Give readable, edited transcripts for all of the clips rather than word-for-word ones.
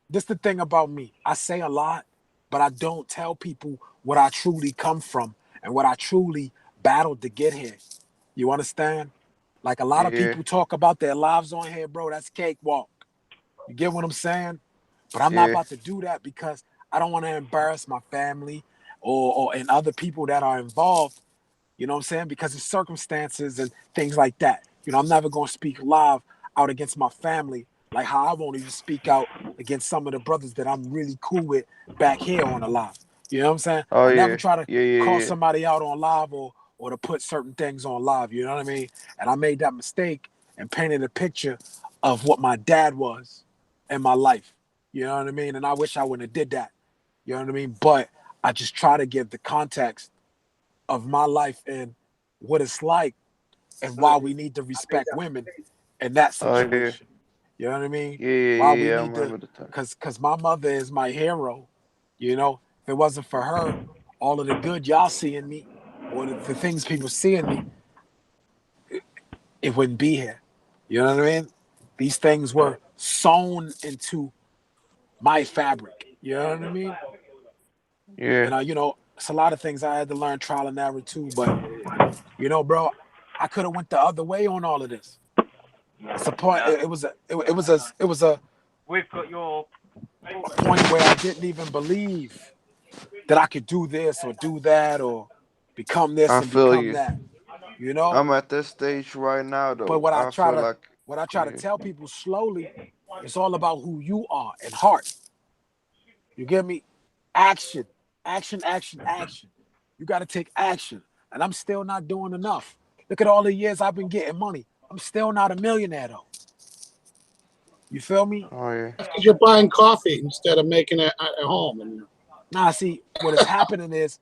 this the thing about me. I say a lot, but I don't tell people what I truly come from and what I truly battled to get here. You understand? Like a lot of Yeah, people talk about their lives on here, bro. That's cakewalk. You get what I'm saying? But I'm not yeah. about to do that because I don't want to embarrass my family or and other people that are involved. You know what I'm saying? Because of circumstances and things like that. I'm never gonna speak live out against my family like how I won't even speak out against some of the brothers that I'm really cool with back here on the live. You know what I'm saying? Oh I never yeah, try to yeah, call yeah, yeah. somebody out on live or to put certain things on live. You know what I mean? And I made that mistake and painted a picture of what my dad was in my life. You know what I mean? And I wish I wouldn't have did that. You know what I mean? But I just try to give the context of my life and what it's like and why we need to respect women in that Oh yeah, situation. You know what I mean? yeah, yeah, Why yeah, we yeah. I need to, remember the time. cause my mother is my hero. If it wasn't for her, all of the good y'all see in me, or the things people see in me, it wouldn't be here. You know what I mean? These things were sewn into my fabric. You know what I mean? Yeah. And it's a lot of things I had to learn trial and error too. But bro, I could have went the other way on all of this. It's a point. It was a point where I didn't even believe that I could do this or do that or become this I and feel become you. that. You know. I'm at this stage right now But though. what I I try feel to like what I try to yeah. tell people slowly, it's all about who you are at heart. You get me? Action, action, action, action. You got to take action, and I'm still not doing enough. Look at all the years I've been getting money. I'm still not a millionaire though. You feel me? Oh yeah. That's because you're buying coffee instead of making it at home. And Now, see, what is happening is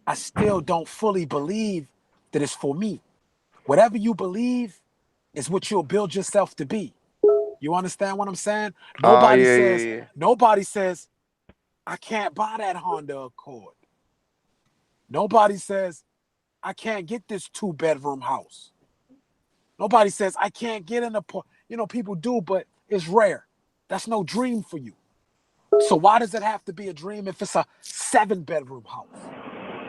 I still don't fully believe that it's for me. Whatever you believe is what you'll build yourself to be. You understand what I'm saying? Oh Nobody yeah, yeah, says, yeah. nobody says, I can't buy that Honda Accord. Nobody says, I can't get this two-bedroom house. Nobody says, I can't get in a, people do, but it's rare. That's no dream for you. So why does it have to be a dream if it's a seven-bedroom house?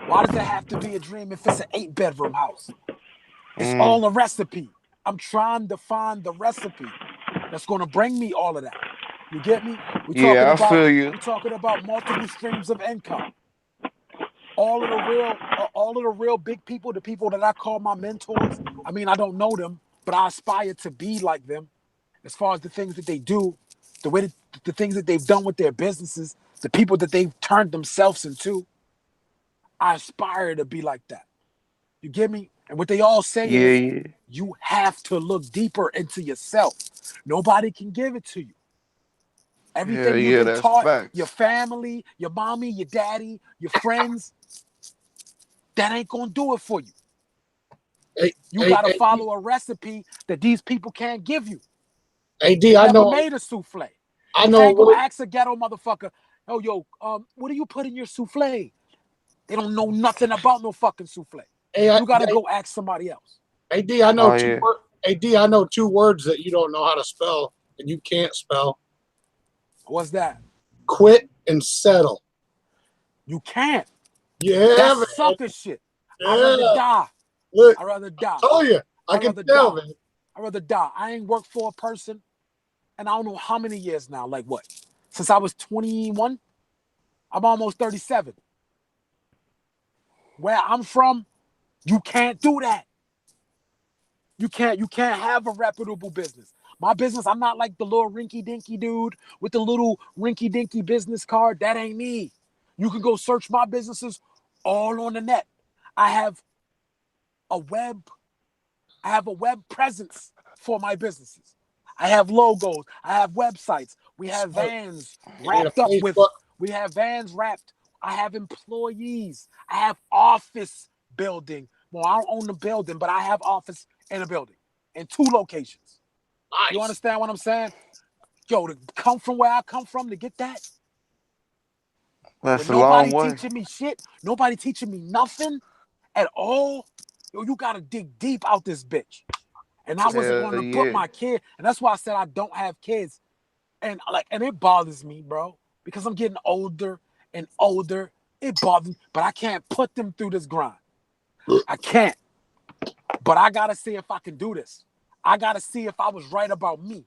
Why does it have to be a dream if it's an eight-bedroom house? It's Mm. all a recipe. I'm trying to find the recipe that's going to bring me all of that. You get me? We're talking Yeah, I about feel you. we're talking about multiple streams of income. All of the real big people, the people that I call my mentors. I mean, I don't know them, but I aspire to be like them as far as the things that they do, the things that they've done with their businesses, the people that they've turned themselves into. I aspire to be like that. You get me? And what they all say Yeah, is yeah. you have to look deeper into yourself. Nobody can give it to you. Yeah, Everything you've yeah, been that's taught, your facts. family, your mommy, your daddy, your friends, that ain't gonna do it for you. hey, You hey, gotta hey, follow a recipe that these people can't give you. hey, D, They never made a souffle. I You know can't go what. ask a ghetto motherfucker, oh yo, what do you put in your souffle? They don't know nothing about no fucking souffle. Hey, You gotta go ask somebody else. hey, D, I know Oh two yeah. words. Hey, D, I know two words that you don't know how to spell and you can't spell. What's that? Quit and settle. You can't. Yeah, That's man. sucker shit. I'd rather Yeah. die. Look, I'd rather die. I told you. I I'd can rather tell, die. man. I'd rather die. I ain't worked for a person and I don't know how many years now. Like what? Since I was 21? I'm almost 37. Where I'm from, you can't do that. You can't have a reputable business. My business, I'm not like the little rinky dinky dude with the little rinky dinky business card. That ain't me. You can go search my businesses all on the net. I have a web I have a web presence for my businesses. I have logos. I have websites. We have So, vans you need a wrapped up with. Facebook. We have vans wrapped. I have employees. I have office building. Well, I don't own the building, but I have office in a building in two locations. You Nice. understand what I'm saying? Yo, to come from where I come from to get that, with That's a long nobody way. teaching me shit, nobody teaching me nothing at all. Yo, you gotta dig deep out this bitch. And I wasn't Hell going to put yeah. my kid, and that's why I said I don't have kids. And it bothers me, bro, because I'm getting older and older. It bothers me, but I can't put them through this grind. I can't. But I gotta see if I can do this. I gotta see if I was right about me.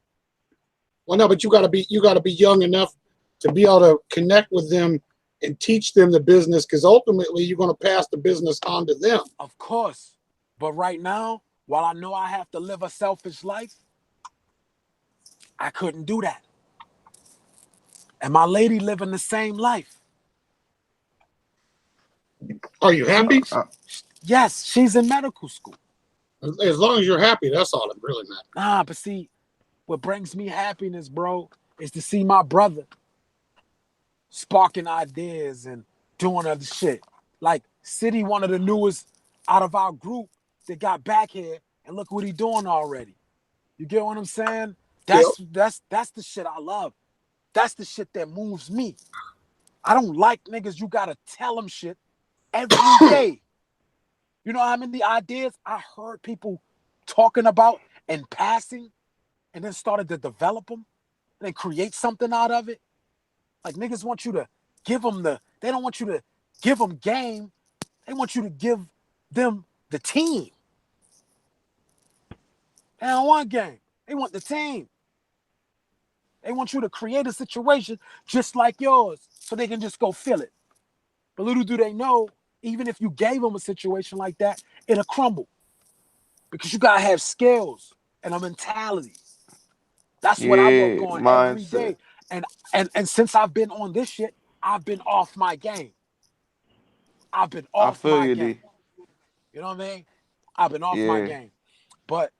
Well, no, but you gotta be young enough to be able to connect with them and teach them the business, because ultimately you're gonna pass the business on to them. Of course. But right now, while I know I have to live a selfish life, I couldn't do that. And my lady living the same life. Are you happy? Yes, she's in medical school. As long as you're happy, that's all that really matters. Nah, but see, what brings me happiness, bro, is to see my brother sparking ideas and doing other shit. Like City, one of the newest out of our group that got back here, and look what he doing already. You get what I'm saying? That's the shit I love. That's the shit that moves me. I don't like niggas you gotta tell them shit every day. You know how many ideas I heard people talking about and passing, and then started to develop them and then create something out of it? Like niggas want you to give them they don't want you to give them game. They want you to give them the team. They don't want game. They want the team. They want you to create a situation just like yours so they can just go fill it. But little do they know, even if you gave them a situation like that, it'll crumble. Because you gotta have skills and a mentality. That's what I work Yeah, on every mindset. day. And since I've been on this shit, I've been off my game. I've been I off feel my you, game. D. You know what I mean? I've been off my Yeah. game. But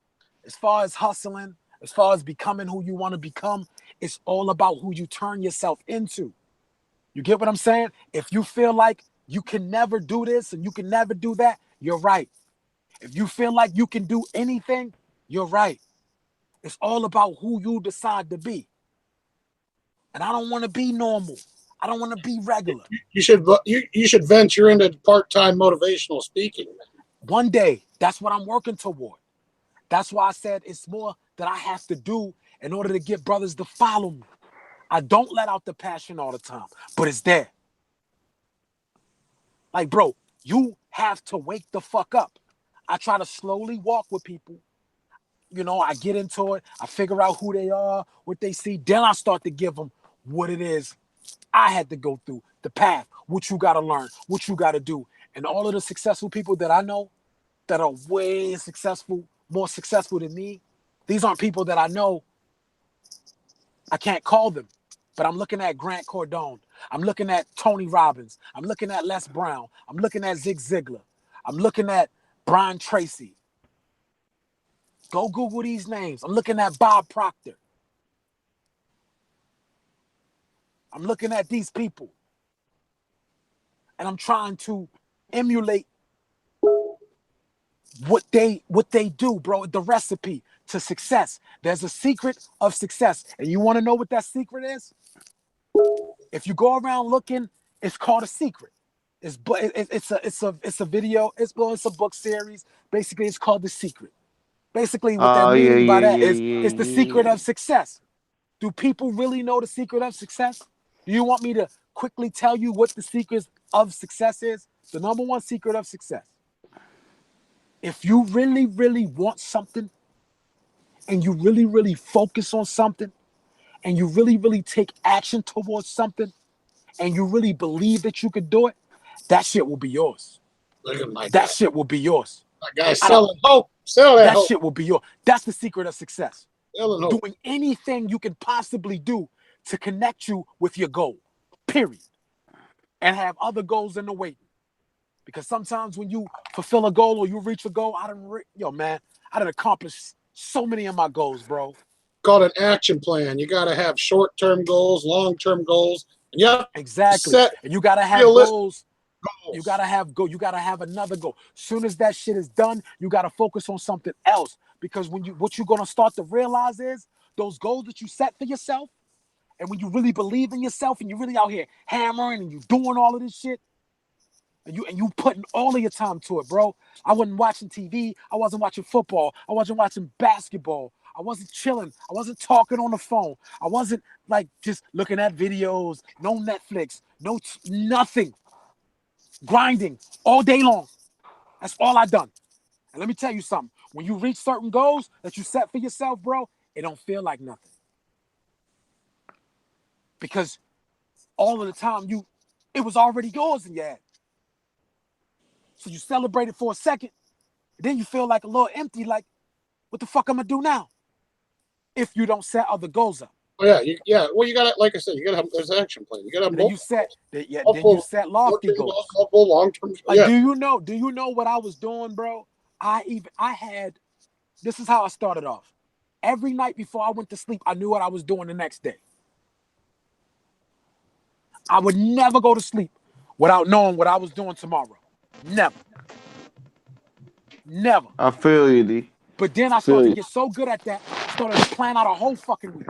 as far as hustling, as far as becoming who you want to become, it's all about who you turn yourself into. You get what I'm saying? If you feel like you can never do this and you can never do that, you're right. If you feel like you can do anything, you're right. It's all about who you decide to be. And I don't want to be normal. I don't want to be regular. You should venture into part-time motivational speaking. One day, that's what I'm working toward. That's why I said it's more that I have to do in order to get brothers to follow me. I don't let out the passion all the time, but it's there. Like, bro, you have to wake the fuck up. I try to slowly walk with people. You know, I get into it. I figure out who they are, what they see. Then I start to give them what it is I had to go through, the path, what you got to learn, what you got to do. And all of the successful people that I know that are way successful, more successful than me, these aren't people that I know. I can't call them. But I'm looking at Grant Cardone. I'm looking at Tony Robbins. I'm looking at Les Brown. I'm looking at Zig Ziglar. I'm looking at Brian Tracy. Go Google these names. I'm looking at Bob Proctor. I'm looking at these people. And I'm trying to emulate what they do, bro. The recipe to success. There's a secret of success. And you want to know what that secret is? If you go around looking, it's called a secret. It's a video. It's a book series. Basically, it's called The Secret. Basically, what they're Oh yeah, meaning by yeah, that yeah, is yeah, it's the secret yeah. of success. Do people really know the secret of success? Do you want me to quickly tell you what the secret of success is? The number one secret of success. If you really, really want something and you really, really focus on something and you really, really take action towards something and you really believe that you could do it, that shit will be yours. Look at my guy. That shit will be yours. My guy I don't. selling hope. Sell that That hope. shit will be yours. That's the secret of success. Selling hope. Doing anything you can possibly do to connect you with your goal. Period. And have other goals in the waiting. Because sometimes when you fulfill a goal or you reach a goal, I done accomplished so many of my goals, bro. Called an action plan. You got to have short-term goals, long-term goals, and you have to Exactly. set And you gotta have realistic goals. You goals. gotta have go. You gotta have another goal. Soon as that shit is done, you gotta focus on something else. Because what you're gonna start to realize is those goals that you set for yourself, and when you really believe in yourself and you're really out here hammering and you doing all of this shit, and you putting all of your time to it, bro. I wasn't watching TV. I wasn't watching football. I wasn't watching basketball. I wasn't chilling. I wasn't talking on the phone. I wasn't like just looking at videos. No Netflix. Nothing. Grinding all day long. That's all I done. And let me tell you something. When you reach certain goals that you set for yourself, bro, it don't feel like nothing. Because all of the time it was already yours in your head. So you celebrate it for a second, then you feel like a little empty, like, what the fuck I'm gonna do now? If you don't set other goals up. Oh yeah. Well, you gotta, like I said, you gotta have there's an action plan. You gotta have Then you set lofty goals. Multiple long-term. Like, Yeah. do you know what I was doing, bro? I had, this is how I started off. Every night before I went to sleep, I knew what I was doing the next day. I would never go to sleep without knowing what I was doing tomorrow. Never. I feel you, D. But then I started to get so good at that, I started to plan out a whole fucking week.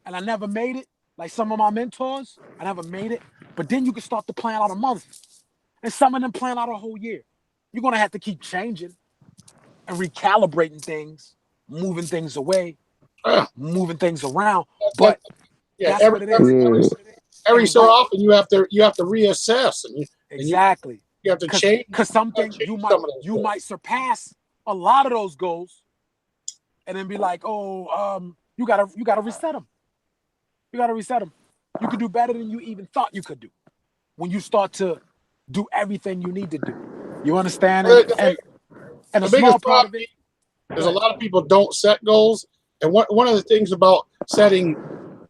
And I never made it. Like some of my mentors, I never made it. But then you can start to plan out a month. And some of them plan out a whole year. You're going to have to keep changing and recalibrating things, moving things away, moving things around. But that's what it is. Every so often you have to reassess and exactly. You have to change because something you might surpass a lot of those goals, and then be like, oh, you gotta reset them. You gotta reset them. You could do better than you even thought you could do when you start to do everything you need to do. You understand? And the a small part of it. There's a lot of people don't set goals, and one of the things about setting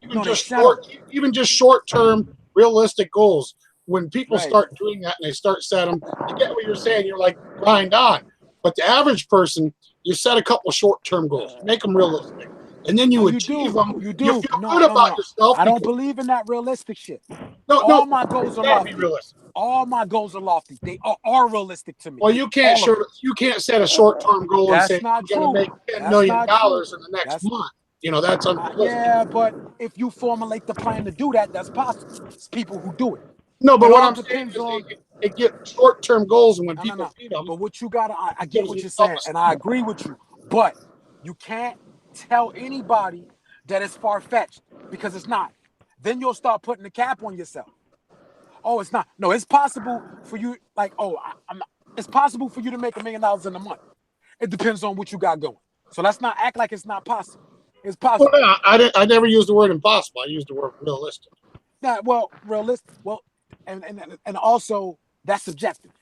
even just short-term realistic goals. When people start doing that and they start set them, you get what you're saying. You're like, grind on. But the average person, you set a couple short-term goals, make them realistic, and then you achieve them. You feel good about yourself. I don't believe in that realistic shit. All my goals are lofty. All my goals are lofty. They are realistic to me. Well, you can't set a short-term goal and say you're going to make $10 million in the next month. You know, that's unrealistic. Yeah, but if you formulate the plan to do that, that's possible. It's people who do it. No, but what I'm saying is it get short-term goals, and when people feed them. But what you gotta, I get what you're saying, and I agree with you. But you can't tell anybody that it's far-fetched because it's not. Then you'll start putting the cap on yourself. Oh, it's not. No, it's possible for you. Like, it's possible for you to make $1 million in a month. It depends on what you got going. So let's not act like it's not possible. It's possible. Well, I never used the word impossible. I used the word realistic. Yeah, well, realistic. Well, and also that's subjective.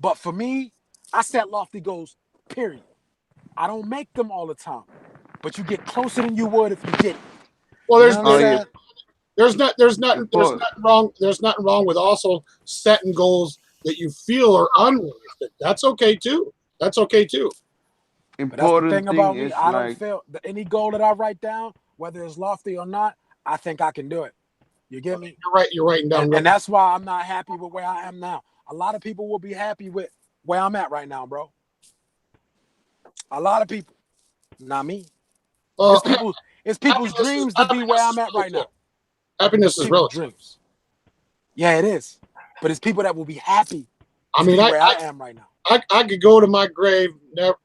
But for me, I set lofty goals, period. I don't make them all the time. But you get closer than you would if you did. Well, there's nothing wrong with also setting goals that you feel are unrealistic. That's okay too. But that's the thing about me. I don't feel any goal that I write down, whether it's lofty or not, I think I can do it. You get me? You're right. You're writing down. And that's why I'm not happy with where I am now. A lot of people will be happy with where I'm at right now, bro. A lot of people. Not me. It's people's dreams to be where I'm at right now. Happiness is relative. Dreams. Yeah, it is. But it's people that will be happy. Where I am right now. I could go to my grave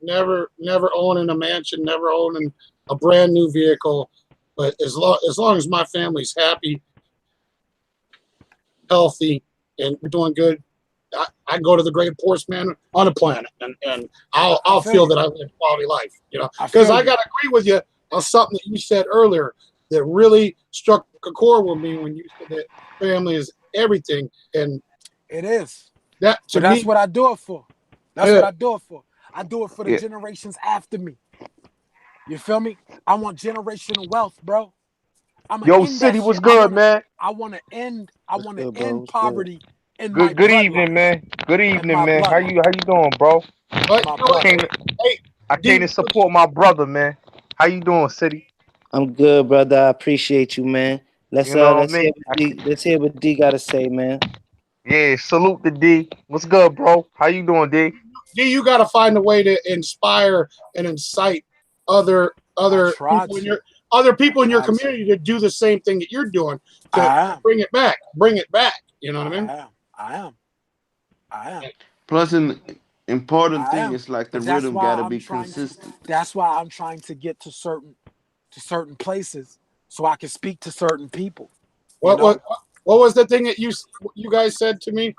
never owning a mansion, never owning a brand new vehicle, but as long as my family's happy, healthy, and we're doing good, I go to the great poorest man on the planet, and I'll feel that I live quality life, you know. Because I gotta agree with you on something that you said earlier that really struck a chord with me when you said that family is everything, and it is. That's what I do it for. That's what I do it for. I do it for the generations after me. You feel me? I want generational wealth, bro. Yo, City, what's good, man? I want to end poverty in my good evening, man. Good evening, man. How you doing, bro? I came to support my brother, man. How you doing, City? I'm good, brother. I appreciate you, man. Let's hear what D got to say, man. Yeah, salute to D. What's good, bro? How you doing, D? D, you got to find a way to inspire and incite other people in your community to do the same thing that you're doing to bring it back. You know what I mean? I am. Plus, in Important I thing am, is like the but that's rhythm why gotta I'm be trying to. consistent. That's why I'm trying to get to certain places so I can speak to certain people. You What know, what what was the thing that you guys said to me?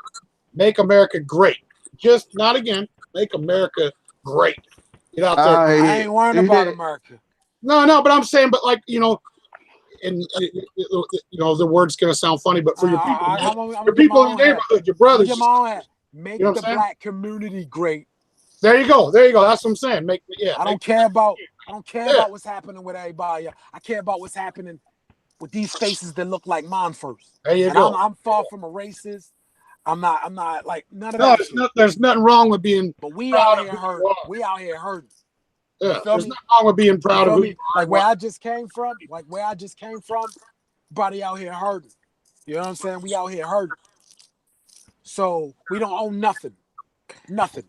Make America great. Just not again. Make America great. Get out there. I I ain't worrying about America. No, but I'm saying, but like and the word's gonna sound funny, but for your people, man, I'm gonna your get my people in own your hat. neighborhood, your I'm gonna brothers, get just, my own hat. you Make know what the I'm saying? black community great. There you go. There you go. That's what I'm saying. I Make don't care about. I don't care yeah. about what's happening with everybody. I care about what's happening with these faces that look like mine first. There you And go. I'm far from a racist. I'm not like none of No, that shit. there's nothing wrong with being But we proud out of here who you hurting. are. We out here hurting. You Yeah, feel there's me? nothing wrong with being You proud of feel who you me? are. Like where I just came from, everybody out here hurting. You know what I'm saying? We out here hurting. So we don't own nothing. Nothing.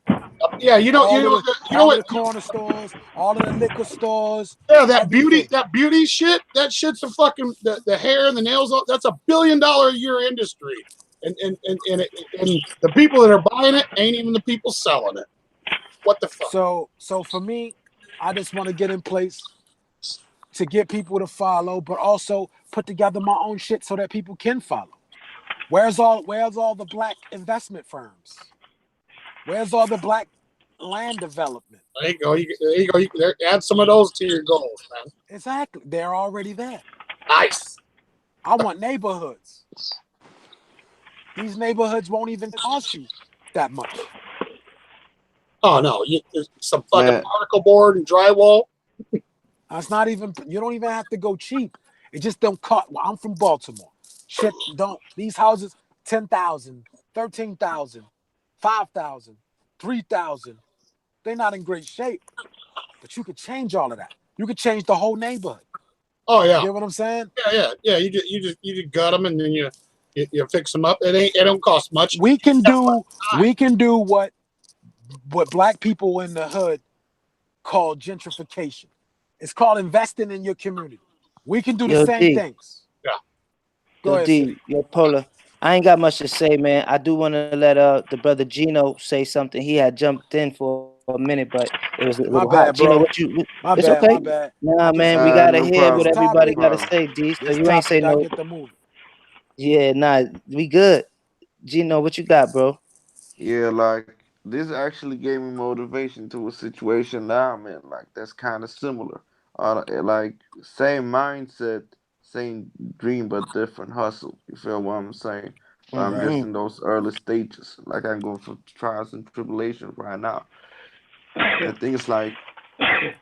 Yeah, you know All of what? the corner stores, all of the liquor stores, Yeah, everything. that beauty shit, that shit's a fucking the hair and the nails. That's $1 billion a year industry, and the people that are buying it ain't even the people selling it. What the fuck? So for me, I just want to get in place to get people to follow, but also put together my own shit so that people can follow. Where's all the black investment firms? Where's all the black land development? There you go. There you go. Add some of those to your goals, man. Exactly. They're already there. Nice. I want neighborhoods. These neighborhoods won't even cost you that much. Oh no, some fucking man, particle board and drywall. It's not even you don't even have to go cheap. It just don't cost. Well, I'm from Baltimore. Shit don't these houses 10,000, 13,000, 5,000, 3,000. They're not in great shape, but you could change all of that. You could change the whole neighborhood. Oh You yeah, get what I'm saying? yeah. You just gut them and then you fix them up. It don't cost much. We can do Time. we can do what black people in the hood call gentrification. It's called investing in your community. We can do the Yo, same D. things. Yeah. Go Yo, ahead, City. D. Yo, Polar. I ain't got much to say, man. I do want to let the brother Gino say something. He had jumped in for a minute, but it was a little My hot. Gino, bad, bro. it's My okay. bad, my bad. Nah, I man, just we gotta no hear what problem, this no everybody topic, gotta problem. say, D. So this you ain't topic say gotta no. get the moving. Yeah, nah, we good. Gino, what you got, bro? Yeah, like this actually gave me motivation to a situation now I'm in. Like that's kind of similar. Like same mindset, same dream, but different hustle. You feel what I'm saying? But I'm Right. just Mm-hmm. in those early stages. Like I'm going through trials and tribulations right now. The thing is like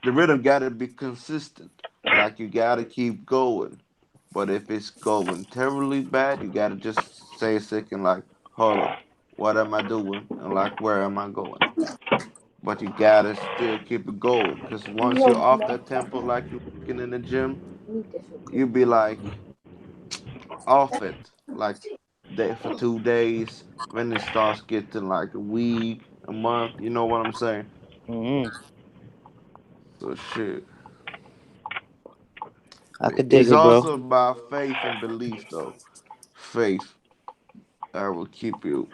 the rhythm gotta be consistent. Like you gotta keep going. But if it's going terribly bad, you gotta just say a second, like, hold up, what am I doing? And like, where am I going? But you gotta still keep it going. Because once you're off that tempo, like you're working in the gym, you be like off it. Like day for 2 days. When it starts getting like a week, a month, you know what I'm saying? Mm-hmm. So shit. I could dig It's it, bro. also about faith and belief, though. Faith, I will keep you.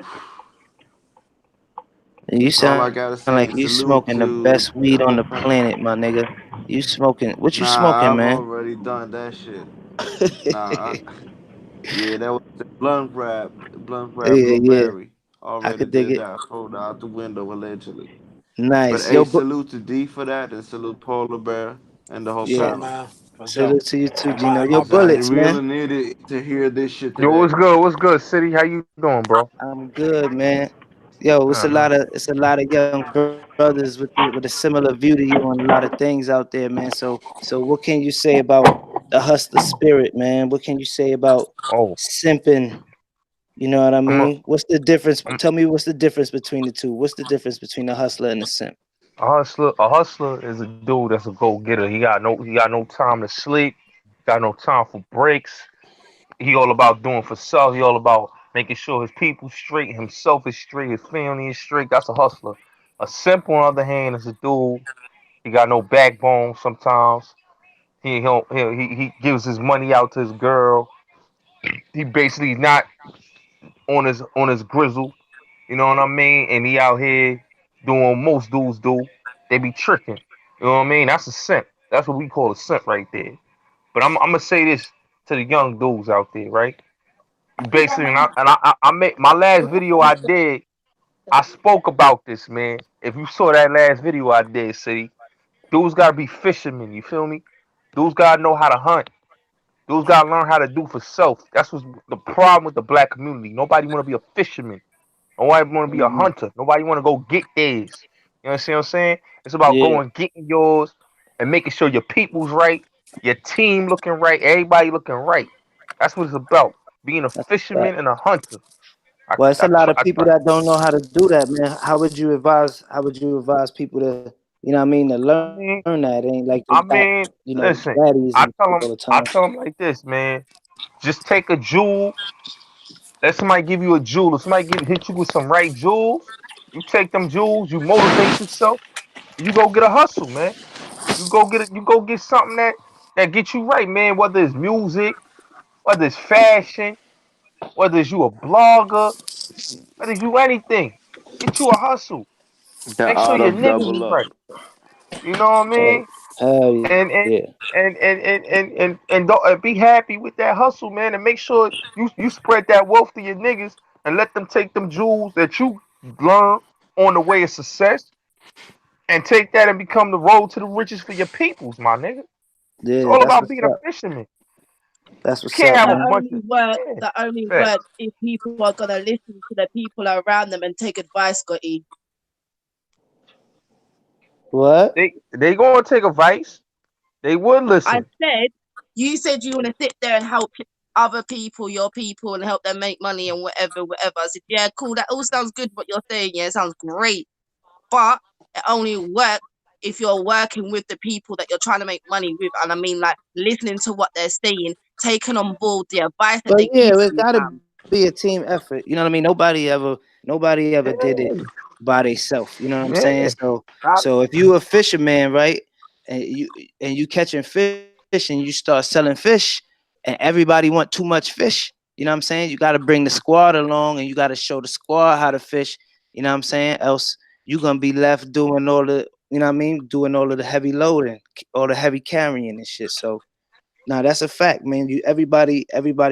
You All sound I like gotta you say is smoking the salute best to weed on the the whole panel. planet, my nigga. You smoking? What you Nah, smoking, I've man? already done that shit. Nah, yeah, that was the blunt wrap Yeah, yeah. blueberry. I Already could dig did it. that. Thrown out the window allegedly. But Nice. hey, Yo, salute to D for that, and salute Polar Bear and the For whole yeah. sure, panel. man. For sure. Salute to you too, And Gino. my Yo, my I bad. bullets, man. really needed to hear this shit Yo, today. what's good? What's good, City? How you doing, bro? I'm good, man. Yo, Uh-huh. it's a lot of young brothers with a similar view to you on a lot of things out there, man. So what can you say about the hustler spirit, man? What can you say about Oh, simping? You know what I I'm a, mean? What's the difference? I'm Tell me what's the difference between the two? What's the difference between a hustler and a simp? a hustler. A hustler is a dude that's a go getter. He got no time to sleep. Got no time for breaks. He all about doing for self. He all about making sure his people straight, himself is straight, his family is straight. That's a hustler. A simp, on the other hand, is a dude. He got no backbone. Sometimes he gives his money out to his girl. He basically not on his grizzle. You know what I mean? And he out here doing what most dudes do. They be tricking. You know what I mean? That's a simp. That's what we call a simp right there. But I'm gonna say this to the young dudes out there, right? You basically, I made my last video I did. I spoke about this, man. If you saw that last video I did, City, dudes gotta be fishermen. You feel me? Dudes gotta know how to hunt. Dudes gotta learn how to do for self. That's what's the problem with the black community. Nobody wanna be a fisherman. Nobody want to be a Mhm. hunter. Nobody want to go get theirs. You know what I'm saying? It's about Yeah, going getting yours and making sure your people's right, your team looking right, everybody looking right. That's what it's about. Being a that's a fact. fisherman and a hunter. I, Well, it's I, a lot of I, people I, that don't know how to do that, man. How would you advise? How would you advise people to, you know, what I mean, to I learn mean, that? It ain't like they got, I mean, listen. daddies and I shit tell all them, the time. I tell them like this, man. Just take a jewel. Let somebody give you a jewel. If somebody hit you with some right jewels, you take them jewels. You motivate yourself. You go get a hustle, man. You go get it. You go get something that gets you right, man. Whether it's music, whether it's fashion, whether it's you a blogger, whether it's you anything, get you a hustle. The Make sure art your of niggas double is up. right. You know what I Hey, mean? hell And yeah. don't, and be happy with that hustle, man. And make sure you spread that wealth to your niggas and let them take them jewels that you learn on the way of success and take that and become the road to the riches for your peoples, my nigga. It's Yeah, all that's about what's being a up. fisherman. That's You what's can't up, have a That man. bunch only of works. yeah. That only Fact. works if people are gonna listen to the people around them and take advice, Scotty. What? They gonna take advice. They would I listen. said, you said you want to sit there and help other people, your people, and help them make money and whatever, whatever. I said, yeah, cool. That all sounds good. What you're saying, yeah, it sounds great. But it only works if you're working with the people that you're trying to make money with. And I mean, like, listening to what they're saying, taking on board the advice that But they yeah, give it you, gotta fam. be a team effort. You know what I mean? Nobody ever did it Yeah, by themselves. You know what I'm saying? yeah. I, So if you a fisherman, right, and you catching fish and you start selling fish, and everybody want too much fish, you know what I'm saying? You got to bring the squad along, and you got to show the squad how to fish. You know what I'm saying? Else you gonna be left doing all the, you know what I mean, doing all of the heavy loading, all the heavy carrying and shit. So no, that's a fact, man. Everybody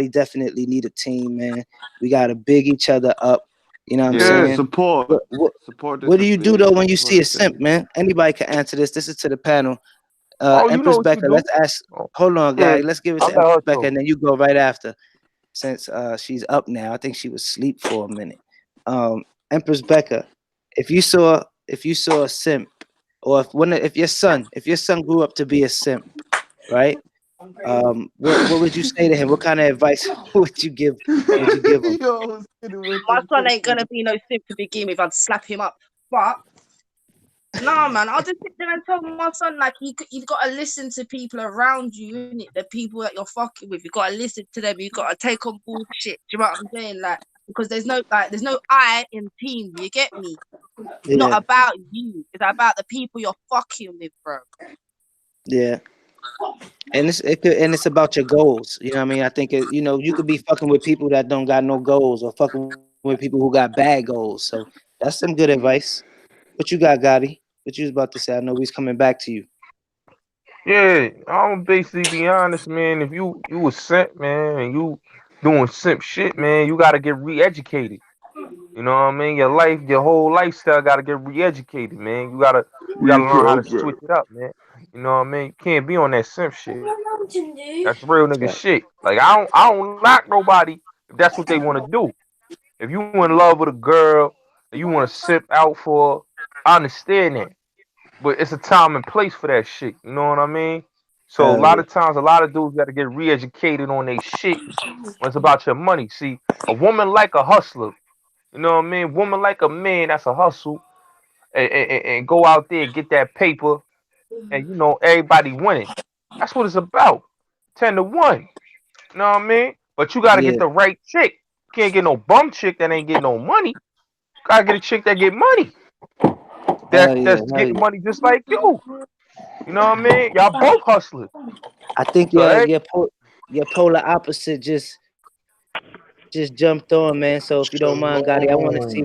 definitely need a team, man. We gotta big each other up. You know what I'm Yeah, yeah. saying? support. What what, Support is what do the you do thing. though when you Support see a the simp, thing. man? Anybody can answer this. This is to the panel. Oh, you know Empress what you Becca, do. let's ask. Oh, Hold on, yeah. guys. Let's give it I'll to let Empress her Becca, talk. and then you go right after, since she's up now. I think she was asleep for a minute. Um, Empress Becca, if you saw a simp, or if your son grew up to be a simp, right? What would you say to him? What kind of advice would you give him? Yo, skinny with My them son ain't gonna questions. be no simp to begin with. I'd slap him up. But nah, man, I'll just sit there and tell my son, like, you got to listen to people around you, innit? The people that you're fucking with. You got to listen to them. You got to take on board shit. Do you know what I'm saying? Like, because there's no I in team. You get me? It's not Yeah, about you. It's about the people you're fucking with, bro. yeah. And it's about your goals. You know what I mean? I think you could be fucking with people that don't got no goals, or fucking with people who got bad goals. So that's some good advice. What you got, Gotti? What you was about to say? I know we's coming back to you. Yeah, I'm basically be honest, man. If you a simp, man, and you doing simp shit, man, you gotta get re-educated. You know what I mean? Your whole lifestyle gotta get re-educated, man. You gotta learn how to switch Reprogram. it up, man. You know what I mean? You can't be on that simp shit. That's real nigga Right. shit. Like I don't knock nobody if that's what they want to do. If you in love with a girl and you want to simp out for her, I understand that. But it's a time and place for that shit. You know what I mean? So a Hell lot yeah. of times, a lot of dudes got to get re-educated on their shit when it's about your money. See, a woman like a hustler. You know what I mean? Woman like a man that's a hustle and go out there and get that paper and everybody winning. That's what it's about. 10-1. You know what I mean? But you gotta get Yeah. the right chick. You can't get no bum chick that ain't getting no money. Gotta get a chick that get money. Hell That's yeah. Hell getting yeah. money just like you. You know what I mean? Y'all both hustlers. I think So hey, your polar opposite just jumped on, man. So if you don't mind, Gotti, I want to see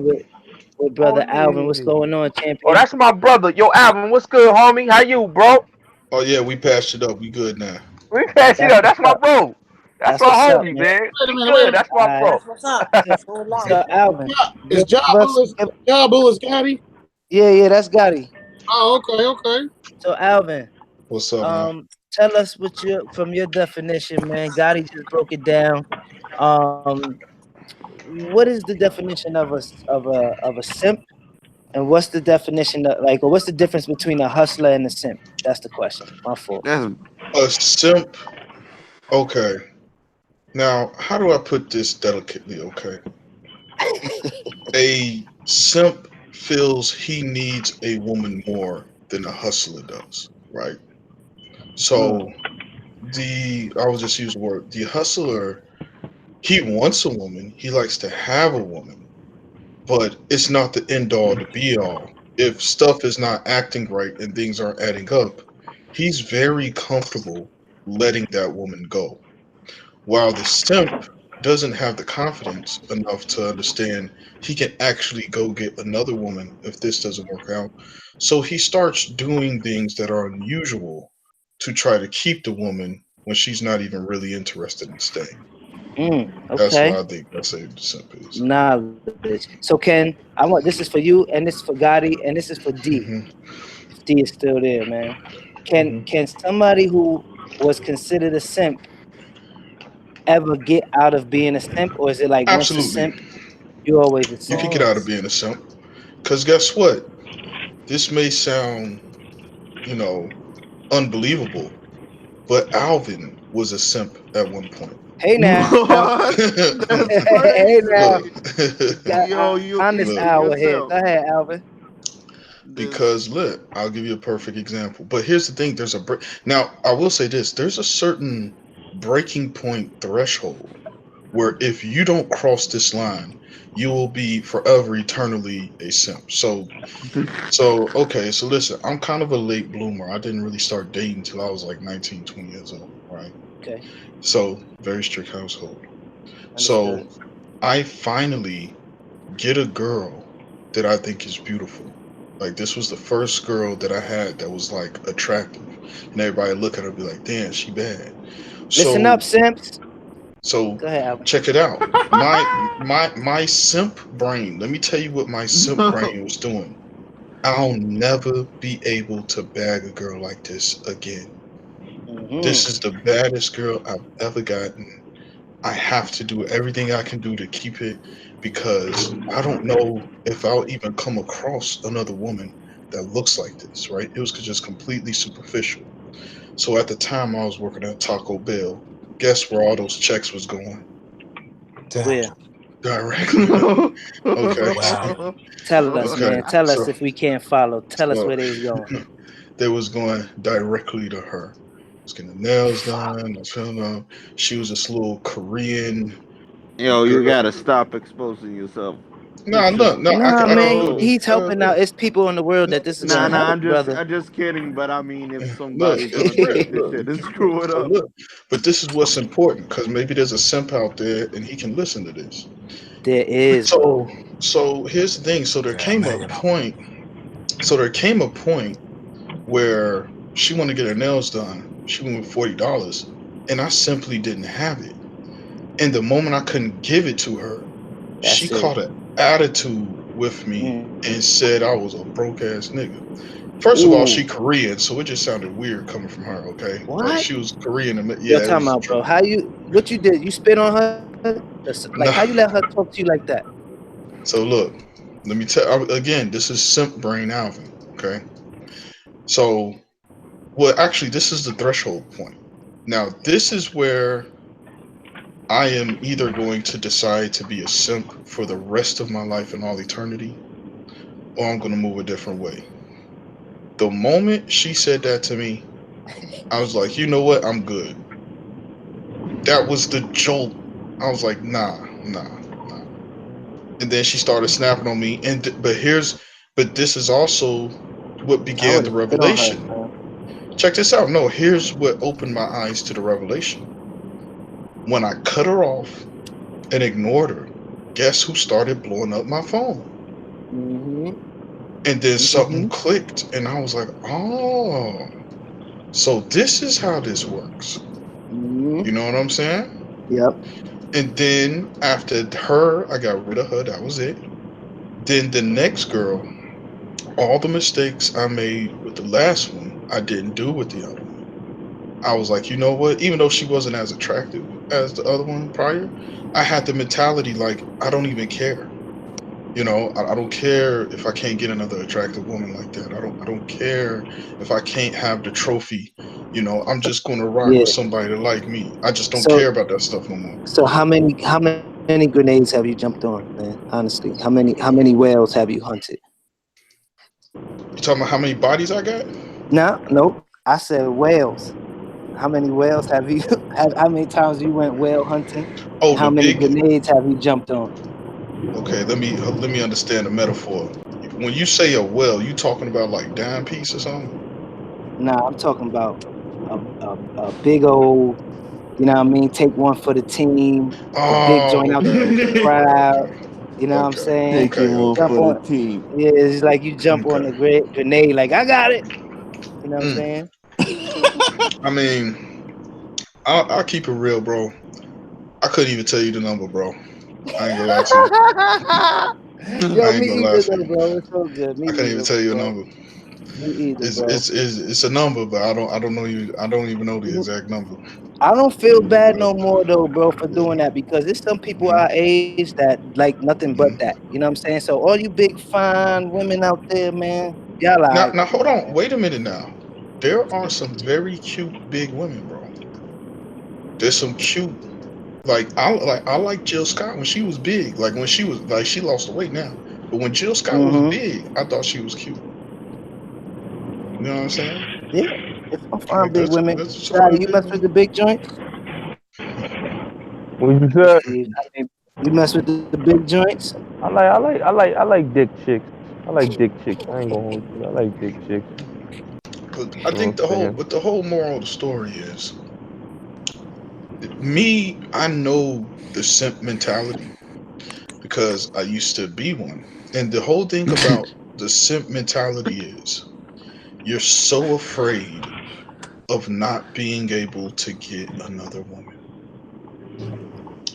oh, with Oh brother Alvin. What's yeah. going on, Oh, champion? that's my brother. Yo, Alvin, what's good, homie? How you, bro? Oh yeah, we patched it up. We good now. We pass it That's up. what's That's my up. bro. That's That's my what's up, homie, man. man. Wait a We minute. Wait a good. minute. That's my All right. bro. That's what's up. So Alvin, Is give us give, Jabu is Gotti? yeah, that's Gotti. Oh, okay, okay. So Alvin, What's up, man? tell us what your from your definition, man. Gotti just broke it down. Um, what is the definition of a simp, and what's the definition of like, or what's the difference between a hustler and a simp? That's the question. My fault. That's A simp. Okay. Now, how do I put this delicately? Okay. A simp feels he needs a woman more than a hustler does, right? Mm, So I will just use the word, the hustler, he wants a woman, he likes to have a woman, but it's not the end all to be all. If stuff is not acting right and things aren't adding up, he's very comfortable letting that woman go. While the simp doesn't have the confidence enough to understand he can actually go get another woman if this doesn't work out. So he starts doing things that are unusual to try to keep the woman when she's not even really interested in staying. That's okay. why I think that's a simp is. Knowledge. So Ken, I want this is for you, and this is for Gotti, and this is for D. Hmm. If D is still there, man. Hmm. Can somebody who was considered a simp ever get out of being a simp, or is it like once a Absolutely. simp, you always a You simp? can get out of Pause. being a simp. Because guess what? This may sound, you know, unbelievable, but Alvin was a simp at one point. Hey now, what? That's hey now, Look, crazy. got Yo, you honest look, keeping hour here. Go yourself. ahead, Alvin. This because look, I'll give you a perfect example. But here's the thing: there's a break. Now, I will say this: there's a certain breaking point threshold where if you don't cross this line, you will be forever, eternally a simp. So okay. So listen, I'm kind of a late bloomer. I didn't really start dating till I was like 19, 20 years old, right? Okay, So very strict household. So understood. I finally get a girl that I think is beautiful. Like this was the first girl that I had that was like attractive, and everybody look at her and be like, "Damn, she bad." Listen So up, simps. so Go ahead, Alvin. check it out. My simp brain. Let me tell you what my simp brain was doing. I'll never be able to bag a girl like this again. Hmm. This is the baddest girl I've ever gotten. I have to do everything I can do to keep it because I don't know if I'll even come across another woman that looks like this, right? It was just completely superficial. So at the time I was working at Taco Bell. Guess where all those checks was going? Damn. Where? Directly to her. Okay. Wow. Tell us, Okay. man. Tell us So if we can't follow. Tell us so where they was going. they was going directly to her. I was getting the nails done. I was feeling up. She was this little Korean Yo, girl. you gotta stop exposing yourself. No, It's no, just no. Nah, I can man, do yo. he's helping out. It's people in the world that this is Nah, gonna listen. nah. help, I'm brother. just kidding. But I mean, if Look, somebody it's gonna real. take this Look, shit and screw it so up, look, but this is what's important because maybe there's a simp out there and he can listen to this. There is, bro. So here's the thing. So there Damn, came a hanging out. point. So there came a point where she wanted to get her nails done. She wanted $40, and I simply didn't have it. And the moment I couldn't give it to her, she That's it. caught an attitude with me Mm. and said I was a broke ass nigga. First of all, she Ooh, Korean, so it just sounded weird coming from her. Okay, like what? she was Korean. And You're yeah, it talking was about, bro? true. How you? What you did? You spit on her? Like how No, you let her talk to you like that? so look, let me tell again. This is simp brain Alvin. Okay, so well, actually, this is the threshold point. Now, this is where I am either going to decide to be a simp for the rest of my life and all eternity, or I'm going to move a different way. The moment she said that to me, I was like, you know what? I'm good. That was the jolt. I was like, nah. And then she started snapping on me. But this is also what I began would the have spit on her. revelation. Check this out. No, here's what opened my eyes to the revelation. When I cut her off and ignored her, guess who started blowing up my phone? Mm-hmm. And then something Mm-hmm. clicked, and I was like, oh, so this is how this works. Mm-hmm. You know what I'm saying? Yep. And then after her, I got rid of her. That was it. Then the next girl, all the mistakes I made with the last one, I didn't do with the other one. I was like, you know what? Even though she wasn't as attractive as the other one prior, I had the mentality like, I don't even care. You know, I don't care if I can't get another attractive woman like that. I don't care if I can't have the trophy. You know, I'm just gonna rock Yeah. with somebody that like me. I just don't So care about that stuff no more. so how many grenades have you jumped on, man? Honestly, how many whales have you hunted? You talking about how many bodies I got? No, nope. I said whales. How many whales have you how many times you went whale hunting? Oh, And the how many big. grenades have you jumped on? Okay, let me understand the metaphor. When you say a well, you talking about like dime piece or something? Nah, I'm talking about a big old, you know what I mean? Take one for the team, the big joint Oh, out okay, the okay, crowd. You know what I'm okay, saying? Taking okay, one okay, Jump for the on, team. yeah, it's like you jump on okay. the grenade, like I got it. You know what I'm Mm. saying? I mean, I'll keep it real, bro. I couldn't even tell you the number, bro. I ain't gonna lie to you. Yo, I ain't me gonna lie either to though, you. bro. It's so good. Me I couldn't even either, tell you a bro. number. Me either, It's bro. it's it's, it's a number, but I don't know you. I don't even know the exact number. I don't feel bad But no more though, bro, for yeah. doing that because there's some people Hmm. our age that like nothing but Hmm. that. You know what I'm saying? So all you big fine women out there, man, y'all Now, alright. now, hold on. Wait a minute. Now, there are some very cute big women, bro. There's some cute. Like I like Jill Scott when she was big. Like when she was like she lost the weight now. But when Jill Scott was Mm-hmm. big, I thought she was cute. You know what I'm saying? Yeah, it's some fine Like big women. that's some Daddy, fine you big mess with women. the big joints? What you Let me said? see. You mess with the big joints? I like dick chicks. I like dick chicks. I ain't gonna hold you. I like dick chicks. But I You know think what I'm saying? the whole moral of the story is me. I know the simp mentality because I used to be one. And the whole thing about the simp mentality is you're so afraid of not being able to get another woman.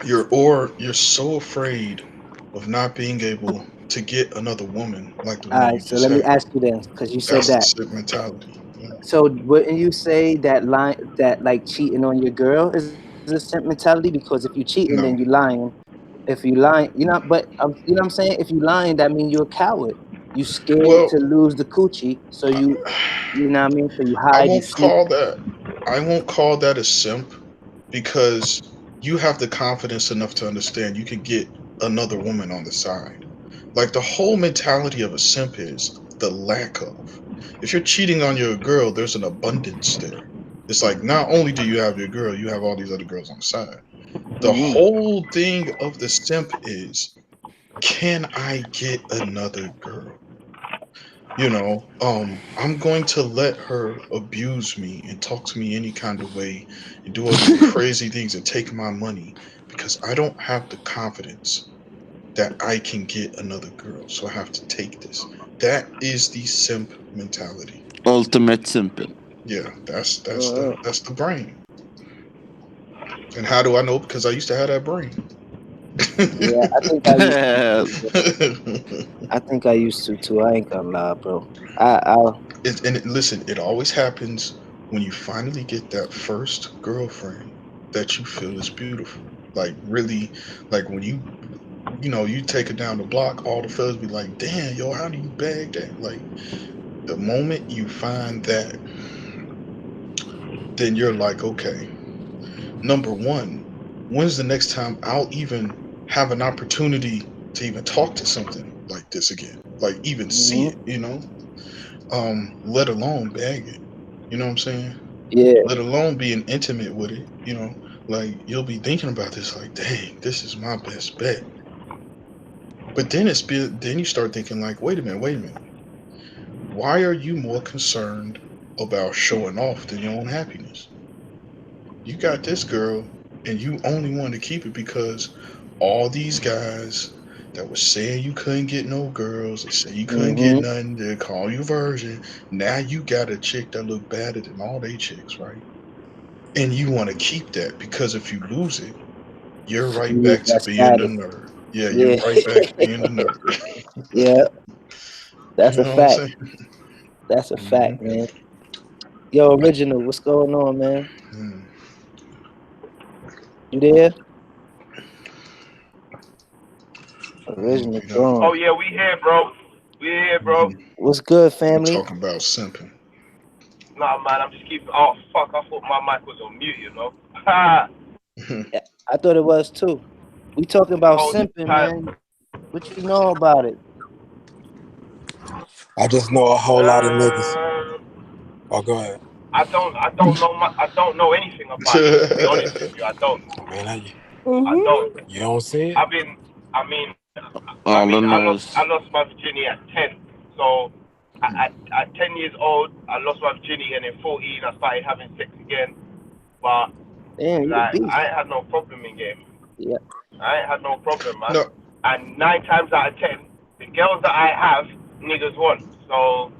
You're so afraid of not being able to get another woman like the All one right, you so just let me had. ask you then, because you said That's the that. simp mentality. Yeah. So wouldn't you say that line that like cheating on your girl is a simp mentality? Because if you cheating, then you No. lying. If you lying, you know, but you know what I'm saying? If you lying, that means you're a coward. You scared Well, to lose the coochie, so you know what I mean? So you I hide, you won't sneak. call that I won't call that a simp because you have the confidence enough to understand you can get another woman on the side. Like the whole mentality of a simp is the lack of. If you're cheating on your girl, there's an abundance there. It's like not only do you have your girl, you have all these other girls on the side. The Mm-hmm. whole thing of the simp is, can I get another girl? I'm going to let her abuse me and talk to me any kind of way and do all these crazy things and take my money because I don't have the confidence that I can get another girl. So I have to take this. That is the simp mentality. Ultimate simping. Yeah, that's Uh, the brain. And how do I know? Because I used to have that brain. yeah, I think I used to. I think I used to too. I ain't gonna lie, bro. I Listen, it always happens when you finally get that first girlfriend that you feel is beautiful. Like really, like when you take it down the block, all the fellas be like, "Damn, yo, how do you bag that?" Like the moment you find that, then you're like, okay, number one, when's the next time I'll even have an opportunity to even talk to something like this again? Like even see mhm. it, let alone bag it. You know what I'm saying? Yeah, Let alone being intimate with it. Like you'll be thinking about this, like, dang, this is my best bet. But then you start thinking, like, wait a minute. Why are you more concerned about showing off than your own happiness? You got this girl, and you only want to keep it because all these guys that was saying you couldn't get no girls. They said you couldn't get Mm-hmm. nothing. They call you virgin. Now you got a chick that look better than all they chicks, right? And you want to keep that because if you lose it, you're right You lose back to that being the status. nerd. Yeah, you're Yeah, right back to being the nerd. yeah, You that's a know what I'm fact. saying? That's a Hmm. fact, man. Yo, original, what's going on, man? Hmm. You there? I don't know if Original you know. Oh gone. yeah, we here, bro. We here, bro. Hmm. What's good, We family? talking about simping. Nah, man, I'm just keeping. Oh fuck, I thought my mic was on mute. You know. Ha! Yeah, I thought it was too. We talking about Hold simping, tight. man. What you know about it? I just know a whole lot of niggas. Um, Oh, go ahead. I don't know anything about it. To be honest with you, I don't. I mean, I Mm-hmm. don't. you don't see it? I've been. I mean. I All I mean, know is I lost my virginity at 10. So at 10 years old, I lost my virginity, and in 14, I started having sex again. But Damn, you the like, beast. I ain't had no problem in game. Yeah. I ain't had no problem, man. No. And 9 times out of 10, the girls that I have, niggas want. So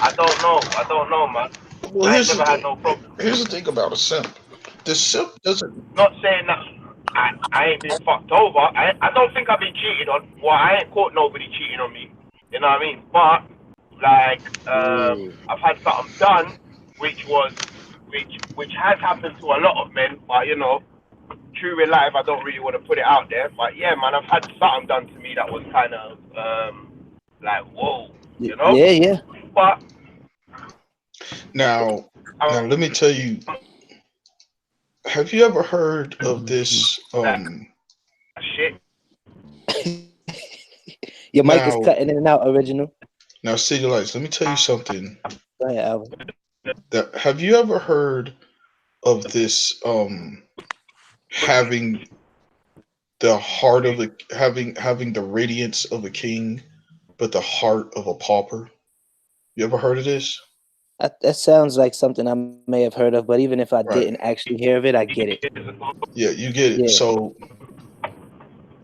I don't know. I don't know, man. Well, I ain't here's the never had thing. no problem. Here's the thing about a simp. The simp doesn't. Not saying that I ain't been fucked over. I don't think I've been cheated on. Well, I ain't caught nobody cheating on me. You know what I mean? But like, Yeah. I've had something done, which has happened to a lot of men. But you know, true in life, I don't really want to put it out there. But yeah, man, I've had something done to me that was kind of like whoa, you know. Yeah, yeah. But Now, now I'm let me tell you. Have you ever heard of this? that shit. Your mic is Now, cutting in and out, original. now, City Lights. Let me tell you something. Go ahead, Alvin. That have you ever heard of this? Having the heart of a having the radiance of a king, but the heart of a pauper. You ever heard of this? That sounds like something I may have heard of, but even if I Right. didn't actually hear of it, I get it. Yeah, you get it. Yeah. So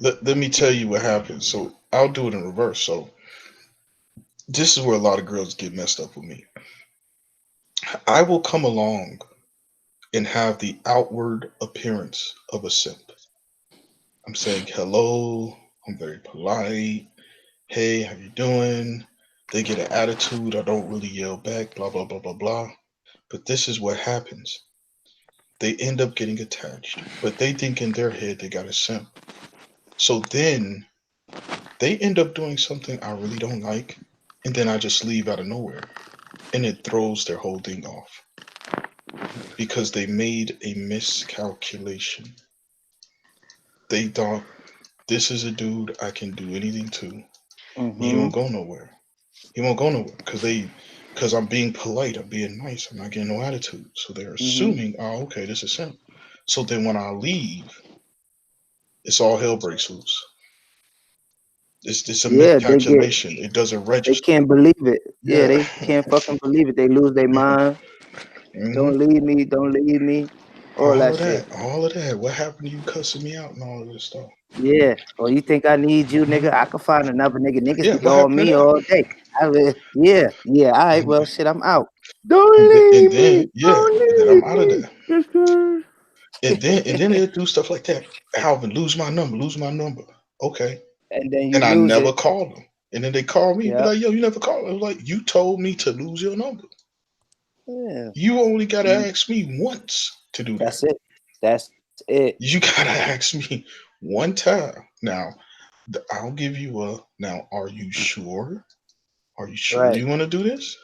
let me tell you what happens. So I'll do it in reverse. So this is where a lot of girls get messed up with me. I will come along and have the outward appearance of a simp. I'm saying hello. I'm very polite. Hey, how you doing? They get an attitude. I don't really yell back. Blah blah blah blah blah. But this is what happens. They end up getting attached, but they think in their head they got a simp. So then they end up doing something I really don't like, and then I just leave out of nowhere, and it throws their whole thing off because they made a miscalculation. They thought this is a dude I can do anything to. He Mm-hmm. won't go nowhere. He won't go nowhere because I'm being polite, I'm being nice, I'm not getting no attitude. So they're Mm-hmm. assuming, oh, okay, this is him. So then when I leave, it's all hell breaks loose. It's a Yeah, miscalculation. It doesn't they register. can't believe it. Yeah, Yeah. they can't fucking believe it. They lose their mind. Hmm. Don't leave me. Don't leave me. All All that of shit. that. All of that. What happened to you cussing me out and all of this stuff? Yeah. Or you think I need you, nigga? I can find another nigga. Niggas Yeah, can what go on happened to me that? all day. Yeah. Yeah. All right. And Well, shit. I'm out. Don't and leave me. then yeah, Don't and then leave I'm out of me. there. And then they'll do stuff like that. Alvin, lose my number, lose my number. Okay. And then you And I lose never it. call them. And then they call me, be Yep. like, yo, you never called. I was like, you told me to lose your number. Yeah. You only gotta Mm, ask me once to do that. that's it. That's it. You gotta ask me one time. Now, I'll give you a now, are you sure? Are you sure Right. you wanna do this?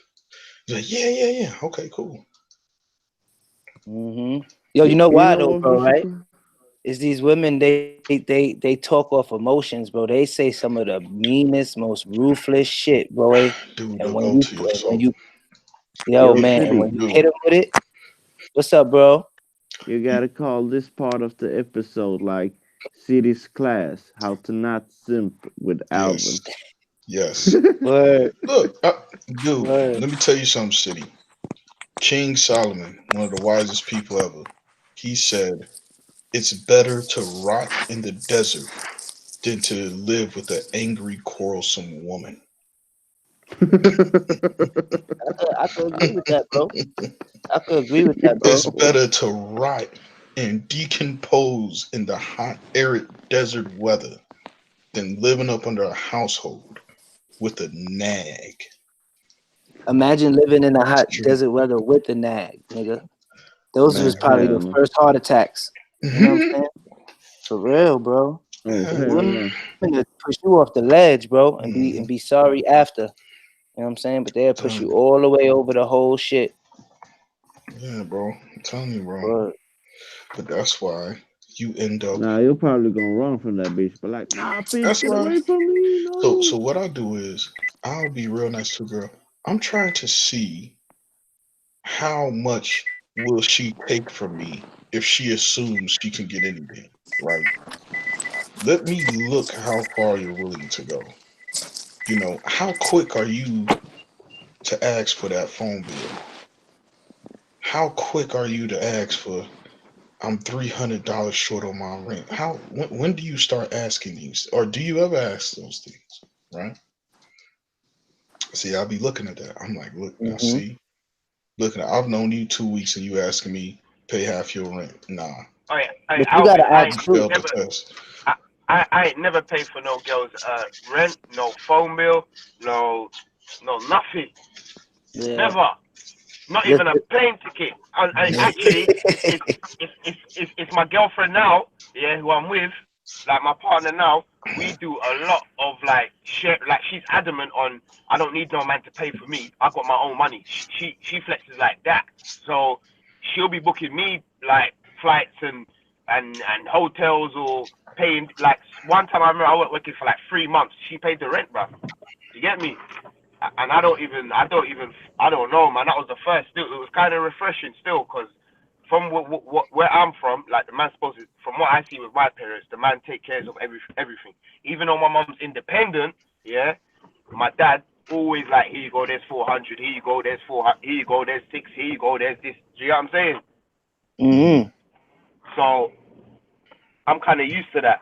He's like, yeah, yeah, yeah. Okay, cool. Mm-hmm. Yo, you know you why know though, what, bro? Mr. Right? Pro? Is these women they talk off emotions, bro. They say some of the meanest, most ruthless shit, bro. Dude, And they'll go to your when soul. you yo Yo, man, Yeah. and City, when you hit Dude. them with it, what's up, bro? you gotta call this part of the episode like City's class, how to not simp with Yes. Alvin. Yes. Word, Look, dude, word. let me tell you something, City. King Solomon, one of the wisest people ever, he said, it's better to rot in the desert than to live with an angry, quarrelsome woman. I could agree with that, bro. I could agree with that, bro. It's better to rot and decompose in the hot, arid desert weather than living up under a household with a nag. Imagine living in the That's hot true. desert weather with the nag, nigga. Those was Man. probably Hell the no. first heart attacks. You know what I'm Mhm. saying? For real, bro. Oh hell Women no. that push you off the ledge, bro, and Mhm. be sorry after. You know what I'm saying? But they'll push Telling you you. all the way over the whole shit. Yeah, bro. I'm telling you, bro. But But that's why you end up. Nah, you're probably gonna run from that bitch, but like, nah, bitch, That's get why. away from me, So no. what I do is I'll be real nice to a girl. I'm trying to see how much will she take from me if she assumes she can get anything, right? Let me look how far you're willing to go. How quick are you to ask for that phone bill? How quick are you to ask for I'm $300 short on my rent? When do you start asking these, or do you ever ask those things? Right? See, I'll be looking at that. I'm like, look now, hmm see, looking at. I've known you 2 weeks and you asking me pay half your rent. Nah, but you gotta Alvin, you ask too. failed the test. I ain't never paid for no girl's rent, no phone bill, no nothing. Yeah. Never. Not This, even a plane ticket. I actually, it's my girlfriend now, yeah, who I'm with, like my partner now. We do a lot of like share. Like she's adamant on I don't need no man to pay for me. I got my own money. She flexes like that. So she'll be booking me like flights and hotels or paying like one time I remember I was working for like 3 months. She paid the rent, bro. You get me? And I don't know, man. That was the first. Still, it was kind of refreshing, still, because from where I'm from, like the man's supposed to, from what I see with my parents, the man take care of everything. Even though my mom's independent, yeah, my dad always like, here you go, there's 400, here you go, there's 400, here you go, there's six, here you go, there's this. Do you know what I'm saying? hmm So I'm kind of used to that.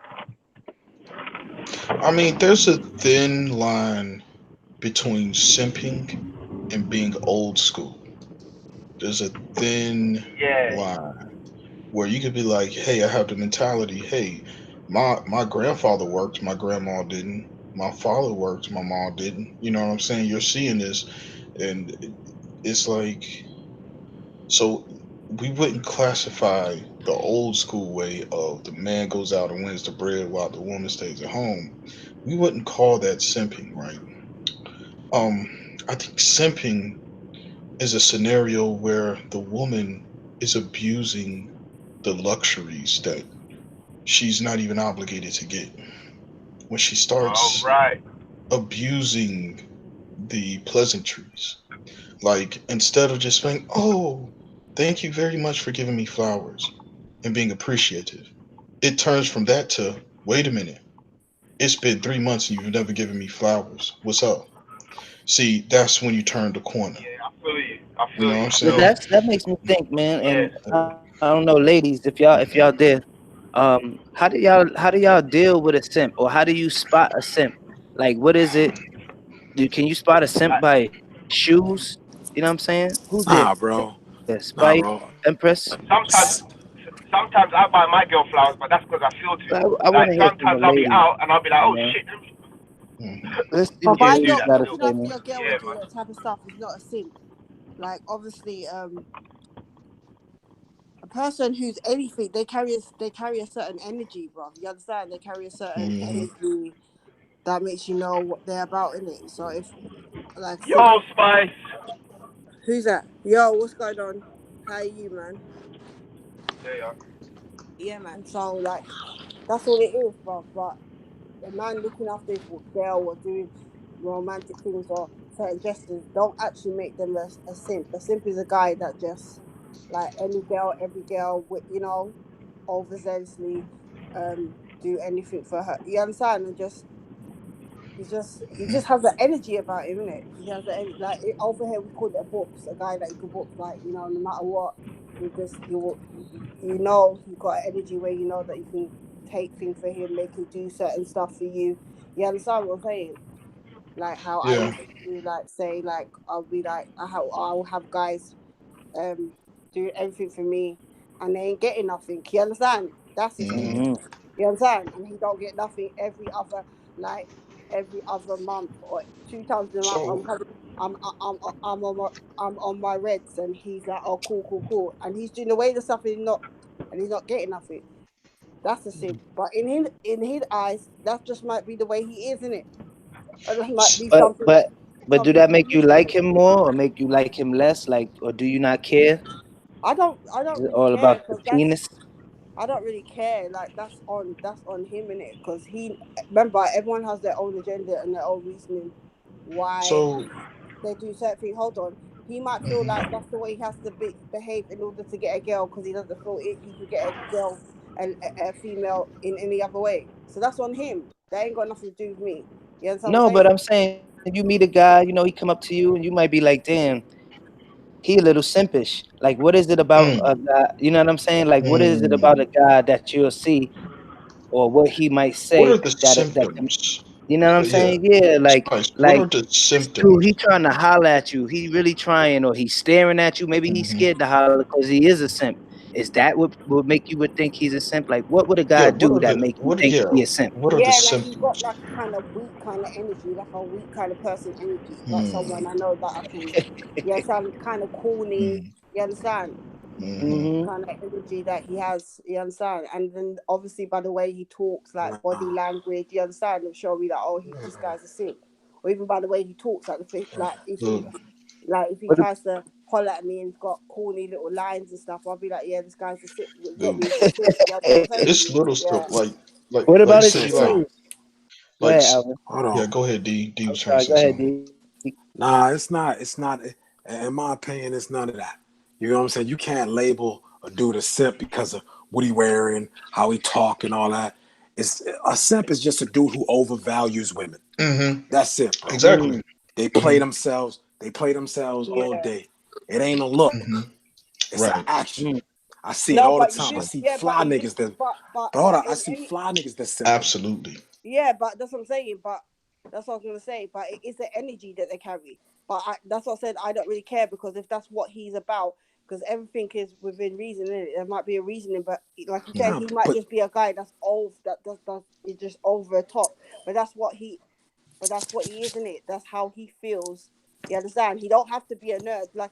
I mean, there's a thin line between simping and being old school. There's a thin Yeah. line where you could be like, "Hey, I have the mentality. Hey, my grandfather worked, my grandma didn't. My father worked, my mom didn't. You know what I'm saying? You're seeing this, and it's like so. We wouldn't classify the old school way of the man goes out and wins the bread while the woman stays at home. We wouldn't call that simping, right? Um, I think simping is a scenario where the woman is abusing the luxuries that she's not even obligated to get. When she All starts right. abusing the pleasantries, like instead of just saying, "Oh, thank you very much for giving me flowers," and being appreciative, it turns from that to, "Wait a minute, it's been 3 months and you've never given me flowers. What's up?" See, that's when you turn the corner. Yeah, I feel you. I You feel know what you. I'm But saying? that makes me think, man. Yeah. And I don't know, ladies, if y'all there, how do y'all deal with a simp, or how do you spot a simp? Like, what is it? Can you spot a simp Like, by shoes? You know what I'm saying? Who's there? Nah, bro. Spike, Nah, bro. Empress. sometimes I buy my girl flowers, but that's because I feel to. I Like want to hear from the sometimes I'll be ladies, out and I'll be like, oh man. shit, Hmm. Let's see But what the yeah, buying do ladies your, that got to still. looking say, after man. your girl Yeah, and doing man. that type of stuff is not a simp. Like obviously, a person who's anything, they carry a certain energy, bro. You understand? They carry a certain Hmm. energy that makes you know what they're about in it. So if like simp, Yo, Spice. who's that? Yo, what's going on? How are you, man? Yeah, yeah. Yeah, man. So like that's all it is, bro. But a man looking after his girl or doing romantic things or certain gestures don't actually make them a simp. A simp is a guy that just like any girl, every girl, overzealously do anything for her. You understand? And just he just has the energy about him, innit? He has like over here we call it a books, a guy that you can book, like no matter what, he just he will, he got an energy where you know that you can. take things for him, make him do certain stuff for you. You understand what I'm saying? Like how I Yeah. used to like say like I'll be like I'll have guys do everything for me and they ain't getting nothing. You understand? That's a simp. Mm-hmm. Mm-hmm. You understand? And he don't get nothing like every other month or 2 times a month. So I'm on I'm on my reds and he's like, oh cool, and he's doing away the stuff and he's not getting nothing. That's a simp. But in his eyes, that just might be the way he is, isn't it? Or that might be But but but do something that he's make you used to. like him more or make you like him less? Like, or do you not care? I Is don't it really all care about the because that's penis? I don't really care. Like that's on him in it because he remember everyone has their own agenda and their own reasoning why so they do certain things. Hold on, he might feel mhm. like that's the way he has to behave in order to get a girl because he doesn't feel he could get a girl a female in any other way. So that's on him. That ain't got nothing to do with me. You understand what No, I'm but saying? I'm saying you meet a guy, you know, he come up to you and you might be like, damn, he a little simpish. Like, what is it about Mm, a guy? You know what I'm saying? Like, what is it about mm. a guy that you'll see or what he might What say are the that can, symptoms? you know what I'm Yeah, saying? Yeah, Spice. What like are the dude, he symptoms? trying to holler at you. He really trying, or he's staring at you. Maybe he's Hmm. scared to holler because he is a simp. Is that what would make you would think he's a simp? Like, what would a Yeah. guy do that make you think Yeah. he a simp? What are the Yeah, like he's got symptoms? like a kind of weak kind of energy, like a weak kind of person energy, like someone Hmm. I know that I can, yeah, sound kind of corny. Hmm. You understand? Hmm. Mm-hmm. Kind of energy that he has. You understand? And then obviously by the way he talks, like body Nah. language, you understand? It'll show me that oh, this guy's a simp. Or even by the way he talks, like Look. if he What? tries to holler at me and he's got corny little lines and stuff, I'll be like, yeah, this guy's a simp. You get Look. me? He's a simp. You understand what I'm saying? It's little Yeah. stuff What like about his say Listen, shoes? Go like ahead, s- Alvin. hold yeah. on. Go ahead, D. D I'm was trying to sorry. say Go ahead, something. D. Nah, it's not. It's not. In my opinion, it's none of that. You know what I'm saying? You can't label a dude a simp because of what he wearing, how he talk, and all that. It's a simp is just a dude who overvalues women. Hmm. That's it, bro. Exactly. Mm, They play Hmm. themselves. They play themselves all Yeah. day. It ain't a look. Hmm. It's an Right. action. mm. I see it No, all the but you time. I do, see yeah, but fly you do, niggas that. but But hold on, I in see any, fly niggas that simping. Absolutely. yeah, but that's what I'm saying. But that's what I was gonna say. But it is the energy that they carry. But that's what I said. I don't really care because if that's what he's about, because everything is within reason. Innit? There might be a reasoning, but like you said, Hmm. Nah, he might but just be a guy that's over that does is just over the top. But that's what he is, isn't it? That's how he feels. You understand? He don't have to be a nerd. Like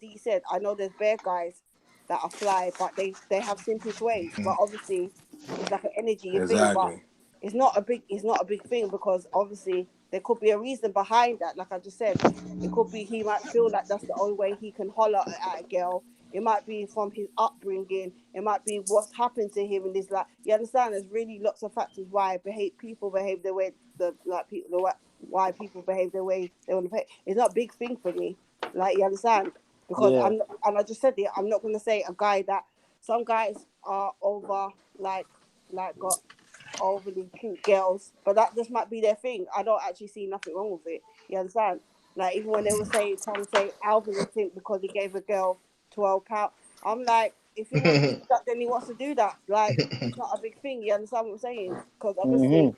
D said, I know there's bear guys that are fly, but they have simpish ways. But obviously, it's like an energy thing. But exactly. it's not a big thing because obviously there could be a reason behind that. Like I just said, it could be he might feel like that's the only way he can holler at a girl. It might be from his upbringing. It might be what's happened to him in this life. You understand? There's really lots of factors why people behave the way why people behave the way they want to behave. It's not a big thing for me. Like you understand? Because Yeah. and I just said it. I'm not gonna say a guy that some guys are over got overly cute girls, but that just might be their thing. I don't actually see nothing wrong with it. You understand? Like even when they were trying to say Alvin's a simp because he gave a girl £12, I'm like, if he wants to do that, then he wants to do that. Like it's not a big thing. You understand what I'm saying? Because obviously Mm-hmm.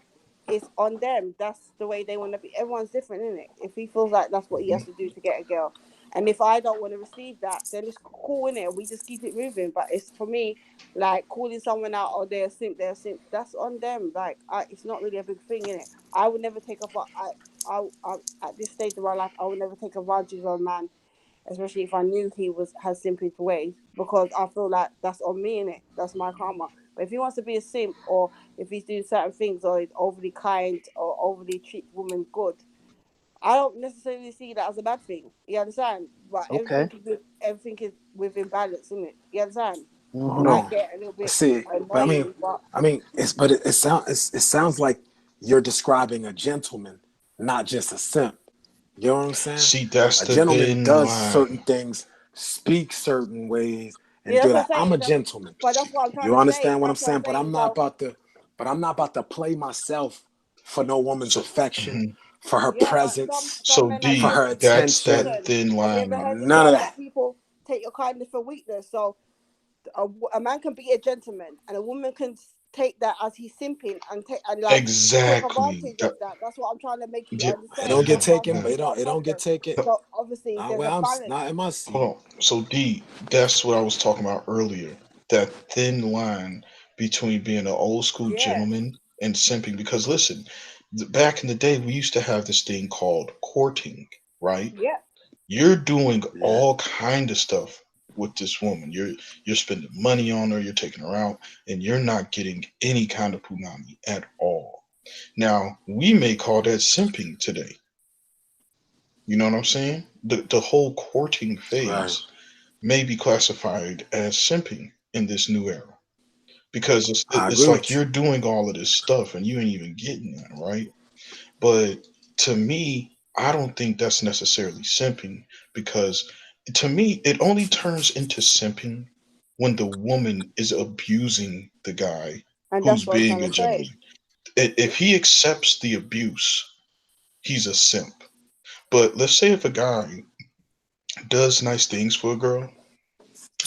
it's on them. That's the way they want to be. Everyone's different, isn't it? If he feels like that's what he has to do to get a girl, and if I don't want to receive that, then it's cool, innit? We just keep it moving. But it's for me, like calling someone out or they're a simp. That's on them. Like it's not really a big thing, innit? I would never take up. I at this stage of my life, I would never take advantage of a man, especially if I knew he has simple ways, because I feel like that's on me, innit? That's my karma. But if he wants to be a simp, or if he's doing certain things, or he's overly kind, or overly treat women good, I don't necessarily see that as a bad thing. You understand? But Okay. everything is within balance, isn't it? You understand? It Hold Mm-hmm. might on. get a little bit See, but annoying, but it sounds like you're describing a gentleman, not just a simp. You know what I'm saying? See, that's A the gentleman thing does why. certain things, speaks certain ways, and yeah, do that's what that. I'm I'm saying. a gentleman. But that's what I'm trying You to say. understand what I'm That's what I'm saying? saying. So But I'm not about to play myself for no woman's So, affection, mhm. for her yeah, but presence, some So men are for D, her saying, that's attention. that listen, thin have you line, ever man. heard the None of saying that that. people take your kindness for weakness? So a man can be a gentleman and a woman can take that as he's simping and like take Exactly. advantage of that. That's what I'm trying to make you Yeah, It understand. don't get That's why I'm taken, saying but it's not a it don't get problem. taken. So obviously Not there's where a I'm balance. not in my hold seat. on. So D, that's what I was talking about earlier. That thin line between being an old school Yeah, gentleman and simping. Because listen, back in the day, we used to have this thing called courting, right? yeah, You're doing Yeah. all kind of stuff with this woman. You're spending money on her. You're taking her out, and you're not getting any kind of punani at all. Now we may call that simping today. You know what I'm saying? The whole courting Right. phase may be classified as simping in this new era because I it's agree like with you. you're doing all of this stuff and you ain't even getting that, right? But to me, I don't think that's necessarily simping because to me, it only turns into simping when the woman is abusing the guy and that's who's what I'm being trying a to say. gentleman. If he accepts the abuse, he's a simp. But let's say if a guy does nice things for a girl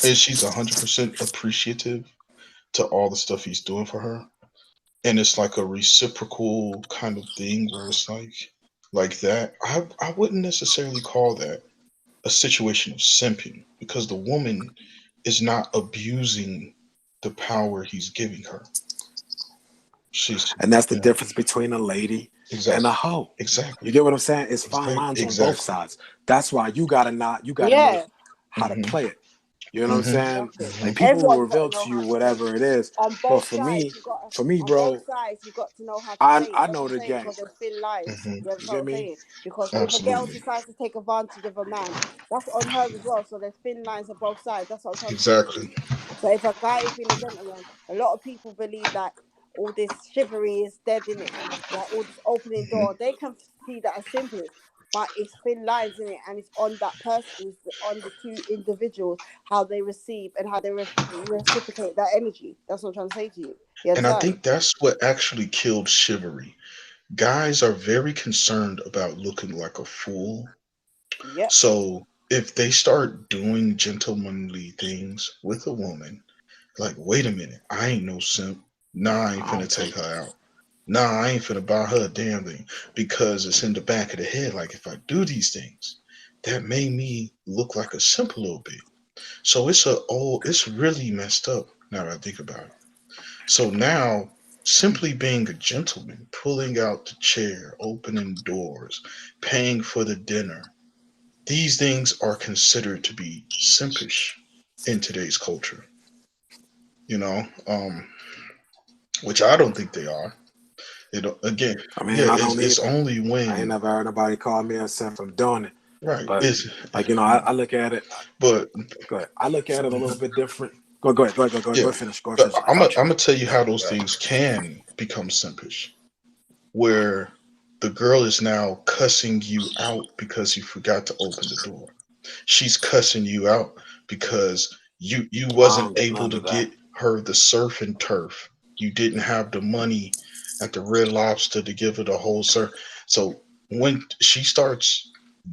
and she's 100% appreciative to all the stuff he's doing for her, and it's like a reciprocal kind of thing where it's like that, I wouldn't necessarily call that a situation of simping because the woman is not abusing the power he's giving her. She's, And that's the you know, difference between a lady and a exactly, hoe. You exactly, get what I'm saying? It's fine exactly, lines on both exactly. sides. That's why you gotta know Yeah, how to Hmm. play it. You know what I'm Hmm. saying? exactly. Like Hmm. people will Everyone's got to reveal know to you how to play whatever it is, on but both sides. for me, On both bro, sides, you got to know how to play it. I That's know what I'm the saying game. because there's thin lines. Hmm. You You understand what get I'm me? saying? Because if a girl Absolutely, decides to take advantage of a man, that's on her as well. So there's thin lines on both sides. That's what I'm trying to say to you. exactly. So if a guy is being a gentleman, a lot of people believe that all this chivalry is dead in it, like all this opening Hmm. door. They can see that as simple, but it's thin lines in it, and it's on that person, it's on the two individuals how they receive and how they reciprocate that energy. That's what I'm trying to say to you. You And I understand? think that's what actually killed chivalry. Guys are very concerned about looking like a fool. Yep. So if they start doing gentlemanly things with a woman, like, wait a minute, I ain't no simp. Nah, I ain't I finna don't take think her out. Nah, I ain't finna buy her a damn thing. Because it's in the back of the head, like, if I do these things, that made me look like a simp a little bit. So it's really messed up now that I think about it. So now, simply being a gentleman, pulling out the chair, opening doors, paying for the dinner, these things are considered to be simpish in today's culture, you know, which I don't think they are. It again, I yeah, mean, I don't it's either. only I ain't when never heard nobody call me a simp from doing it. right. But It's like I look at it. but Go ahead. I look at it a little bit different. Go yeah, ahead. Finish. Go ahead. Finish. I I'm got you. gonna tell you how those things can become simpish, where the girl is now cussing you out because you forgot to open the door. She's cussing you out because you I wasn't don't get able none to of that. get her the surf and turf. You didn't have the money at the Red Lobster to give her the whole surf. So when she starts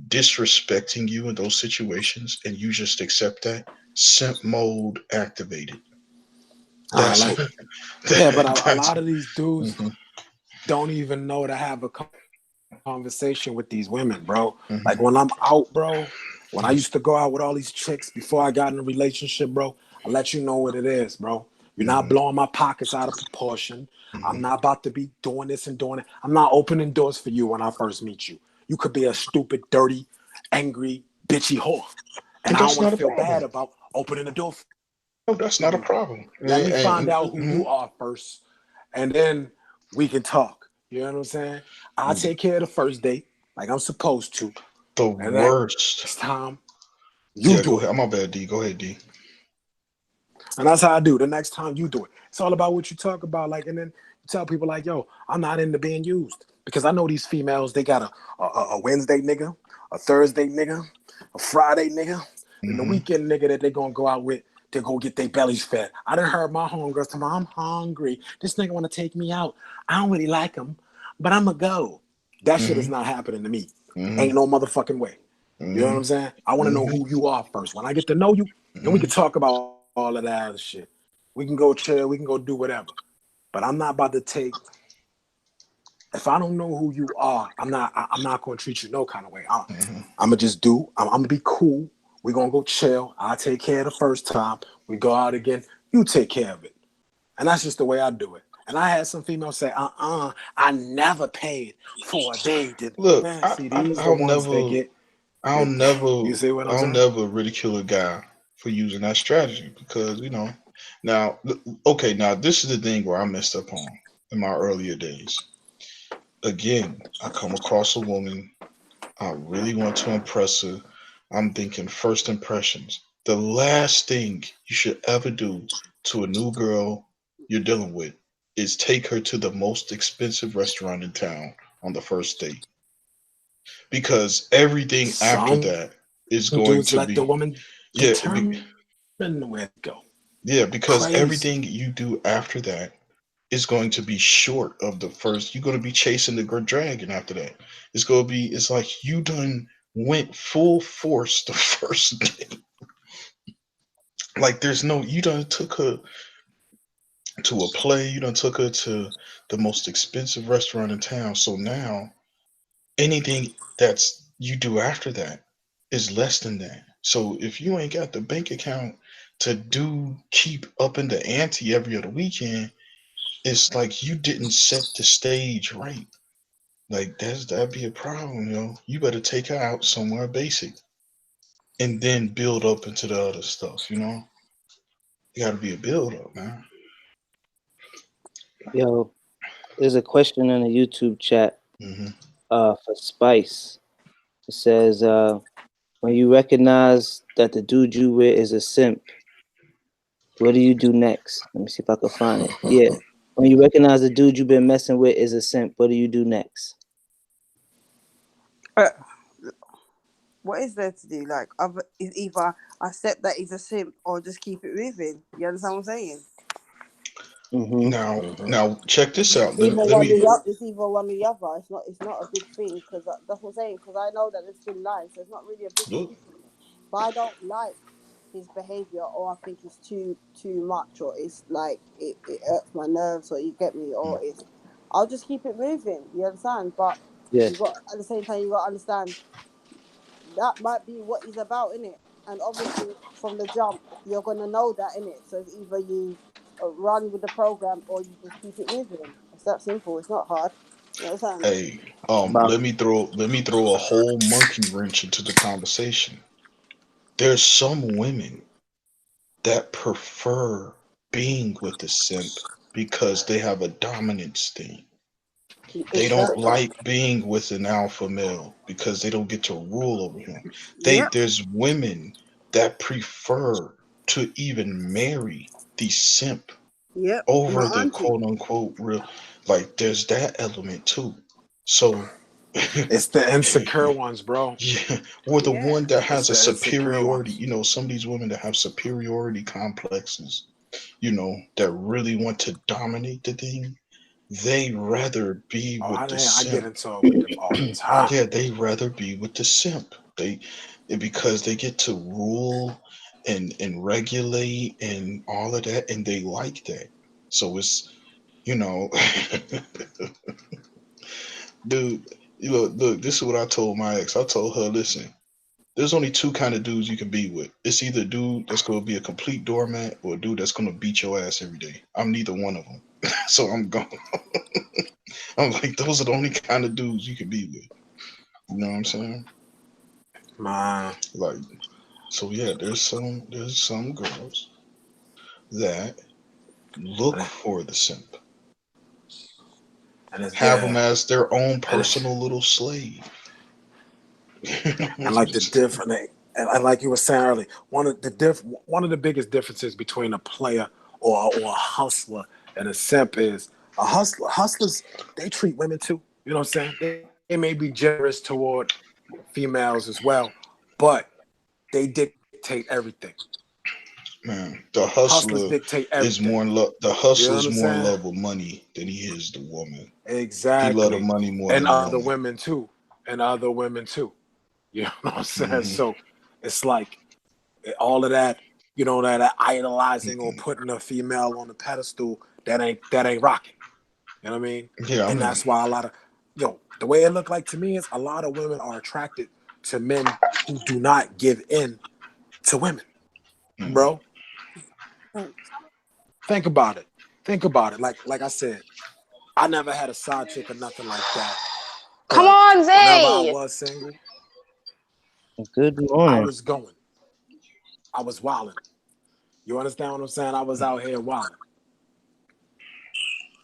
disrespecting you in those situations and you just accept that, simp mode activated. I That's like what it. Yeah, but a that's lot of these dudes hmm don't even know to have a conversation with these women, bro. Like hmm when I'm out, bro, when I used to go out with all these chicks before I got in a relationship, bro, I let you know what it is, bro. You're not hmm blowing my pockets out of proportion. I'm hmm not about to be doing this and doing it. I'm not opening doors for you when I first meet you. You could be a stupid, dirty, angry, bitchy whore. And and I don't that's want not to a feel bad problem. about opening the door No, that's for not a you. problem. Let me find out who Mhm. you are first, and then we can talk. You know what I'm saying? I'll take care of the first date like I'm supposed to, The and next worst. time you Yeah, go do it. ahead. My bad, D. Go ahead, D. And that's how I do. The next time you do it, it's all about what you talk about. Like, and then you tell people like, "Yo, I'm not into being used," because I know these females. They got a Wednesday nigga, a Thursday nigga, a Friday nigga, and the Hmm. weekend nigga that they gonna go out with to go get their bellies fed. I done heard my homegirls tell me, "I'm hungry. This nigga want to take me out. I don't really like him, but I'ma go." That shit is Hmm. not happening to me. Ain't Hmm. no motherfucking way. You know what Hmm. I'm saying? I want to know Hmm. who you are first. When I get to know you, then we can Hmm. talk about all of that other shit. We can go chill. We can go do whatever. But I'm not about to take. If I don't know who you are, I'm not gonna treat you no kind of way. I'm gonna just do. I'm gonna be cool. We're gonna go chill. I'll take care of the first time. We go out again. You take care of it, and that's just the way I do it. And I had some females say, I never paid for a day. Look, Man, see, these the I'll ones that never, get. You see what I'm I'll saying? never ridicule a guy for using that strategy because now, okay, now this is the thing where I messed up on in my earlier days. Again, I come across a woman, I really want to impress her. I'm thinking first impressions. The last thing you should ever do to a new girl you're dealing with is take her to the most expensive restaurant in town on the first date because everything after Some that is going dudes to let the be woman yeah determine where to go. yeah, because Crazy. everything you do after that is going to be short of the first. You're going to be chasing the dragon after that. It's going to be. It's like you done went full force the first day. Like there's no. You done took her to a play. You done took her to the most expensive restaurant in town. So now anything that's you do after that is less than that. So if you ain't got the bank account to do keep up in the ante every other weekend, it's like you didn't set the stage right. Like that'd be a problem. You better take her out somewhere basic and then build up into the other stuff. You gotta be a build up, man. Yo, there's a question in the YouTube chat Hmm. for Spice. It says, when you recognize that the dude you with is a simp, what do you do next? Let me see if I can find it. Yeah. When you recognize the dude you've been messing with is a simp, what do you do next? Uh, what is there to do? Like, is either accept that he's a simp or just keep it moving. You understand what I'm saying? Mm-hmm. Now check this It's out. either Let one or me. the other. It's either one or the other. It's not a big thing because that's what I'm saying. Because I know that there's been lies, so it's not really a big Look. thing for me. But I don't like his behavior, or I think it's too much, or it's like it hurts my nerves, or you get me, or it's. I'll just keep it moving. You understand? But Yeah. you got at the same time you got to understand that might be what he's about in it, and obviously from the jump you're gonna know that in it. So it's either you run with the program or you just keep it moving. It's that simple. It's not hard. You know what I'm saying? Hey, About let me throw a whole monkey wrench into the conversation. There's some women that prefer being with the simp because they have a dominance thing. They don't Exactly. like being with an alpha male because they don't get to rule over him. Yep. There's women that prefer to even marry the simp Yep. My over the auntie. quote unquote real. Like there's that element too. So It's the insecure ones, bro. yeah, or the Yeah. one that It's has a the insecure superiority. ones. Some of these women that have superiority complexes. That really want to dominate the thing. They rather be Oh, with the I get simp. into it with them all the time. Yeah, they rather be with the simp. Because they get to rule and regulate and all of that, and they like that. So it's you know, dude. Look. This is what I told my ex. I told her, listen. There's only two kind of dudes you can be with. It's either a dude that's gonna be a complete doormat or a dude that's gonna beat your ass every day. I'm neither one of them, so I'm gone. I'm like, those are the only kind of dudes you can be with. You know what I'm saying? Man. Like, so yeah, there's some girls that look for the simp, And it's have them yeah. as their own And it's, personal little slave. and like the different and like you were saying earlier, one of the biggest differences between a player or a hustler and a simp is hustlers, they treat women too. You know what I'm saying? They may be generous toward females as well, but they dictate everything. Man, the Hustlers hustler dictate is everything. more in love. The You hustler's more in understand? love with money than he is the woman. He love the Exactly. money more And than the other woman. women too. And other women too. You know what I'm saying? Hmm. So it's like all of that, that idolizing or putting a female on a pedestal, that ain't rocking. You know what I mean? Yeah, I And mean, that's why a lot of the way it looked like to me is a lot of women are attracted to men who do not give in to women, mm, bro. Think about it. Think about it. Like I said, I never had a side chick or nothing like that. Come But on, whenever I Zay. was single, Good I morning. was going. I was wilding. You understand what I'm saying? I was out here wilding.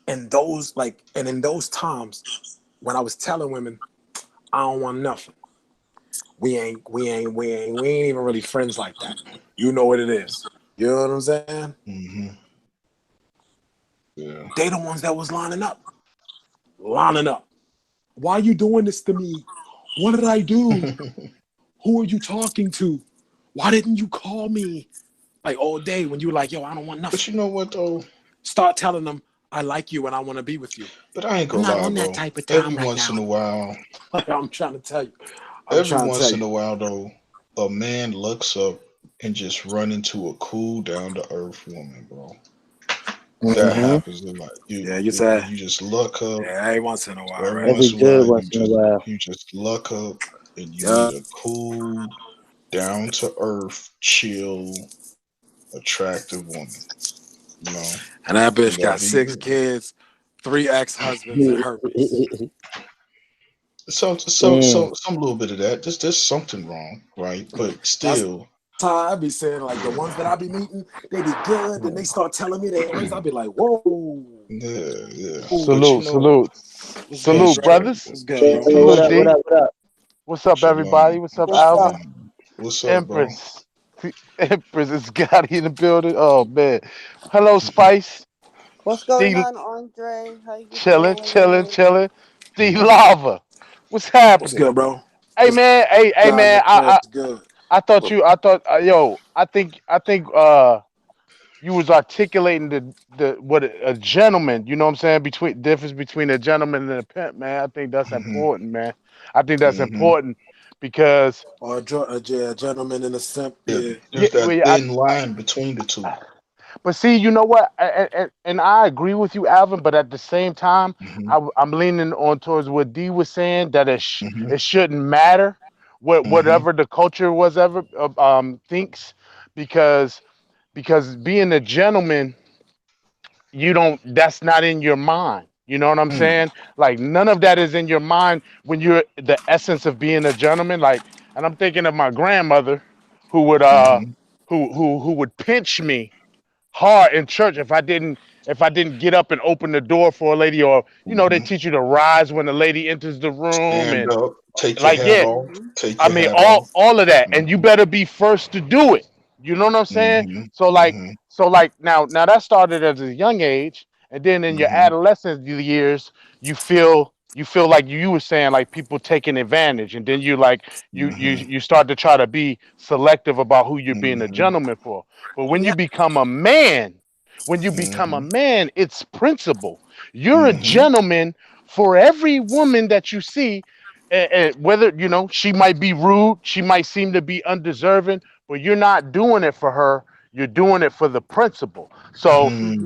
And in those times when I was telling women, I don't want nothing. We ain't even really friends like that. You know what it is. You know what I'm saying? mm-hmm. Yeah. They the ones that was lining up. Lining up. Why are you doing this to me? What did I do? Who are you talking to? Why didn't you call me? Like all day when you were like, yo, I don't want But nothing. you know what though? Start telling them I like you and I want to be with you. But I ain't I'm gonna not lie, on that bro. type of Every time right once in now. a while, Like I'm trying to tell you. I'm every trying to tell once in you. a while though, a man looks up and just run into a cool, down to earth woman, bro. That Hmm. happens a lot. Yeah, you You said. you just luck up. Yeah, every once in a while, Every right? Every once in a while, good once in a while. you just luck up and you Yeah. meet a cool, down to earth, chill, attractive woman. You know, And that and bitch that got be 6 kids, 3 ex-husbands, and herpes. some little bit of that. There's something wrong, right? But That's still, how I be saying, like the ones that I be meeting, they be good, and they start telling me their age. I be like, whoa, yeah, yeah. whoa. But you Salute, know, salute, What's good, salute, peace, Dre? Dre. brothers. What's good, bro? Peace, What Salute, up? What D. up? What up? What's up, everybody? Shalom, What's up, What's Alvin? up? shalom. What's up, bro? Empress. Empress is Scotty in the building. Oh man. Hello, Spice. What's going D on, Andre? How you chilling, chilling, doing? chilling. D Mhm. Lava. What's What's happening? good, bro? Hey What's man, hey God, man. man? What's good? I thought yo, I think you was articulating the what a gentleman, you know what I'm saying, between difference between a gentleman and a pimp, man. I think that's Mhm. important, man. I think that's Mhm. important because Or a gentleman in a simp, Yeah, yeah. yeah, there's that I, thin line between the two. but see, you know what? And I agree with you, Alvin. But at the same time, Mhm. I'm leaning on towards what D was saying that Mhm. it shouldn't matter Mhm. whatever the culture was ever thinks, because being a gentleman, you don't that's not in your mind. You know what I'm Mm. saying? Like none of that is in your mind when you're the essence of being a gentleman. Like, and I'm thinking of my grandmother who would Mhm. who would pinch me hard in church if I didn't get up and open the door for a lady, or they Mhm. teach you to rise when the lady enters the room, Stand and up, take your like, hat yeah, off, Mm-hmm. take I your mean, hat off. all of that, and you Mhm. better be first to do it. You know what I'm saying? Mhm. So like, Mhm. now that started at a young age, and then in your Mhm. adolescent years, you feel like you were saying, like, people taking advantage, and then you like Mhm. you start to try to be selective about who you're being a Mhm. gentleman for. But Yep. when you become a Mhm. man, it's principle. You're a Mhm. gentleman for every woman that you see, and whether she might be rude, she might seem to be undeserving, but you're not doing it for her. You're doing it for the principle. So, Mm-hmm.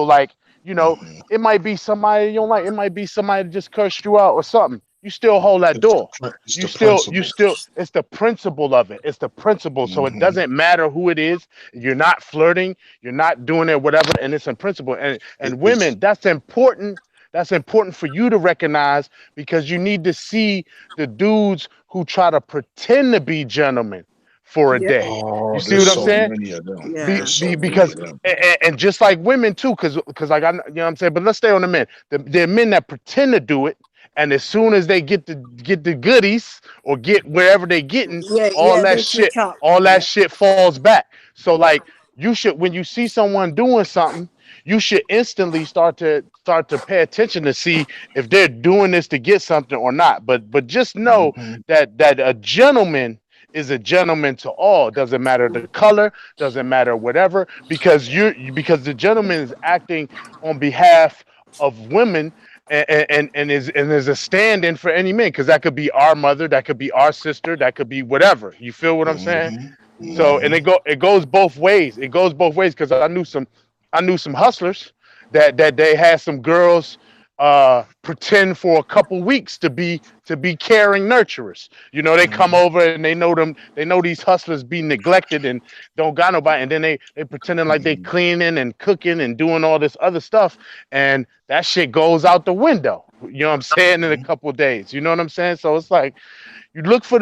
like, Mhm. it might be somebody you don't like. It might be somebody that just cursed you out or something. You still hold that door. It's You the still, principle. it's the principle of it. It's the principle. So it Mhm. doesn't matter who it is. You're not flirting. You're not doing it, whatever. And it's a principle. And It's women, that's important. That's important for you to recognize, because you need to see the dudes who try to pretend to be gentlemen for a Yep. day. You oh, see there's what I'm so saying? many of them. Yeah. There's so many Because of them. and just like women too, because like, what I'm saying. But let's stay on the men. There are men that pretend to do it, and as soon as they get the goodies, or get wherever they getting, Yeah. all Yeah. that They shit switch up. all that Yeah. shit falls back. So Yeah. like, you should, when you see someone doing something, you should instantly start to pay attention to see if they're doing this to get something or not. But just know Mhm. that a gentleman is a gentleman to all. Doesn't matter the color, doesn't matter whatever, because the gentleman is acting on behalf of women, and is a stand-in for any man, because that could be our mother, that could be our sister, that could be whatever. You feel what I'm saying? Mhm. So, Yeah. and Mhm. it goes both ways. It goes both ways, because I knew some. I knew some hustlers that they had some girls pretend for a couple weeks to be caring nurturers. They come Mhm. over and they know these hustlers be neglected and don't got nobody, and then they pretending like they Mhm. cleaning and cooking and doing all this other stuff, and that shit goes out the window. You know what I'm saying? In a Mhm. couple of days. You know what I'm saying? So it's like you look for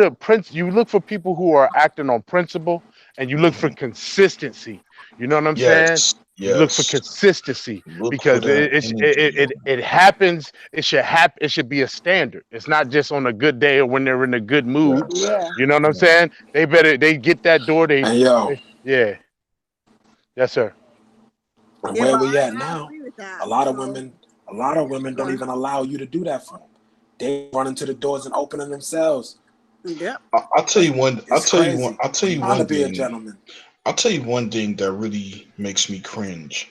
people who are acting on principle, and you look for Mhm. consistency. You know what I'm saying? Yes, You look for yes. consistency Look for because that energy. it happens. It should be a standard. It's not just on a good day or when they're in a good mood. Yes. Yeah. You know what I'm Yes. saying? They get that door. And yo, Yeah, yes sir. and Yeah, where but we at I now, agree with a that. lot of So, women, a lot of women go don't on. even allow you to do that for them. They run into the doors and open them themselves. Yep. I'll tell you one. I'll It's tell you one. crazy. I'll tell you Trying to one be a thing. gentleman. I'll tell you one thing that really makes me cringe.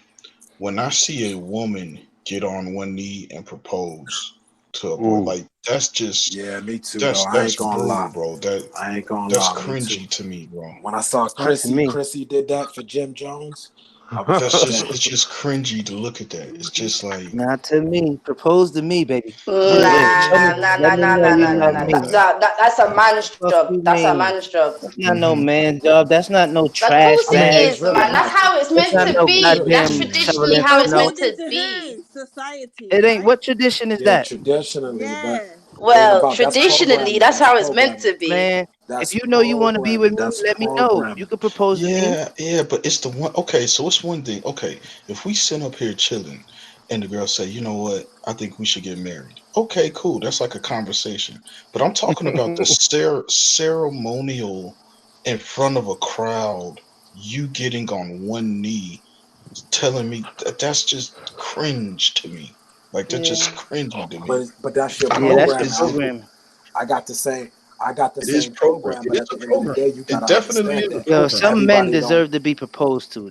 When I see a woman get on one knee and propose to a boy, Ooh. like Yeah, me too, though. that's I ain't that's gonna brutal, lie. bro. I ain't gonna That's lie. Me too. cringy to me, bro. When I saw Not to me. Chrissy did that for Jim Jones, I was That's like, just damn. it's just cringy to look at that. It's Hmm. just like, Not to me. Propose to me, baby. yeah, Yeah, it's show me. Nah, nah, Let nah, me nah, know nah, you nah, nah, love nah. me. like, That's a man's Fuck job. you That's a mean? man's job. That's not no hmm man job. That's not no Of trash course I mean, it bag. it's is, really man. That's not how though. it's That's meant not to no be. That's goddamn yeah. traditionally shoveling how it's snow. meant According to to be. her society, It ain't. right? What tradition is Yeah, that, traditionally, but Yeah. it ain't Well, about that's traditionally, programming. that's That's how it's meant programming. to be. man? If That's you know you want to be with programming. me, That's let me know. You programming. could propose to me. Yeah, yeah, but it's the one. Okay, so it's one thing. Okay, if we sit up here chilling, and the girl say, "You know what? I think we should get married." Okay, cool. That's like a conversation. But I'm talking about the ceremonial in front of a crowd. You getting on one knee, telling me that's just cringe to me. Like that's Yeah, just cringy to me. But that's your yeah, that's your programming. It's programming. I got the same. I got the it is same program. program, It but is at a the end of the program. day, you It gotta definitely understand is a that Yo, program. some men everybody don't. deserve to be proposed to.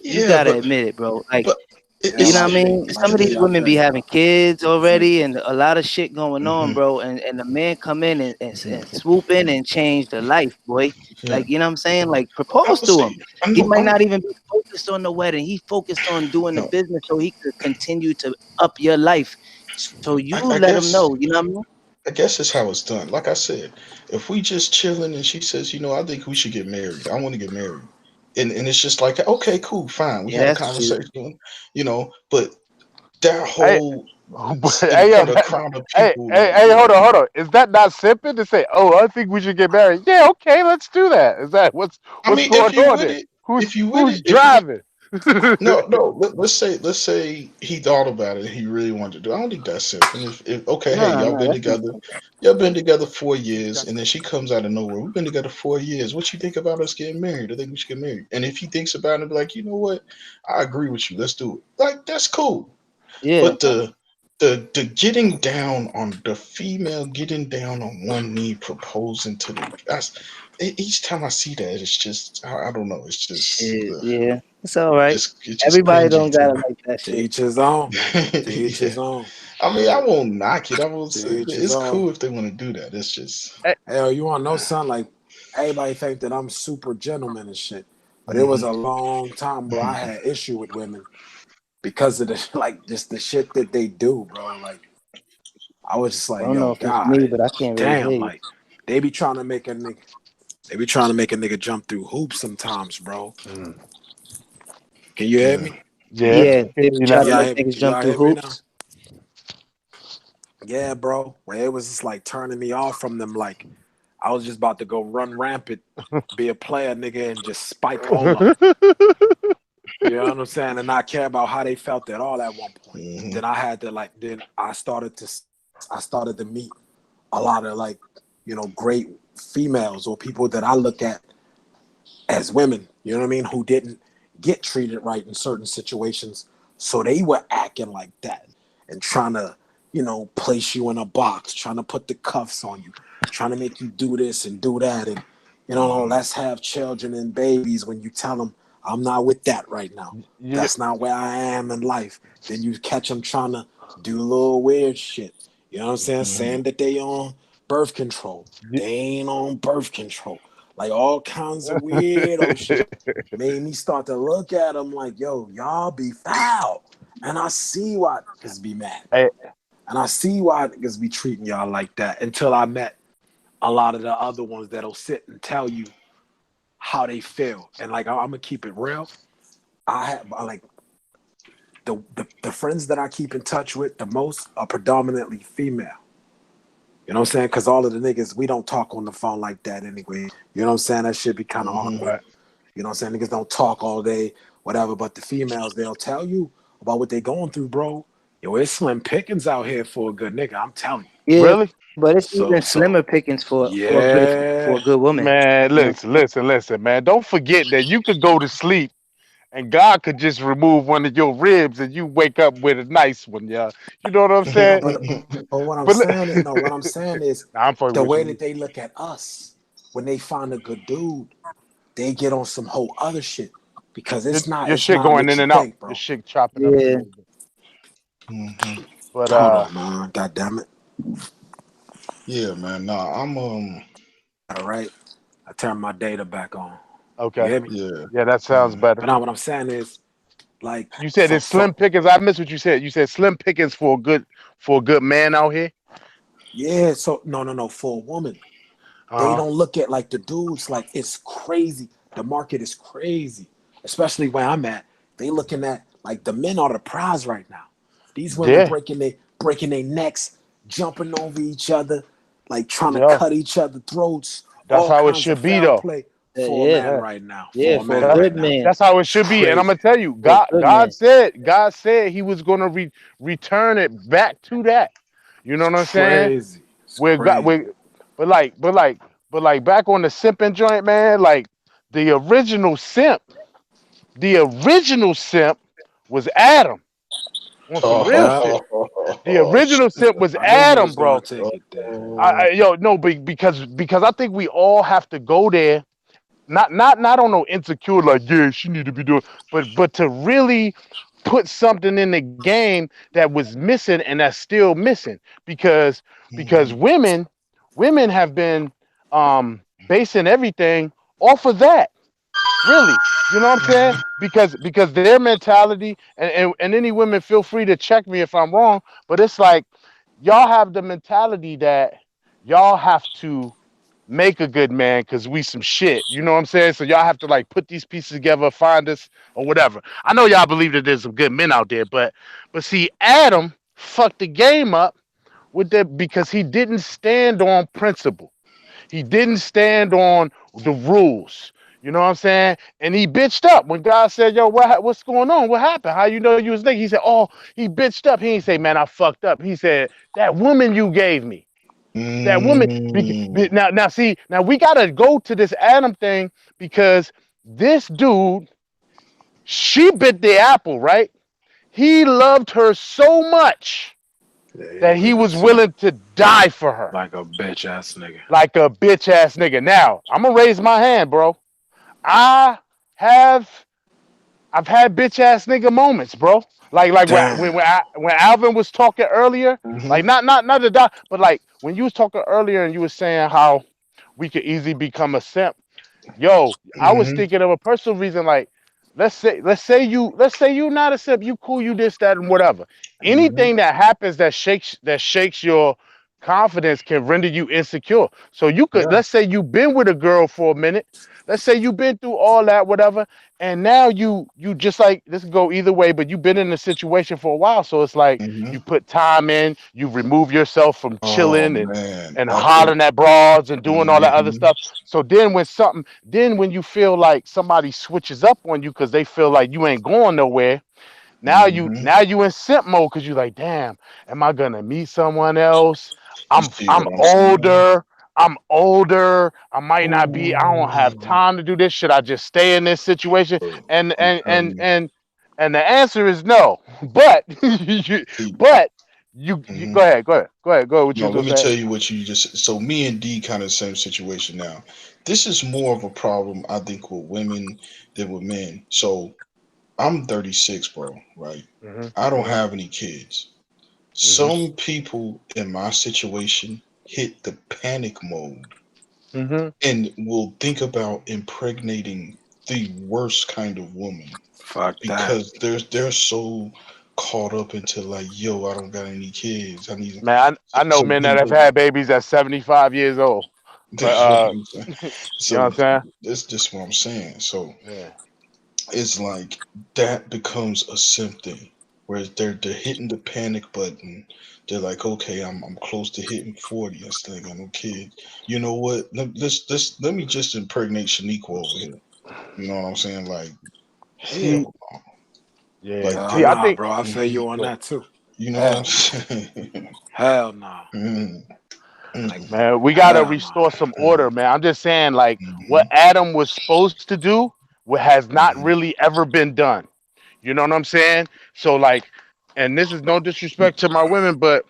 You Yeah, gotta but admit it, bro. Like, but Yeah, you know it's what I like me. mean? Like Some of me, these I women feel be you. having kids I feel you. already and a lot of shit going on, hmm bro. And the man come in hmm and swoop in and change the life, boy. yeah. Like, you know what I'm saying? Like, I propose to him. see. I He know. might not even be focused on the wedding. He focused on doing the No. business so he could continue to up your life. So you I let him guess. know, you know what I mean? I guess it's how it's done. Like I said, if we just chilling and she says, I think we should get married. I want to get married, and it's just like, okay, cool, fine. We Yeah, had a that's cute. conversation, But that Hey, whole in hey, yo, front of a crowd of hey, people, hey, like, hey, hold on. Is that not simping to say, "Oh, I think we should get married"? Yeah, okay, let's do that. Is that I what's mean, if going you on with there? it, Who's if you with who's it, if driving? no, no. Let's say he thought about it. He really wanted to do. I don't think that's simple. If okay, hey, No, no, that's not. y'all been together 4 years, and then she comes out of nowhere. We've been together 4 years. What you think about us getting married? I think we should get married. And if he thinks about it, be like, you know what? I agree with you. Let's do it. Like that's cool. Yeah. But the getting down on the female getting down on one knee proposing to the that's each time I see that it's just I don't know. It's just Shit, yeah. It's all right. it's just Everybody cringy don't to gotta me. like that To shit. each his own. To each Yeah. his own. I mean, I won't knock it. I will To say each his it's own. cool if they want to do that. It's just, Hell, you wanna know something? Like everybody think that I'm super gentleman and shit. But it was hmm a long time, bro. I hmm had issue with women because of the like just the shit that they do, bro. Like I was just I like, don't know yo, if it's God me, but I can't really hear damn, you. like they be trying to make a nigga they be trying to make a nigga jump through hoops sometimes, bro. Mm, Can you hear yeah. me? yeah, Yeah, I can they hear be you Can now. trying to y'all make hear me? niggas Can jump y'all through hear me now? hoops. Yeah, bro. Where it was just like turning me off from them. Like I was just about to go run rampant, be a player, nigga, and just spike all of them. You know what I'm saying? And not care about how they felt at all at one point. hmm Then I had to like. Then I started to meet a lot of like, great females or people that I look at as women. You know what I mean? Who didn't get treated right in certain situations, so they were acting like that and trying to, place you in a box, trying to put the cuffs on you, trying to make you do this and do that, and hmm let's have children and babies. When you tell them, I'm not with that right now. You, That's not where I am in life. Then you catch them trying to do a little weird shit. You know what I'm saying? hmm Saying that they on birth control. you, They ain't on birth control. like all kinds of weirdo shit. Made me start to look at them like, yo, y'all be foul. And I see why niggas be mad. Hey, And I see why niggas be treating y'all like that until I met a lot of the other ones that'll sit and tell you how they feel. And like, I'm gonna keep it real. I like the friends that I keep in touch with the most are predominantly female. You know what I'm saying? Because all of the niggas, we don't talk on the phone like that anyway. You know what I'm saying? That shit be kind of Mm-hmm. awkward. You know what I'm saying? Niggas don't talk all day, whatever. But the females, they'll tell you about what they going through, bro. Yo, it's slim pickings out here for a good nigga. I'm telling you. Yeah, really? but it's even So slimmer pickings for yeah. a good woman. Man, You know? listen, man. Don't forget that you could go to sleep and God could just remove one of your ribs and you wake up with a nice one, yeah. You know what I'm No, saying? but what I'm But saying is, no, what I'm saying is nah, I'm fucking the with way that you. they look at us when they find a good dude, they get on some whole other shit because Your it's shit not going what in you and out. think, Your bro. shit chopping up a Yeah. little bit. Mm-hmm. But Hold on, man. God damn it. Yeah, man. Nah, I'm All right. I turned my data back on. You okay. hear me? yeah, Yeah, that sounds yeah. But better. now what I'm saying is, like, You said it's for slim pickings. I missed what you said. You said slim pickings for a good man out here. yeah, so no. For a woman, they Uh huh. don't look at like the dudes like it's crazy. The market is crazy, especially where I'm at. They looking at like the men are the prize right now. These women Yeah, breaking their necks, jumping over each other, like trying to yeah. cut each other throats, That's all how it kinds of should be foul though. play for a Yeah, man Yeah. right now. yeah, For a for a man That, right good now, man. that's how it it's should be. And I'm crazy. gonna tell you, For a God, good man. God said He was gonna return it back to that. You know It's what I'm saying? crazy. It's Where God, crazy. where, but like back on the simping joint, man. Like the original simp, the original simp was Adam. On some real Yeah, shit. The Oh, original shit. simp was I knew you was Adam, gonna bro. take it there. Yo, no, because I think we all have to go there. Not on no insecure like yeah she need to be doing, but to really put something in the game that was missing and that's still missing because Mm-hmm. women have been basing everything off of that, really. You know what I'm saying? Because their mentality and any women feel free to check me if I'm wrong, but it's like y'all have the mentality that y'all have to make a good man because we some shit. You know what I'm saying? So y'all have to like put these pieces together, find us or whatever. I know y'all believe that there's some good men out there, but see, Adam fucked the game up with that because he didn't stand on principle. He didn't stand on the rules. You know what I'm saying? And he bitched up when God said, "Yo, what's going on? What happened? How you know you was nigga?" He said, "Oh, he bitched up." He didn't say, "Man, I fucked up." He said, "That woman you gave me." That woman. Mm. Now we gotta go to this Adam thing because this dude, she bit the apple, right? He loved her so much Yeah, he that he did was too. willing to die for her, Like a bitch ass nigga. like a bitch ass nigga. Now I'm gonna raise my hand, bro. I have I've had bitch ass nigga moments, bro. Like Damn. when Alvin was talking earlier, Mm-hmm. like not the doc, but like when you was talking earlier and you were saying how we could easily become a simp. Yo, I was Mm-hmm. thinking of a personal reason. Like, let's say you not a simp, you cool, you this, that, and whatever. Mm-hmm. Anything that happens that shakes your confidence can render you insecure. So you could Yeah. let's say you've been with a girl for a minute. Let's say you've been through all that, whatever, and now you just like this could go either way, but you've been in a situation for a while. So it's like Mm-hmm. you put time in, you remove yourself from Oh chilling man, and I could. hollering at broads and doing all that other Mm-hmm. stuff. So then when you feel like somebody switches up on you because they feel like you ain't going nowhere, now you Mm-hmm. now you in simp mode because you like, damn, am I gonna meet someone else? You I'm see I'm what I'm saying? older. I'm older. I might not be. I don't have Ooh. time to do this. Should I just stay in this situation? And I'm and telling and you. and and the answer is no. But See, but you mhm. go ahead. What you No, was gonna let me say? tell you what you just. So me and D kind of the same situation now. This is more of a problem, I think, with women than with men. So I'm 36, bro. Right? Hmm. I don't Hmm. have any kids. Hmm. Some people in my situation hit the panic mode Hmm. and will think about impregnating the worst kind of woman Fuck that. because they're so caught up into like, yo, I don't got any kids. I need Man, I know so men we that have will. had babies at 75 years old. But That's what I'm saying. you know So what I'm that's just what I'm saying. So saying? it's like that becomes a symptom where they're hitting the panic button. They're like, okay, I'm close to hitting 40. I still ain't got no kids. You know what? Let me just impregnate Shaniqua over here. You know what I'm saying? Like, See, hell no. yeah. Like Hell See, I they're nah, think bro. I feel mhm, you on that too. you know what I'm Hell nah. saying? Hell nah. Mm, Like mm, man, we gotta hell nah. restore some order, mm, man. I'm just saying, like, what mhm, Adam was supposed to do, what has not mhm. really ever been done. You know what I'm saying? So, like, and this is no disrespect to my women, but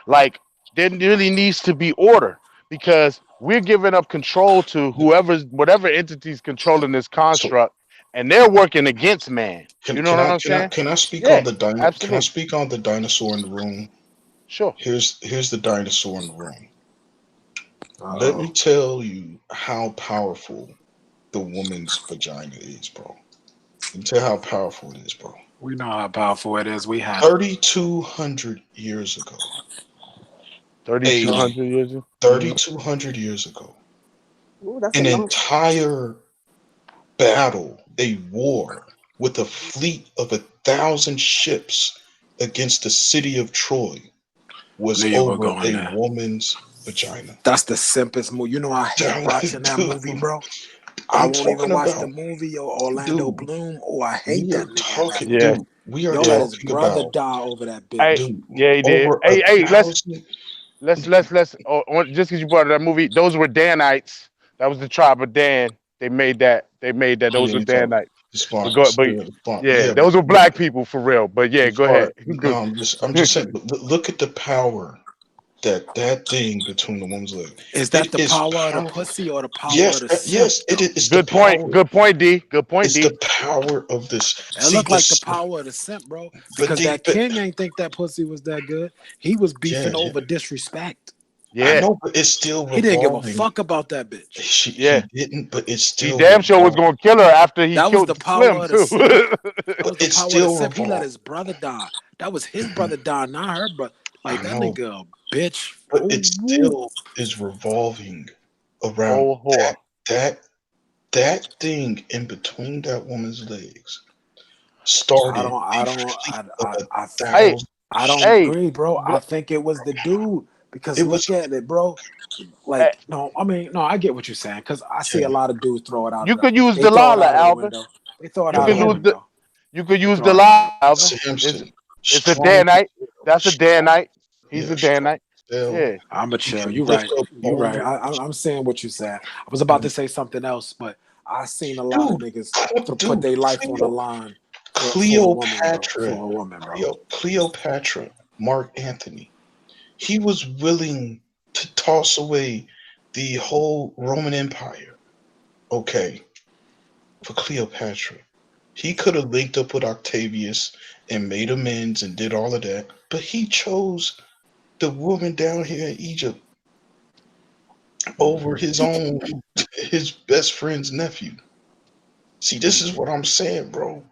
like, there really needs to be order because we're giving up control to whatever entity's controlling this So construct, and they're working against man. can You know can what I I'm can I saying? can I speak on Yeah, the can I absolutely. speak on the dinosaur in the room? Sure. Here's the dinosaur in the room. Let Uh-oh. me tell you how powerful the woman's vagina is, bro. Let me tell you how powerful it is, bro. We know how powerful it is. We had it. 3,200 years ago, a 3,200 years. Mm-hmm. 3,200 years ago, Oh, that's a an long. entire battle, a war with a fleet of 1,000 ships against the city of Troy I knew was you were over going a there. woman's vagina. That's the simpest movie. You know I hate watching that Dude, movie, bro. I I'm won't even talking watch the about, movie or Orlando dude, Bloom. Oh, I hate we are that nigga in that talking, Yeah. movie. dude, we are Yo Yeah. let his talking brother about, die over that Hey, bitch. dude, yeah, he did. over a Hey, thousand. let's. Just because you brought up that movie, those were Danites. That was the tribe of Dan. They made that. They made that. Oh Those yeah, were you talk Danites. the But spawn, go. But the spawn. yeah, Yeah, those were black people for real. But yeah, as go far ahead. no, I'm just saying. Look at the power that thing between the woman's leg. Is that It the is power of the powerful. pussy or the power of Yes, the simp yes, it is. though? It's the Good point. power. Good point, D. Good point, It's the D. power of this. It See looked like the this, power of the simp, bro. but Because they, that but king ain't think that pussy was that good. He was yeah, beefing yeah. over disrespect. I Yeah. know, but it's still He didn't give a revolving. fuck about that bitch. He Yeah. didn't, but it's He still damn sure was revolving. gonna kill her after he That was the killed power Slim of the too. simp. That But was the it's power of the still simp. He let revolving. his brother die. That was his brother die, not her. But I like that know, nigga, a bitch. but Oh, it woo. still is revolving around Whole whore. that that thing in between that woman's legs I started don't, a I don't, fleet I, of I, a I, Hey, thousand I don't hey, agree, bro. I but think it was the dude because it was look at it, bro. eh, Like, no, I mean, no, I get what you're saying because I see yeah, a lot of dudes throw it out you of the, could use they throw it Delilah, out of the Alvin. window. They throw it You out could of the Delilah lose the. window. You could They use throw it out of the Delilah, window. Alvin. Samson It's a strong Danite. That's a strong Danite. He's yeah a strong Danite. still. Yeah. I'm a He chill. can You lift right. up You right. boulders. I'm saying what you saying. I was about to say something else, but I seen a lot of Dude, niggas put dude, their life on the line for a woman, bro. Cleopatra, For a woman, bro. Cleopatra, Mark Antony. He was willing to toss away the whole Roman Empire. Okay, for Cleopatra. He could have linked up with Octavius and made amends and did all of that, but he chose the woman down here in Egypt over his best friend's nephew. See, this is what I'm saying, bro.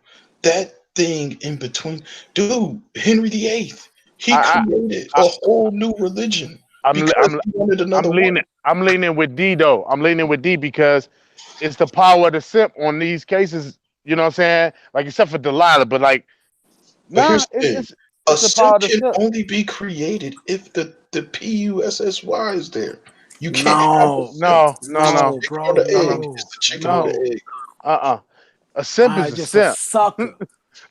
That thing in between, dude, Henry VIII, he I, created I, a whole new religion I'm, because I'm, he wanted I'm another leaning. wife. I'm leaning with D though. I'm leaning with D because it's the power of the simp on these cases. You know what I'm saying? Like except for Delilah, but like But nah, here's the thing: a it's the power simp of the can simp. only be created if the PUSSY is there. You can't have a No, simp. It's the no, chicken or bro, the egg. no, It's the chicken or the no. egg. Uh-uh. A simp is a Just a simp. sucker.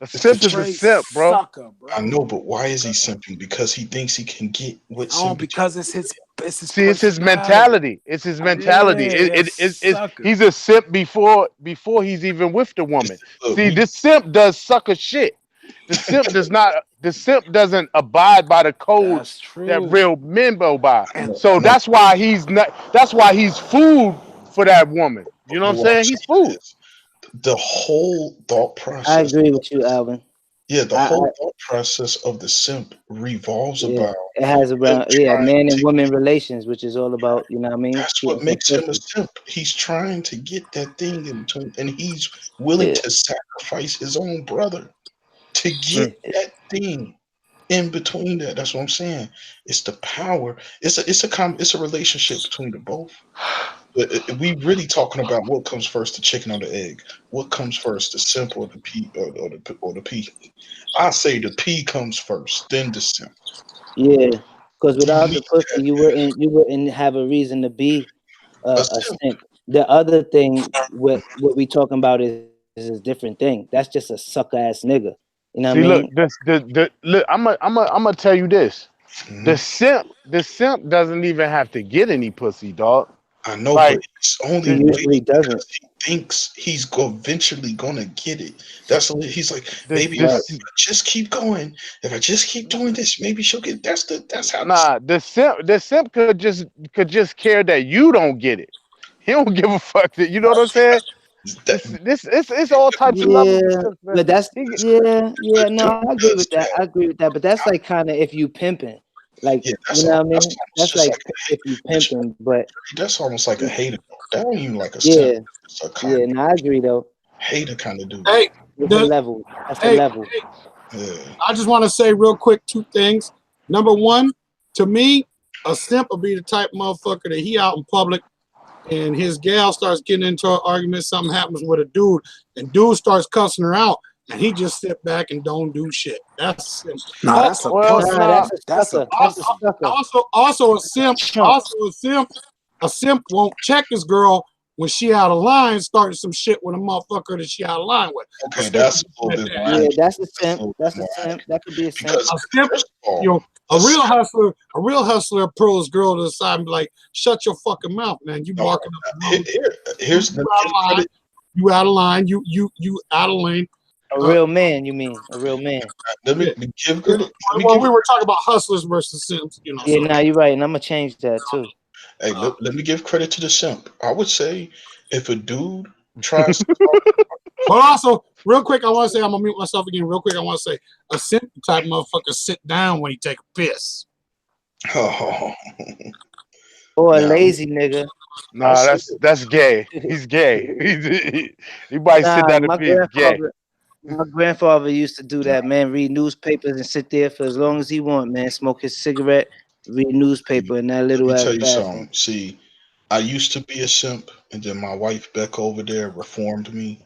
A It's the simp is a chicken. Straight simp, bro. sucker, I bro. know, but why is he simping? Because he thinks he can get what Oh, sympathy. because it's his See, it's his personality. mentality. It's his mentality. Yeah, a sucker. He's a simp before he's even with the woman. Look, See, this simp does sucker shit. The simp does not. The simp doesn't abide by the codes That's that true. real men go by. And So no, that's why he's not. That's why he's food for that woman. You know what but I'm what I'm saying? He's saying food. is the whole thought I process. agree with you, Alvin. Yeah, the I whole thought process of the simp revolves yeah, about it has him around trying man and to woman get. relations, which is all about, you know what I mean, That's getting what some makes him a pussy. simp. He's trying to get that thing in between, and he's willing Yeah, to sacrifice his own brother to get Mm. that thing in between that. That's what I'm saying. It's the power. It's a relationship between the both. But we really talking about what comes first, the chicken or the egg. What comes first, the simp or the P or the P? I say the P comes first, then the simp. yeah. Because You without need the pussy, you wouldn't have a reason to be a a simp. simp. The other thing, what we talking about is a different thing. That's just a sucker ass nigga. You know what I See, mean? look, the look. I'm gonna tell you this. Mhm. The simp doesn't even have to get any pussy, dog. I know, but Like he's only He the waiting usually doesn't. because he thinks eventually gonna get it. That's what he's like, the baby. If Right. the I just keep going, if I just keep doing this, maybe she'll get. That's how the Nah, the simp could just care that you don't get it. He don't give a fuck that you know what I'm saying. that This it's all types of levels of Yeah, simps, man. but that's He, yeah. the No, dude I agree with does that. I that. agree with that. But that's like kind of if you pimping, like Yeah, you know what I that's mean. almost That's just like like if you it's, pimping. But that's almost like a hater. That ain't even like a simp. yeah, It's a kind yeah. of No, I agree though. hater kind of dude. Hey, It's a the level. That's a hey, level. Yeah. I just want to say real quick two things. Number one, to me, a simp will be the type of motherfucker that he out in public and his gal starts getting into an argument, something happens with a dude, and dude starts cussing her out, and he just sit back and don't do shit. That's simp. Nah, that's a well, Nah, pussy. that's nah. a That's a sucker. That's a pussy. sucker. Also a simp, Chump. a simp won't check his girl when she out of line, starting some shit with a motherfucker that she out of line with. A Okay, simp that's a will little do bit that. more Yeah, accurate. that's a That's a simp. little bit That's a more simp. accurate That could be a simp. because A simp, first of all, you know, a simp. a real hustler pulls his girl to the side and be like, "Shut your fucking mouth, man! You No, barking up the road. here's You let me out give of line. credit. You out of line. You out of lane." A Uh, real man, you mean? A real man. Let yeah. me give Yeah. credit. Let me Well, give. we were talking about hustlers versus simps, you know. Yeah, So, nah, you're right, and I'm gonna change that too. Hey, uh, let me give credit to the simp. I would say if a dude tries, but also, real quick, I want to say I'm gonna mute myself again. Real quick, I want to say a simp type motherfucker sit down when he take a piss. oh, Or a now lazy nigga. I'll Nah, say that's gay. He's gay. He might sit Nah, down and pee. He's gay. my grandfather used to do that, man. Read newspapers and sit there for as long as he want, man. Smoke his cigarette, read let newspaper in that little me ass tell you bathroom. something. See, I used to be a simp, and then my wife Beck over there reformed me,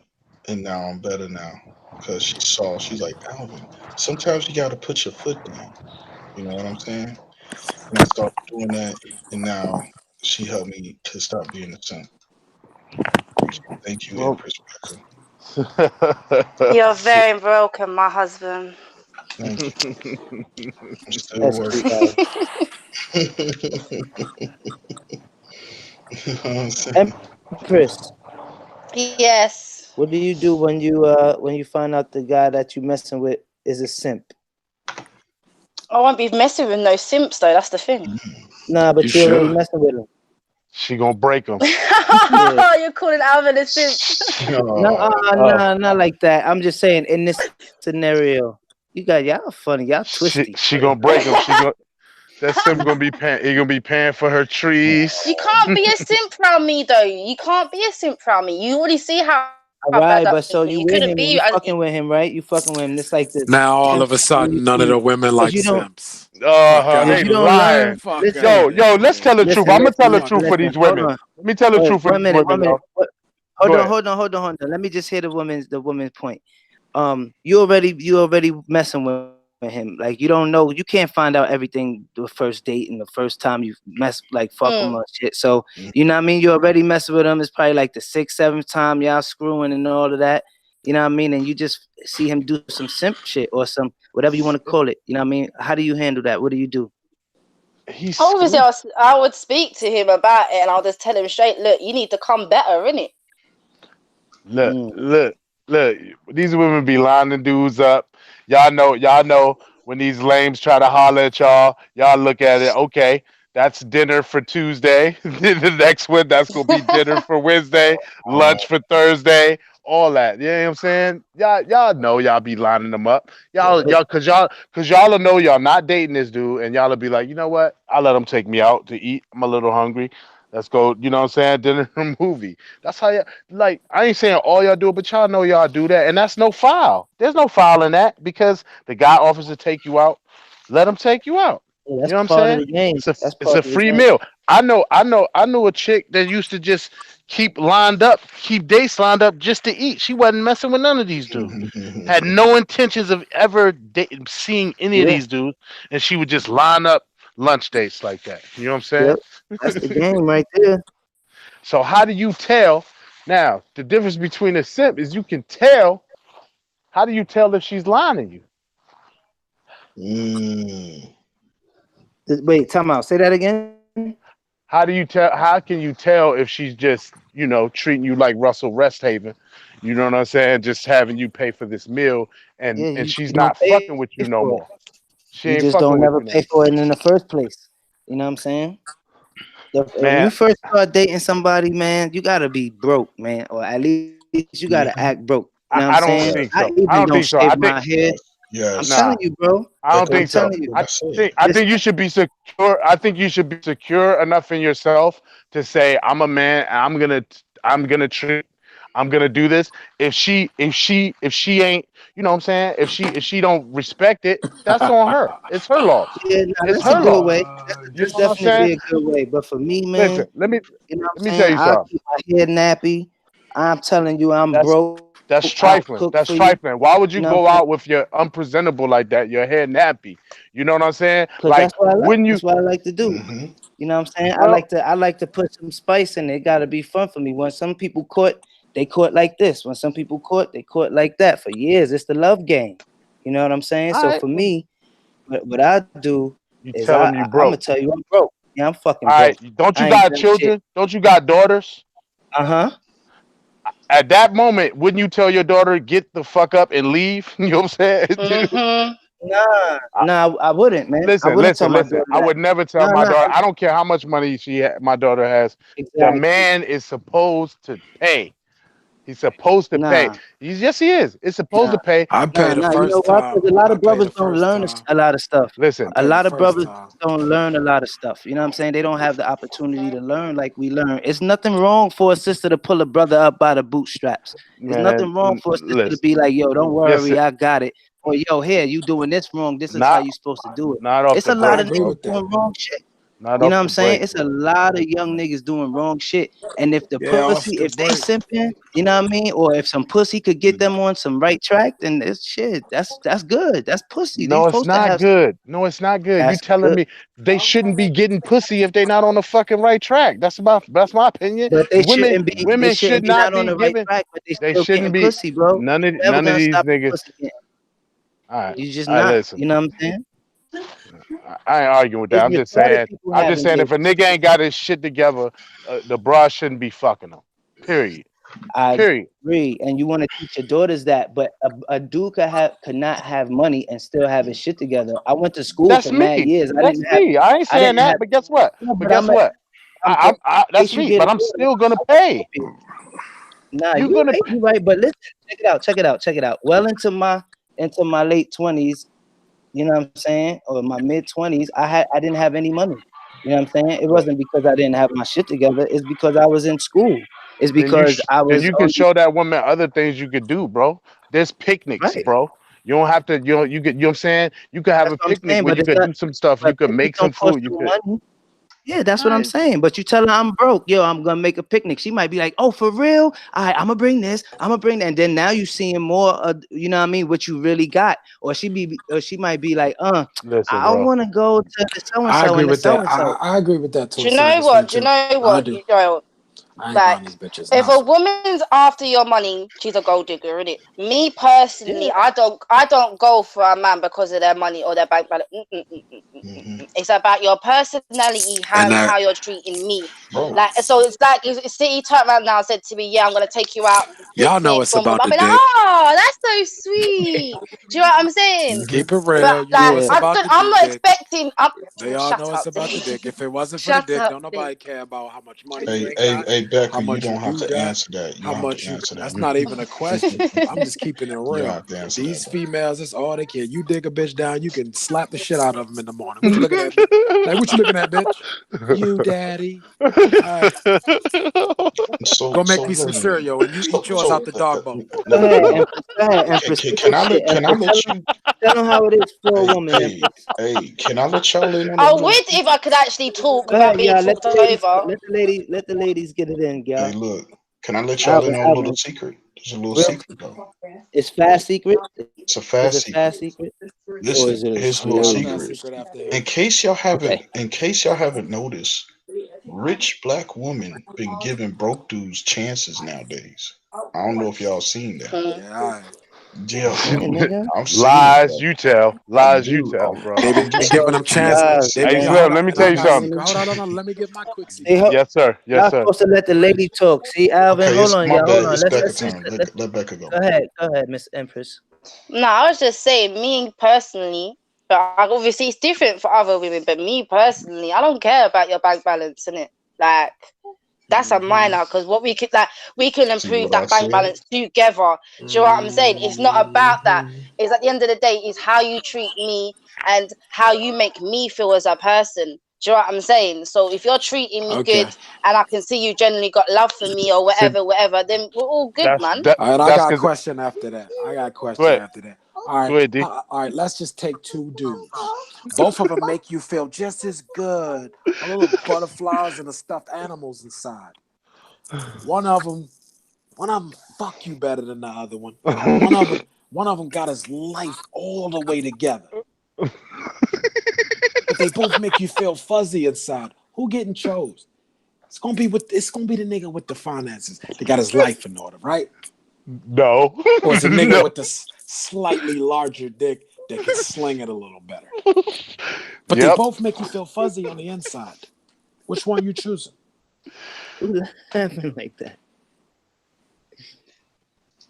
and now I'm better now because she's like Alvin. Sometimes you got to put your foot down. You know what I'm saying? And I started doing that, and now she helped me to stop being a simp. Thank you, Well, Empress Becca. You're shit. very broken, my husband. Thank you. I'm still That's cute, working. guys. You know what I'm saying? Empress, Yes. what do you do when you find out the guy that you messing with is a simp? I won't be messing with no simps though, that's the thing. Nah, You but you already should. messing with him. She gonna break him. Yeah. You're calling Alvin a simp. No, Oh, Uh, not like that. I'm just saying in this scenario, y'all funny, y'all twisty. she gonna break him. That simp gonna be paying. He gonna be paying for her trees. You can't be a simp around me though. You can't be a simp around me. You already see how All bad right, that but feels. so You you couldn't with him be. and you fucking with him, right? You fucking with him. It's like the Now all simp of a sudden, none of community, the women because like you don't, simps. Fuck They because out you of don't here. lying. learn. Fuck Listen, out of Yo, let's here. tell the truth. I'm gonna tell the truth for these hold women. on. Let me tell the truth for these One minute, women, though. hold Go on, ahead. hold on. Let me just hear the woman's point. You already messing with him. Like you don't know, you can't find out everything the first date and the first time you mess like fuck him or Mm. shit. So you know what I mean. You already messing with him. It's probably like the sixth, seventh time y'all screwing and all of that. You know what I mean? And you just see him do some simp shit or some whatever you want to call it. You know what I mean? How do you handle that? What do you do? He's Obviously, screwed. I would speak to him about it, and I'll just tell him straight. Look, you need to come better, innit? Look, Mm. look, look. These women be lining dudes up. Y'all know when these lames try to holler at y'all. Y'all look at it. Okay, That's dinner for Tuesday. The next one, that's gonna be dinner for Wednesday, lunch for Thursday, all that. You know what I'm saying? Y'all know y'all be lining them up. Y'all will know y'all not dating this dude, and y'all will be like, you know what? I'll let him take me out to eat. I'm a little hungry. Let's go, you know what I'm saying? Dinner and movie. That's how y'all like I ain't saying all y'all do it, but y'all know y'all do that. And that's no foul. There's no foul in that because the guy offers to take you out. Let him take you out. Yeah, You that's know what I'm part of saying? the game. That's It's part a of the free game. meal. I knew a chick that used to just keep dates lined up just to eat. She wasn't messing with none of these dudes. Had no intentions of ever seeing any of Yeah, these dudes, and she would just line up lunch dates like that. You know what I'm yep. That's the game right there. so how do you tell? Now, the difference between a simp is you can tell. How do you tell if she's lying to you? Mm. Wait, time out. Say that again. How do you tell? How can you tell if she's just, treating you like Russell Resthaven? You know what I'm saying? Just having you pay for this meal, and Yeah, and you she's don't not pay fucking with you no for it. more. She You ain't just fucking don't with never you no pay more. for it in the first place. You know what I'm saying? When Man, you first start dating somebody, man, you gotta be broke, man, or at least you gotta act Mhm. broke. You know what I'm I saying? don't I think Yes. so. even I don't don't think shave so. I my think head. I'm telling Yes. you, nah. bro. I That don't I'm think goes so. back telling to you. what I said. I This think you should be secure. I think you should be secure enough in yourself to say, "I'm a man. And I'm gonna treat. I'm gonna do this." If she ain't, you know what I'm saying? If she don't respect it, that's on her. It's her loss. yeah, nah, It's that's a her good loss. way. You That's know what I'm saying? definitely a good way. But for me, Listen, man, you know what let I'm me tell saying? you I'll something. keep my hair nappy. I'm telling you, I'm That's broke. that's I'll cook trifling. for That's you. trifling. Why would You you know what I'm go saying? out with your unpresentable like that, your hair nappy? You know what I'm saying? Cause Like, that's what I like. wouldn't you? That's what I like to do. Hmm. You know what I'm saying? Well, I like to put some spice in it. It gotta be fun for me. When some people court, they court like this. When some people court, they court like that. For years, it's the love game. You know what I'm saying? all So right. for me, what I do You is tell them you I'm gonna broke. tell you I'm broke. Yeah, I'm fucking All right. broke. Don't you I ain't got done shit. children? Don't you got daughters? Uh-huh. At that moment, wouldn't you tell your daughter get the fuck up and leave? You know what I'm saying? Mm-hmm. Nah, I- nah, I wouldn't, man. I listen, wouldn't tell listen, my listen. daughter I that. would never tell Nah, my nah, daughter. I don't care how much money my daughter has. The exactly. man is supposed to pay. He's supposed to pay. Nah, Yes, he is. It's supposed nah, to pay. I pay the nah. You know first why? time. Because a lot I of pay brothers the don't first learn time. a lot of stuff. I Listen, A pay the lot of first brothers time. don't learn a lot of stuff. You know what I'm saying? They don't have the opportunity to learn like we learn. It's nothing wrong for a sister to pull a brother up by the bootstraps. It's man, nothing wrong for a sister to listen. be like, yo, don't Yes, worry, I got it. Or yo, here, you doing this wrong. This is how not you supposed to do it. not off It's the a lot I break, of agree niggas bro. with that. doing wrong shit. Not You know off what the I'm saying? break, It's a bro. lot of young niggas doing wrong shit. And if the Yeah, off pussy, the if they break. simping, you know what I mean? Or if some pussy could get them on some right track, then it's shit. That's good. That's pussy. They No, it's supposed to not have good. No, it's not good. You that's telling good. me they shouldn't be getting pussy if they're not on the fucking right track. That's my opinion. But Women they women should shouldn't be not not on be the right giving. track, but they They still shouldn't getting be pussy, bro. You never none of gonna these stop a niggas. pussy getting. All right, You just all right. not. Listen, You know what I'm saying? I ain't arguing with that. It's I'm just retarded saying. people I'm just having saying gay if a nigga pussy. ain't got his shit together, the bra shouldn't be fucking him. Period. I Period. agree. And you want to teach your daughters that, but a dude could not have money and still have his shit together. I went to school That's for mad me. years. That's me. I ain't I saying didn't have that, but guess what? no, But but guess what? I'm saying in That's case you me. get a But I'm daughter, still gonna I want to help pay. you. Nah, You gonna you right. But listen, check it out. Well into my late 20s, you know what I'm saying, or my mid 20s, I didn't have any money. You know what I'm saying? It Right. wasn't because I didn't have my shit together. It's because I was in school. It's because I Then was you can on show that woman other things you could do, bro. There's picnics, right. bro. You don't have to, you could, you know what I'm saying? You could have That's a what I'm picnic saying. where But you it's could not. do some stuff. You But could picnic make some don't cost food. You you could. money. Yeah, that's what I'm I, saying. But you tell her I'm broke. Yo, I'm gonna make a picnic. She might be like, "Oh, for real? All right, I'm gonna bring this. I'm gonna bring that." And then now you seeing more of, you know what I mean, what you really got. Or she might be like, listen, I bro. want to go to the so and I so agree and the with so that. and so." I agree with that to Do a you certain know what? extent Do you too. know I what? do. You know, I ain't Like, buying these bitches if a nothing. woman's after your money, she's a gold digger, innit? Me personally, Yeah. I don't go for a man because of their money or their bank balance. Hmm. It's about your personality, And how you're treating me. Bro, Like, so it's like if City turned around now and said to me, "Yeah, I'm gonna take you out y'all know picnic, it's boom boom." about I'll the be like, dick. "Oh, that's so sweet." Do you know what I'm saying? hmm Keep it But real. You know like, it's Yeah. about the I'm not dick. expecting. They all Shut know it's up, about the D. dick. If it wasn't for the Shut dick, up, don't D. nobody care about how much money you hey, ain't hey, got, hey, how Becca, you much you don't have do to got, answer that. You how don't have much to you. answer That's that. not even a question. I'm just keeping it You don't real. have to answer that, These bro. females, that's all they care. You dig a bitch down, you can slap the shit out of them in the morning. What you looking at, bitch? Like, what you looking at, bitch? You, daddy. All right, So, go make so me some wait a minute. cereal and you eat yours out the dog bowl. Go No, ahead, no. Empress. Go ahead, Empress. Speak your shit, Can I Empress. let you? Tell them how it is for a Hey, woman, hey, Empress. hey, can I let y'all in on a I little would if I secret? could actually talk Go without ahead, being y'all. Let talked the ladies. over. Let the ladies get it in, Hey, y'all. look, can I let y'all in Alvin, on a little Alvin. secret? There's a little Real. secret though. It's Look, fast secret. it's a Is fast it fast secret. secret or Listen, is it a here's a We little got a slow? fast secret. secret after In him. case y'all haven't, Okay. in case y'all haven't noticed, rich black women been giving broke dudes chances nowadays. I don't know if y'all seen that. Mm. Yeah, all right. Yeah, Yeah, nigga. I'm seeing it, Lies bro. you tell. I Lies you do. tell, bro. They be I'm just giving saying. them See, chances. Lies, They see, be, Hey yeah, man. Slim, hold let on. me And tell I you got something. secret. Hold on. Let me get my quick They secret. ho- Yes, sir. Yes, Y'all sir. supposed to let the lady talk. See, Alvin. okay, Hold it's on, my y'all. Hold bad. on. It's Becca Let's time. let's Let Becca go. go ahead. Go ahead, Miss Empress. No, I was just saying, me personally, but obviously it's different for other women. But me personally, I don't care about your bank balance, innit? Like, that's a Mm-hmm. minor because what we can See improve what I that bank said? balance together. Do you know what I'm saying? It's not about that. Mm-hmm. It's at the end of the day, it's how you treat me and how you make me feel as a person. Do you know what I'm saying? So if you're treating me Okay. good and I can see you generally got love for me or See, whatever, then we're all good, man. that All right, I that's got a because question after that. I got a go question ahead. after that. All right. Go ahead, D. All right, let's just take two dudes. Both of them make you feel just as good. A little butterflies and the stuffed animals inside. One of them, one of them fuck you better than the other one. One of them got his life all the way together. But they both make you feel fuzzy inside. Who getting chose? It's gonna be the nigga with the finances. They got his life in order, right? No. Or it's a nigga No. with the slightly larger dick that can sling it a little better. But they Yep. both make you feel fuzzy on the inside. Which one you choosing? Who laughing like that?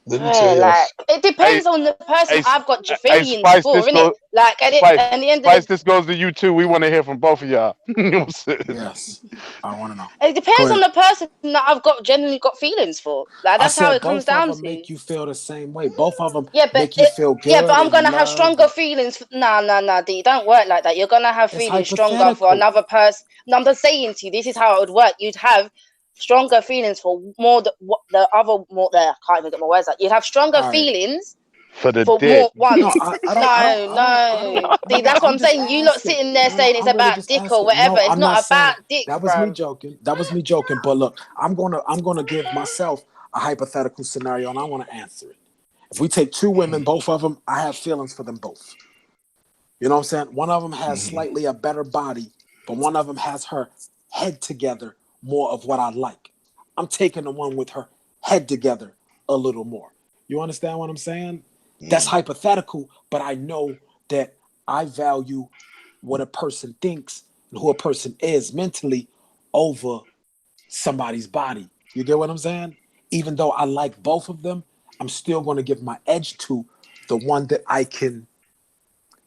Let me tell Yeah, y'all. like it Hey, depends on the person hey, I've got hey, feelings Spice, for, this innit? goes Like Spice. at the end of Spice, the this goes to you too. We want to hear from both of y'all. You know what I'm saying? Yes. I want to know. it Go depends on ahead. the person that I've got genuinely got feelings for. Like I that's how said it comes both of down them to. make you feel the same way. Both of them Yeah, make you feel yeah, but good I'm and gonna have love. stronger feelings. Nah, D. Don't work like that. You're gonna have It's feelings stronger for hypothetical. another person. No, I'm just saying to you, this is how it would work. You'd have stronger feelings for more what the other more there. I can't even get my words out. You'd have stronger All right. feelings For the for dick. more No, once. I don't. No. See, No, that's what I'm I'm just saying. You lot asking. sitting there No, saying it's I'm really about just dick or asking. No, whatever. It's I'm not not saying about it. dick, That was me bro. joking. That was me joking. But look, I'm gonna give myself a hypothetical scenario, and I want to answer it. If we take two women, Mhm, both of them, I have feelings for them both. You know what I'm saying? One of them has mhm. slightly a better body, but one of them has her head together more of what I like. I'm taking the one with her head together a little more. You understand what I'm saying? That's Mm. hypothetical, but I know that I value what a person thinks and who a person is mentally over somebody's body. You get what I'm saying? Even though I like both of them, I'm still going to give my edge to the one that I can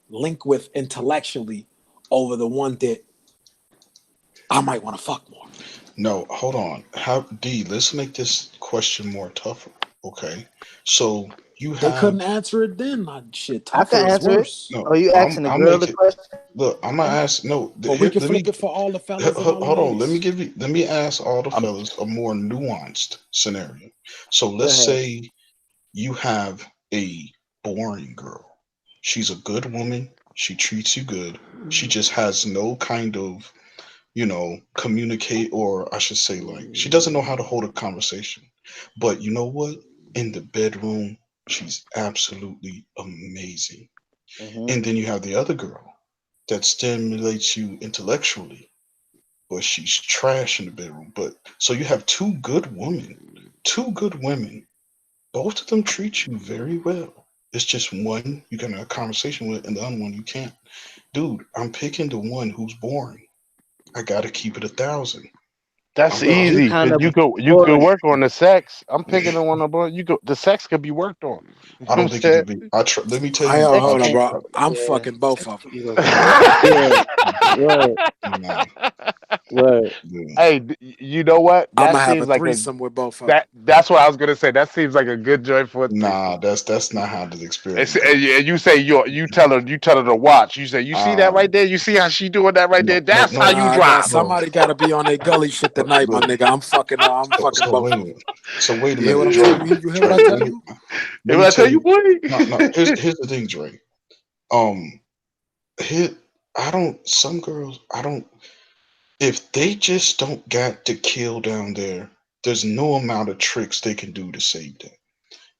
link with intellectually over the one that I might want to fuck more. No, hold on. How D? Let's make this question more tougher. Okay, so you They have couldn't answer it then. Shit, I tougher can is answer it. worse. Are no. you asking the I'll girl make the it. question? Look, I'm gonna ask. No, But we here. can Let me flip it for all the fellas and all the hold on. Let me ladies. give you. Let me ask all the I'm fellas a more nuanced scenario. So Go let's ahead. say you have a boring girl. She's a good woman. She treats you good. She just has no kind of, communicate, or I should say, like, she doesn't know how to hold a conversation. But you know what? In the bedroom, she's absolutely amazing. Hmm. And then you have the other girl that stimulates you intellectually. but she's trash in the bedroom. But so you have two good women. Both of them treat you very well. It's just one you can have a conversation with, and the other one you can't. Dude, I'm picking the one who's boring. I gotta keep it 1,000. That's I'm But not. you easy kind because of you could boring. work on the sex. I'm picking the one about the sex could be worked on. You know I what I'm don't think it saying? could be. Let me tell I you. Sex hold on, can, bro. I'm yeah, fucking both sex of can them. be worked on. Yeah, word, Nah, word. dude. Hey, you know what? I'm That gonna have a seems like a threesome with both of them. that's what I was gonna say. That seems like a good joint for a Nah, threesome. that's not how the experience And goes. you say you tell her to watch. You say you see that right Um, there. You see how she doing that right no, there. no, That's how no, you Nah, drive. no. somebody gotta be on their gully shit tonight, my Look, nigga. I'm fucking so both wait of a them. minute. So wait a You hear what minute, I'm Dre. saying? You hear what I Dre, tell you? let And me what I tell tell you, you. boy. No. Here's the thing, Dre. Um, here, I don't. Some girls, I don't. If they just don't got the kill down there, there's no amount of tricks they can do to save them.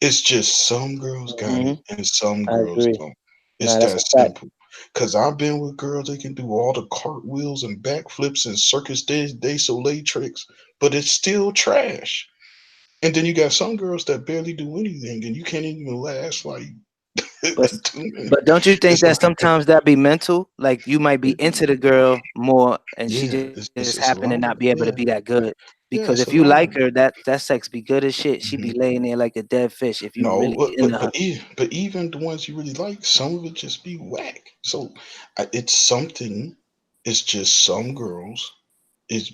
It's just some girls got Hmm. it and some I girls agree. don't. It's Nah, that's that a fact. simple. Cause I've been with girls that can do all the cartwheels and backflips and circus de soleil tricks, but it's still trash. And then you got some girls that barely do anything, and you can't even last like But 2 minutes. but don't you think It's that like, sometimes that be mental? Like you might be into the girl more, and she yeah, just it's a happen to lot. not be able to Yeah, be that good. yeah, Because it's if a you lot. like her, that sex be good as shit. She be Mhm. laying there like a dead fish. If you No, really get into her, but even the ones you really like, some of it just be whack. So it's something. It's just some girls is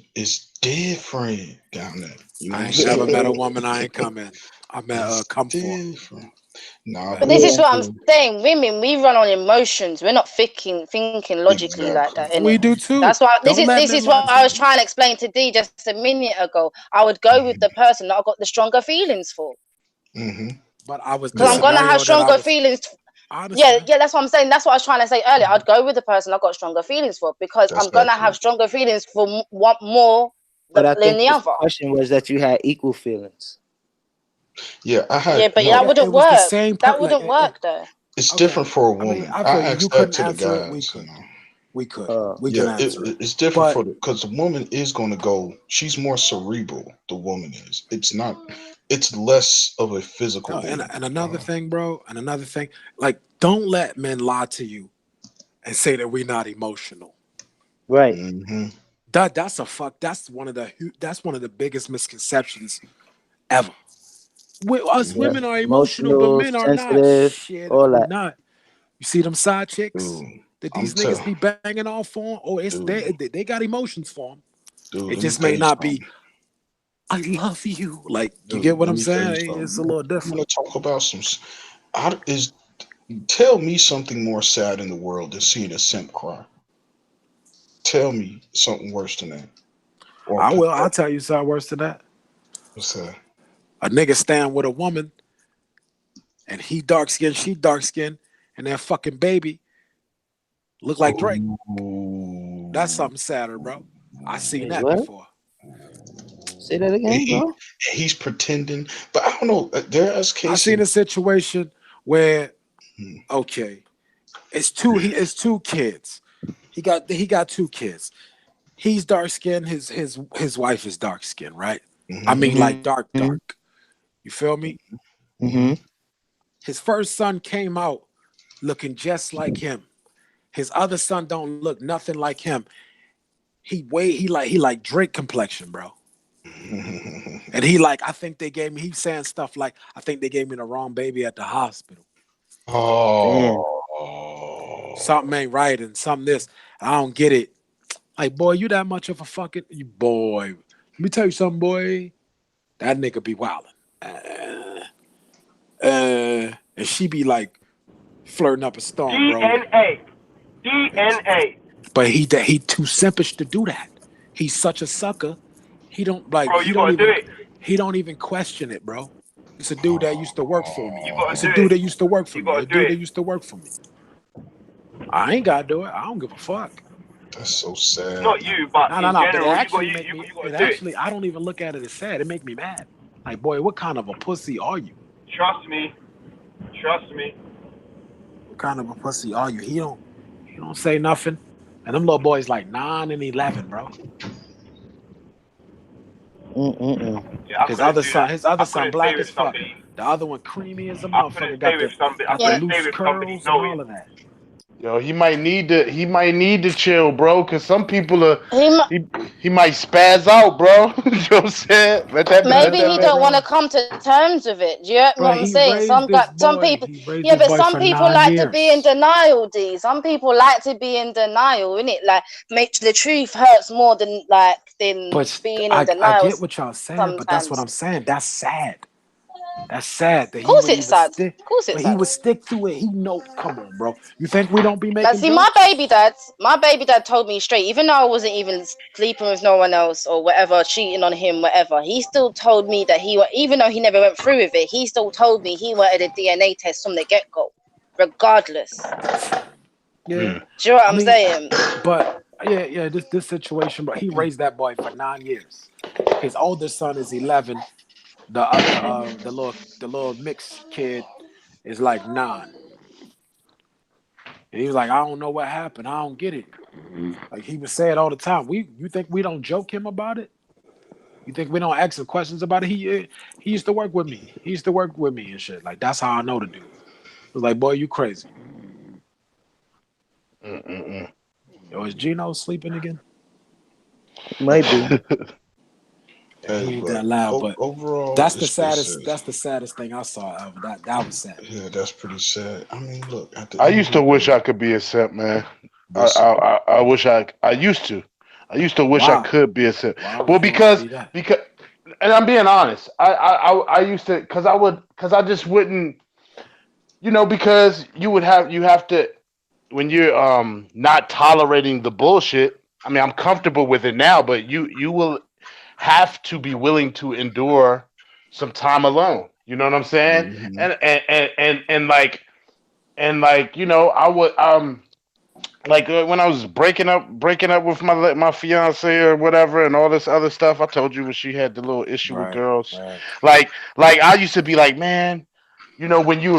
different down there. You know what I I'm ain't never met a saying? woman I ain't come in. I met It's come for. different. Nah, Met But her. this is yeah. what I'm people. saying. Women, we run on emotions. We're not thinking logically like Exactly. that, innit? We do too. That's why Don't let this men is lie what to I was you. trying to explain to D just a minute ago. I would go with Hmm. the person that I got the stronger feelings for. Hmm. But I was the Because I'm Yeah, gonna have scenario that I stronger was. feelings. I Yeah, understand. yeah, that's what I'm saying. That's what I was trying to say earlier. I'd go with the person I got stronger feelings for because that's I'm gonna accurate. have stronger feelings for one more But I than think the the other. question was that you had equal feelings. Yeah, I Yeah, had but that no. Yeah, wouldn't it was the work. same That like. wouldn't work though. It's Okay. different for a I mean, woman. I I feel you. You asked that couldn't to the answer it. We guys. You could. know. We could. Uh, We can Yeah, answer it. it's different But for the because the woman is going to go. She's more cerebral. The woman is. It's not. It's less of a physical no, thing. and another thing, bro, and another thing, like don't let men lie to you and say that we're not emotional. right. Hmm. That's a fuck. That's one of the biggest misconceptions ever. Us Yeah. women are emotional, but Emotional, men are not. sensitive, Shit, all we that. not. You see them side chicks Dude, that I'm these niggas tell, be banging off on? Oh, it's dude, they got emotions for them. dude. It Let me just tell may you not be. something. I love you. Like you get Dude, what let I'm me tell you saying? It's something. a little You different. want to talk about some? Is tell me something more sad in the world than seeing a simp cry. Tell me something worse than that. Or I will. I'll tell you something worse than that. what's that? A nigga stand with a woman and he dark skinned, she dark skinned, and that fucking baby look like Drake. That's Ooh. something sadder, bro. I seen Wait, that what? before. Say that again, He, bro. he's pretending, but I don't know. There's I seen cases. a situation where Hmm. okay, it's two kids. He got two kids. He's dark skinned. His wife is dark skinned, right? I Hmm. mean, like Mm-hmm. dark, dark. You feel me? Hmm. Mm-hmm. His first son came out looking just like him. His other son don't look nothing like him. He like Drake complexion, bro. And he like I think they gave me. He's saying stuff like I think they gave me the wrong baby at the hospital. Damn. Oh. Something ain't right and something this. I don't get it. Like boy, you that much of a fucking you boy. Let me tell you something, boy. That nigga be wildin'. And she be like flirting up a storm, bro. DNA. DNA. But he too simpish to do that. He's such a sucker. He don't like. Bro, you gotta do it. He don't even question it, bro. It's a dude that used to work for me. You gotta It's a do dude it. that used to work for You me. gotta A do dude it. that used to work for me. I ain't gotta do it. I don't give a fuck. That's so sad. Not you, but No, no, in no. But it general, actually make me. you gotta It do it. actually. I don't even look at it as sad. It make me mad. Like, boy, what kind of a pussy are you? Trust me. Trust me. What kind of a pussy are you? He don't. He don't say nothing. And them little boys like 9 and 11, bro. Yeah, I His couldn't other do son, that. his other I son, couldn't stay black with as fuck. somebody. The other one, creamy as a I couldn't motherfucker. stay Got with somebody. I the Yeah. couldn't stay loose with somebody curls and knowing. all of that. Yo, he might need to chill, bro. Cause some people are He m- he he might spaz out, bro. You know what I'm saying? Let maybe that he man. don't want to Bro, come to terms with it. Do you know bro, what I'm he saying? raised this Some boy. people, He raised yeah, this but boy some for people 9 like to be in years. denial. D. Some people like to be in denial, innit? Like, make the truth hurts more than But being in I denial get what y'all saying, but that's what sometimes. I'm saying. That's sad. That's sad that Of he course, would it's even sad. stick, Of course, but it's he sad. would stick to it. He know, come on, bro. You think we don't be Like, making see, jokes? my baby dad told me straight, even though I wasn't even sleeping with no one else or whatever, cheating on him, whatever, he still told me that even though he never went through with it, he still told me he wanted a DNA test from the get go, regardless. Yeah. Mm. Do you know what I I'm mean, saying? but yeah. This situation, but he raised that boy for 9 years. His oldest son is 11. The little mixed kid is like 9. And he was like, I don't know what happened. I don't get it. Like he would say it all the time. You think we don't joke him about it? You think we don't ask him questions about it? He used to work with me. He used to work with me and shit. Like that's how I know the dude. It was like, boy, you crazy. Mm-mm-mm. Yo, is Gino sleeping again? Might be. Yeah, Hey, he ain't but that loud, but overall, that's the it's saddest. That's the saddest thing I saw ever. That was sad. yeah, that's pretty sad. I mean, look, at the I end of used the to wish day, I could be a simp, man. listen. I wish I used to. I used to wish I Wow. could be a simp. Why Well, would you want to be that? because, and I'm being honest. I used to because I just wouldn't, because you have to when you're not tolerating the bullshit. I mean, I'm comfortable with it now, but you will have to be willing to endure some time alone. You know what I'm saying? Hmm. And I would when I was breaking up with my fiance or whatever, and all this other stuff. I told you when she had the little issue with Right. girls, Right. like I used to be like, man, when you're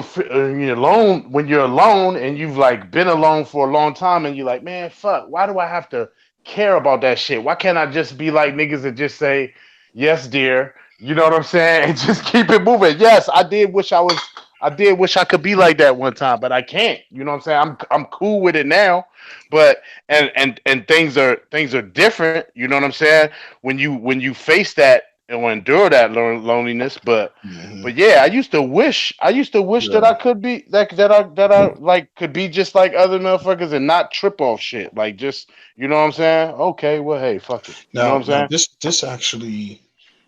alone and you've like been alone for a long time, and you're like, man, fuck, why do I have to care about that shit? Why can't I just be like niggas and just say, yes, dear? You know what I'm saying? And just keep it moving. Yes, I did wish I could be like that one time, but I can't. You know what I'm saying? I'm cool with it now, but and things are different. You know what I'm saying? When you face that and endure that loneliness, but Hmm. but yeah, I used to wish that Yeah. I could be that I like could be just like other motherfuckers and not trip off shit. Like just what I'm saying? Okay, well hey, fuck it. You know what I'm Now saying? this actually,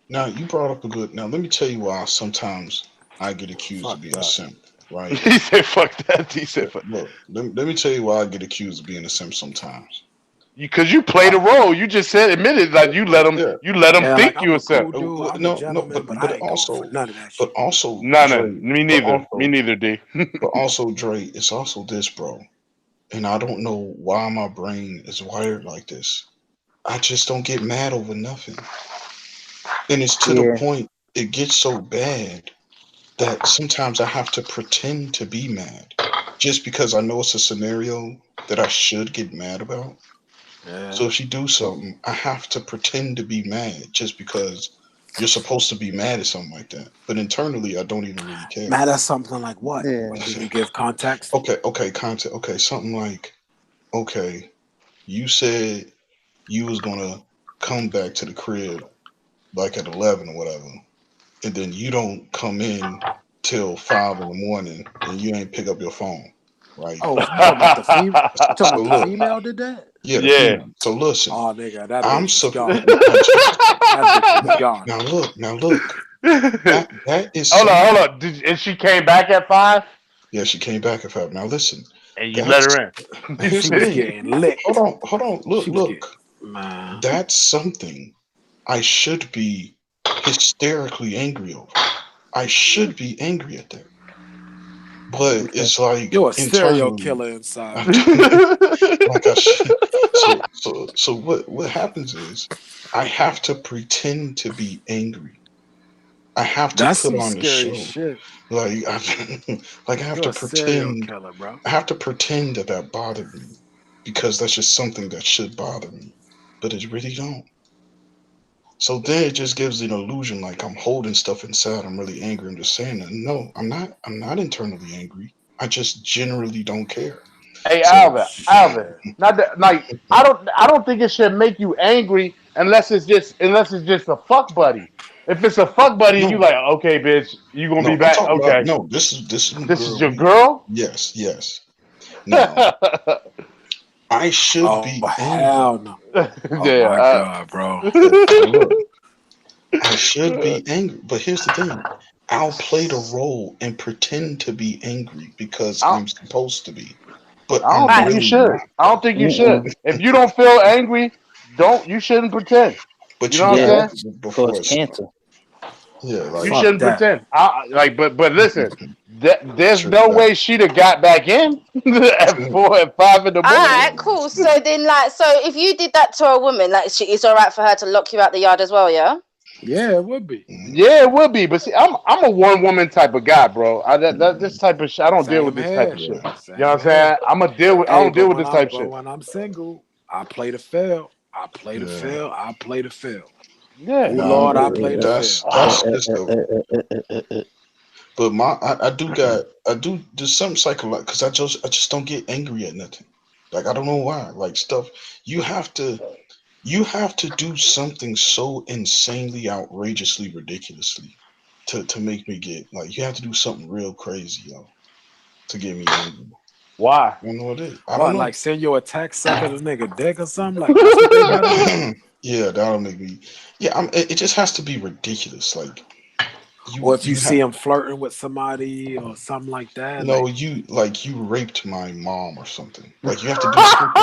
now you brought up a good. Now let me tell you why sometimes I get accused of Fuck being a that. simp. Right? He said fuck that. He said fuck. Look, let me tell you why I get accused of being a simp sometimes. Because you played I, a role. You just said admitted that you let him yeah. you let him Yeah, like think you I'm a a simp. cool dude. I'm a No, no, gentleman, but I but ain't going for also, none of that but shit. also, None. Dre, Me but neither. Me also, neither, D. but also, Dre, it's also this, bro. And I don't know why my brain is wired like this. I just don't get mad over nothing. And it's to the Yeah. point, it gets so bad that sometimes I have to pretend to be mad just because I know it's a scenario that I should get mad about. Yeah. So if you do something, I have to pretend to be mad just because you're supposed to be mad at something like that. But internally, I don't even really care. Man, that's something like what? Yeah. Can you give context? Okay, content. Okay, something like, okay, you said you was gonna come back to the crib like at 11 or whatever, and then you don't come in till 5 in the morning, and you ain't pick up your phone, right? Oh, you talking about the female? You talking So about the look, female did that? yeah, the Yeah. female. So listen, Oh, nigga, that I'm bitch was so gone. I just That bitch was now, gone. now look. That is Hold on, something. hold on. And she came back at 5, Yeah, she came back and found. Now listen, and you let that's her in. here's She the was thing. getting licked. Hold on. She was getting, Look. man. That's something I should be hysterically angry over. I should be angry at that. But Okay. it's like You're a serial internally, killer inside, I man. don't like I should. So what happens is I have to pretend to be angry. I have to That's put some on the scary show. shit. Like like I have You're to a serial pretend. killer, bro. I have to pretend that that bothered me because that's just something that should bother me, but it really don't. So then it just gives an illusion like I'm holding stuff inside. I'm really angry. I'm just saying that. No, I'm not. I'm not internally angry. I just generally don't care. Hey, So Alvin. Not that, like I don't think it should make you angry unless it's just a fuck buddy. If it's a fuck buddy and you no, like, okay, bitch, you gonna be no. I'm back. talking about Okay, no. This is my this is girl. your We girl. yes, yes. Now Yeah, I should Oh be angry. hell no! Oh my god, bro. But look, I should be angry. But here's the thing. I'll play the role and pretend to be angry because I, I'm supposed to be, but I don't I'm think Facts. you really should. not I don't though. think you should. Mm-mm. If you don't feel angry, you shouldn't pretend. You But know you what I'm Yeah, saying? gotta that's cause before it's cancer. yeah, You like Fuck shouldn't that. pretend. Like, but listen, there's true no that. way she'd have got back in at True. 4 and 5 in the All morning. right, cool. So then, like, so if you did that to a woman, like, it's all right for her to lock you out the yard as well, yeah? Yeah, it would be. Mm, Yeah, it would be. But see, I'm a one woman type of guy, bro. This type of shit. I don't deal with Same this type of here. shit. yeah. You know what Same I'm here. saying? I Hey, don't deal with this type of shit. when I'm single, I play the field. I play the Yeah. field. I play the field. Oh Yeah. Nah, Lord, but I play the field. that's just the but I do got I do there's something psychological because I just don't get angry at nothing. Like I don't know why. Like stuff you have to you have to do something so insanely outrageously ridiculously to make me get like you have to do something real crazy, yo, to get me angry. Why? I don't know what it is. I don't What, know. like send you a text sucking a nigga dick or something? Like that's what they gotta do? Yeah, that'll make me. Yeah, it just has to be ridiculous. Like Or if you you see have him flirting with somebody or something like that, no like you like you raped my mom or something. Like you have to do something.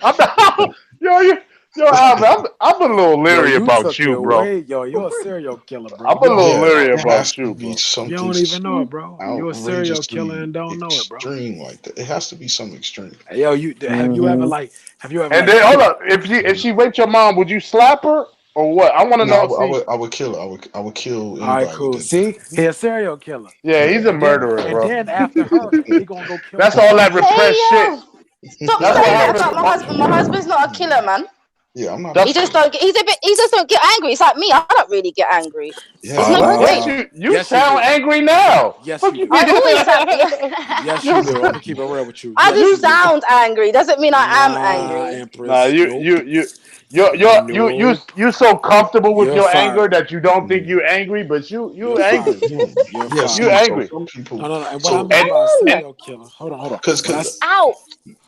I'm not, yo, you, yo, Alvin, I'm a little yo, leery you about took you, it bro. way, yo, you're a serial killer, bro. I'm You a don't little even Yeah, know leery it, it bro. has about to you, be bro. You something don't even know it, so bro. You a serial killer outrageously and don't know it, bro. extreme like that. It has to be something extreme. Hey, yo, you Hmm. have you ever And like then hold put up, if she raped your mom, would you slap her or what? I want to No, know. See, I would kill her. I would kill all right, anybody cool. that did See, he a serial killer. yeah, he's a murderer, And bro. then after her, he gonna go kill That's all that somebody else. repressed Hey, shit. yo, stop That's Nah, what saying yeah, that happens. about my husband. My husband's not a killer, man. yeah. I'm not a That's He just killer. don't get. He's a bit. He just don't get angry. It's like me. I don't really get angry. It's Yeah, not What? great. you Yes, you sound do. angry now. Yes, Fuck you you do. mean? I always sound. Yeah. Yes, you You- do. I'm gonna keep it real with you. I Yes, just you do. sound angry. Doesn't mean I am Nah, angry. Nah, Empress. Nope. you Nope. you so comfortable with You're your anger fired. that you don't think mm, you angry, but you You're angry. fired. yeah, You're yeah. You fired. See, so angry. some people, No. And what I so mean And by a Ooh, and serial killer, hold on. because When because ow.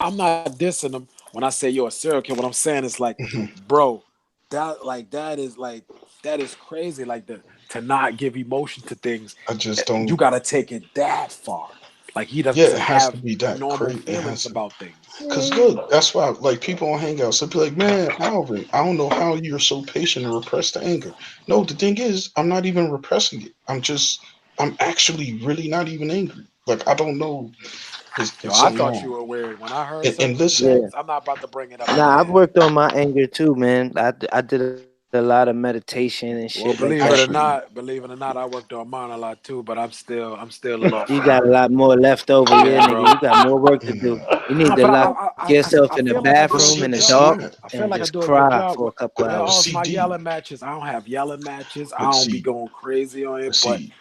I'm not dissing them. When I say you're a serial killer, what I'm saying is like, mhm, bro, that is crazy. Like to not give emotion to things, I just you don't. gotta take it that far. Like he Yeah, doesn't it has have to be that normal crazy. It feelings has to. about things. Cause look, that's why like people on Hangouts they be like, man, Alvin, I don't know how you're so patient and repress the anger. No, the thing is, I'm not even repressing it. I'm actually really not even angry. Like I don't know, Yo, there's I something thought you wrong. were weird. When I heard And certain listen, Yeah. things, I'm not about to bring it up Nah, I've again. worked on my anger too, man. I did a lot of meditation and shit Well, like that. actually, believe it or not, I worked on mine a lot too, but I'm still a little You got a furry. lot more left over, yeah, Yeah, nigga. bro. You got more work to do. mm, You need No, to but lock yourself I in the feel like I but do a bathroom see, in good the see job. dark that, I feel and like I just do a good cry job. for a couple Where but hours. all's see my D, yelling matches? I don't have yelling matches. I but don't be see, going crazy on but it, but see,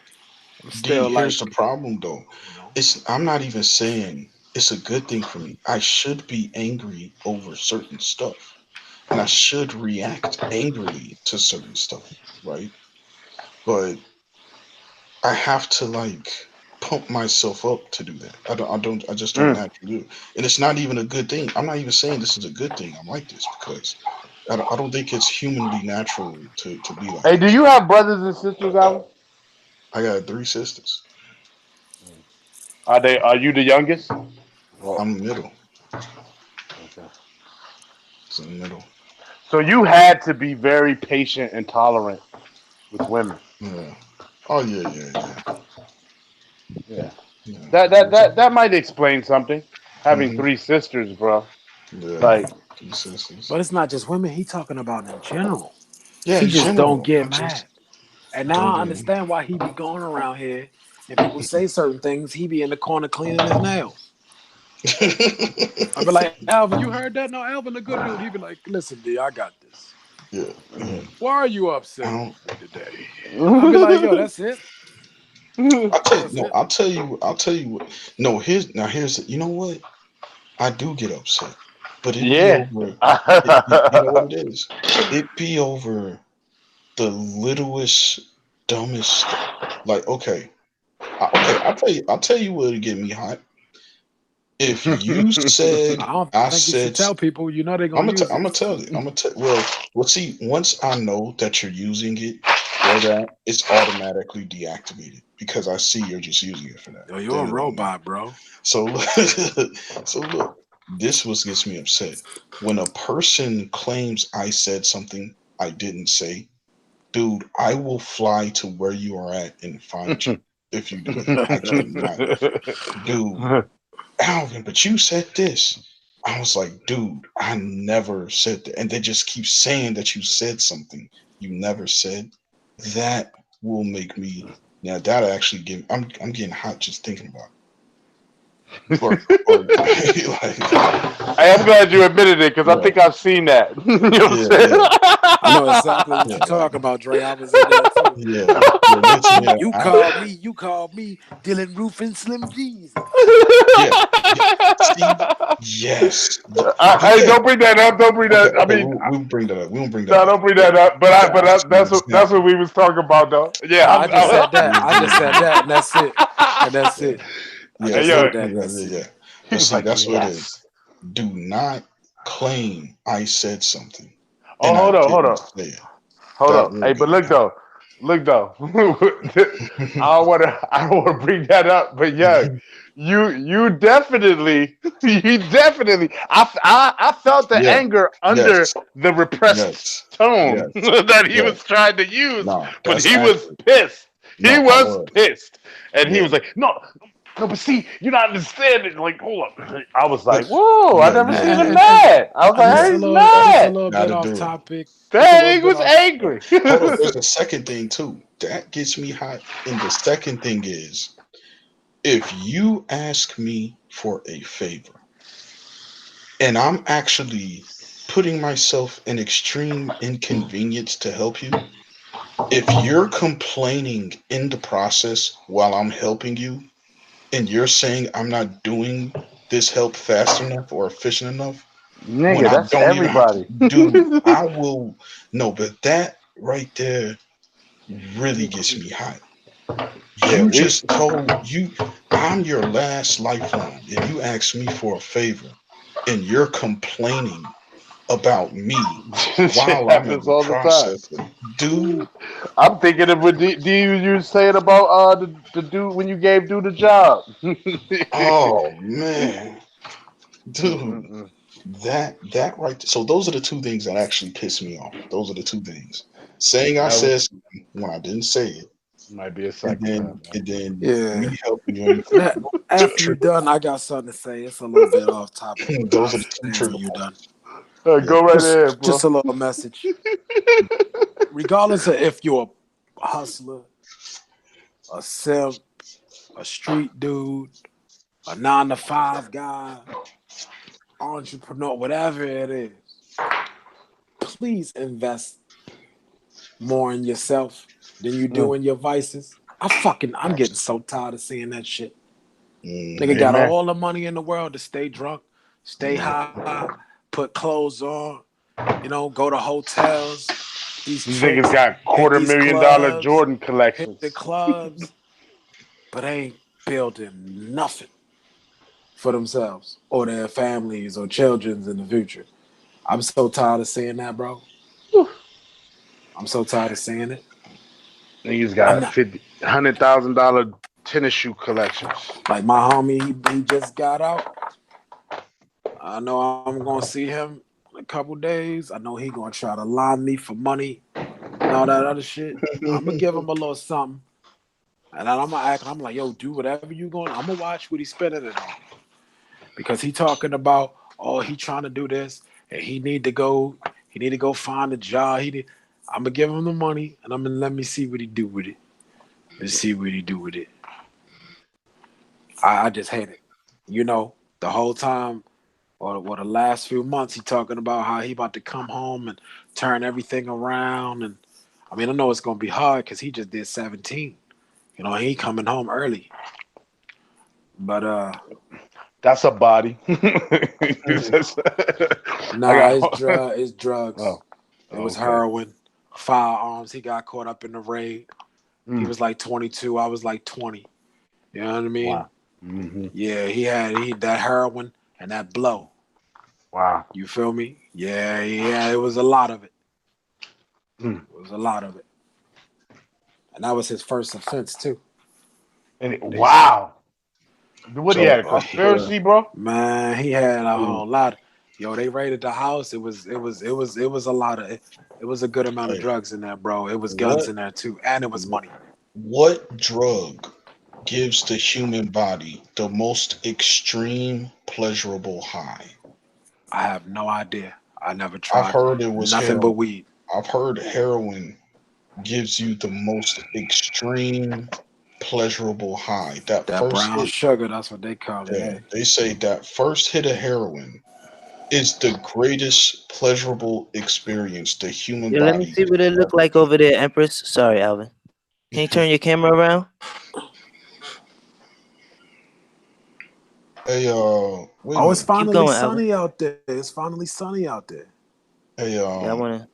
I'm D, still here's like, the problem though. you know. I'm not even saying it's a good thing for me. I should be angry over certain stuff. And I should react angrily to certain stuff, right? But I have to like pump myself up to do that. I just don't mm. naturally do it. And it's not even a good thing. I'm not even saying this is a good thing. I'm like this because I don't think it's humanly natural to be like Hey, do this. you have brothers and sisters, Alan? I got three sisters. Are you the youngest? I'm the middle. Okay. It's in the middle. So you had to be very patient and tolerant with women. Yeah. Oh yeah. Yeah. Yeah. That might explain something. Having Mm-hmm. three sisters, bro. Yeah. Like, Three sisters. But it's not just women. He talking about in general. Yeah, He in just don't general. get I just mad. And don't now I get understand why he be going around here and people say certain things. He be in the corner cleaning his nails. I be like, Alvin, you heard that? No, Alvin, a good dude. He be like, listen, D, I got this. Yeah, yeah. Why are you I upset don't. today? I'll be like, yo, that's it. I tell you, That's no. it. I'll tell you. I'll tell you what. No, here's. You know what? I do get upset, but it be Yeah. over. You know what it is? It be over the littlest, dumbest stuff. Like, okay, okay. I'll tell you what'll get me hot. If you said, I don't I think you should said, tell people. You know they're gonna use I'm it. gonna tell you. I'm gonna tell. Well. See, once I know that you're using it for that, it's automatically deactivated because I see you're just using it for that. Yo, you're a Then it don't matter. robot, bro. So, so look, this was gets me upset when a person claims I said something I didn't say. Dude, I will fly to where you are at and find you if you do that. I cannot, dude. Alvin, but you said this. I was like, dude, I never said that. And they just keep saying that you said something you never said. That will make me now that actually get I'm getting hot just thinking about it. Or like I am glad you admitted it because I yeah, think I've seen that. You know what I'm yeah, saying? yeah, I know exactly what yeah, you're talking about, Dre. I was in there too. yeah, yeah. Listen here, You called me Dylan Roof and Slim Jeezy. yeah, yeah. See, yes, Hey, yeah. don't bring that up. Don't bring Okay, that. I okay. mean, We'll bring that up. We won't bring that no, up. don't bring But that up. okay, I just gave an That's what example. we was talking about, though. Yeah. No, I just said that. I just said Yeah, that, and that's it. And that's yeah, it. I yeah. Hey, just yo, said Look, that, and yeah, that's yeah, it. yeah. he But was see, like, that's what it is. yes. Do not claim I said something Oh, and I hold on, hold didn't on. say it. Hold That on. will Hey, get but me hot. look though. I don't wanna bring that up, but yeah, you definitely I felt the Yeah. anger under Yes. the repressed Yes. tone Yes. that he Yes. was trying to use, No, but that's he was accurate. pissed. He No, I was was. pissed. And he Yeah. was like, no, but see, you're not understanding. Like, hold up. I was But like, whoa, I yeah, never yeah, seen him yeah, mad. I was like, Just yeah. a hey, he's little, just a mad. little bit Gotta off do it. topic. Just a That little he bit was off. angry. Hold on. There's a second thing too. That gets me hot. And the second thing is if you ask me for a favor and I'm actually putting myself in extreme inconvenience to help you, if you're complaining in the process while I'm helping you and you're saying I'm not doing this help fast enough or efficient enough when Nigga, I that's don't even have to everybody. do, I will no, but that right there really gets me hot. Yeah, You just told you I'm your last lifeline and you ask me for a favor and you're complaining about me shit while I'm in happens the all the time. process of dude. I'm thinking of what you saying about the dude when you gave dude a job. Oh man, dude. Mm-mm-mm. That right. So those are the two things that actually piss me off. Those are the two things. Saying I That was, said something when I didn't say it, might be a second time. and then Yeah. me helping you. And That after tri- you done, I got something to say. It's a little bit off topic, but those I are the two stand when trigger you done. points. Yeah. Go right ahead, Just bro. a little message. Regardless of if you're a hustler, a simp, a street dude, a 9 to 5 guy, entrepreneur, whatever it is, please invest more in yourself than you do Mm. in your vices. I'm getting Absolutely. so tired of seeing that shit. Nigga Hmm. got Amen. all the money in the world to stay drunk, stay Yeah. high, put clothes on, go to hotels, these These niggas chicks, got hit quarter these million dollar clubs, Jordan hit the collections. clubs, but ain't building nothing for themselves or their families or children's in the future. I'm so tired of seeing that, bro. I'm so tired of seeing it. Niggas I'm got not $100,000 tennis shoe collections. like my homie. He just got out. I know I'm gonna see him in a couple days. I know he gonna try to line me for money and all that other shit. I'm gonna give him a little something, and then I'm gonna act. I'm like, yo, do whatever you going. I'm gonna watch what he's spending it on because he talking about, oh, he trying to do this and he need to go. He need to go find a job. I'm gonna give him the money and I'm gonna let me see what he do with it. Let's see what he do with it. I just hate it. The whole time or the last few months, he talking about how he about to come home and turn everything around. And I mean, I know it's gonna be hard because he just did 17. You know, he coming home early. But That's a body. I nah, got. it's drugs. Oh, It was okay. heroin, firearms. He got caught up in the raid. He Mm, was like 22. I was like 20. You know what I mean? wow. Hmm. Yeah, he that heroin and that blow. Wow. You feel me? Yeah, yeah. It was a lot of it. Mm. It was a lot of it, and that was his first offense too. They say Wow. What he so. had a conspiracy, bro? Man, he had a Hey, whole lot. Yo, they raided the house. It was a lot of. It was a good amount of hey, drugs in there, bro. It was guns what in there too, and it was money. what drug gives the human body the most extreme pleasurable high? I have no idea. I never I've tried heard it was nothing but heroin. weed. I've heard heroin gives you the most extreme pleasurable high. That That first brown hit, sugar, that's what they call it. yeah, Eh? they say that first hit of heroin is the greatest pleasurable experience the human Yo, let me body see what it can look ever like over there, Empress. Sorry, Alvin. Can you give. turn your camera around? Hey, wait a Oh, it's minute. Keep finally going, Alvin. sunny out there. It's finally sunny out there. Hey, Yeah, I wanna.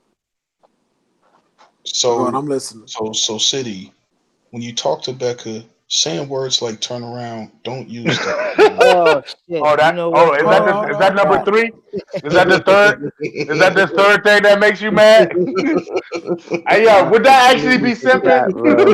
Go on, so, I'm listening. City, when you talk to Becca, saying words like turn around, don't use that. Oh shit! Oh, You that. know Oh, what, is Hold that on, bro? the? hold Is on, that hold number on. three? Is that the third? Is that the third thing that makes you mad? Hey, would that actually be simping? Shot, bro.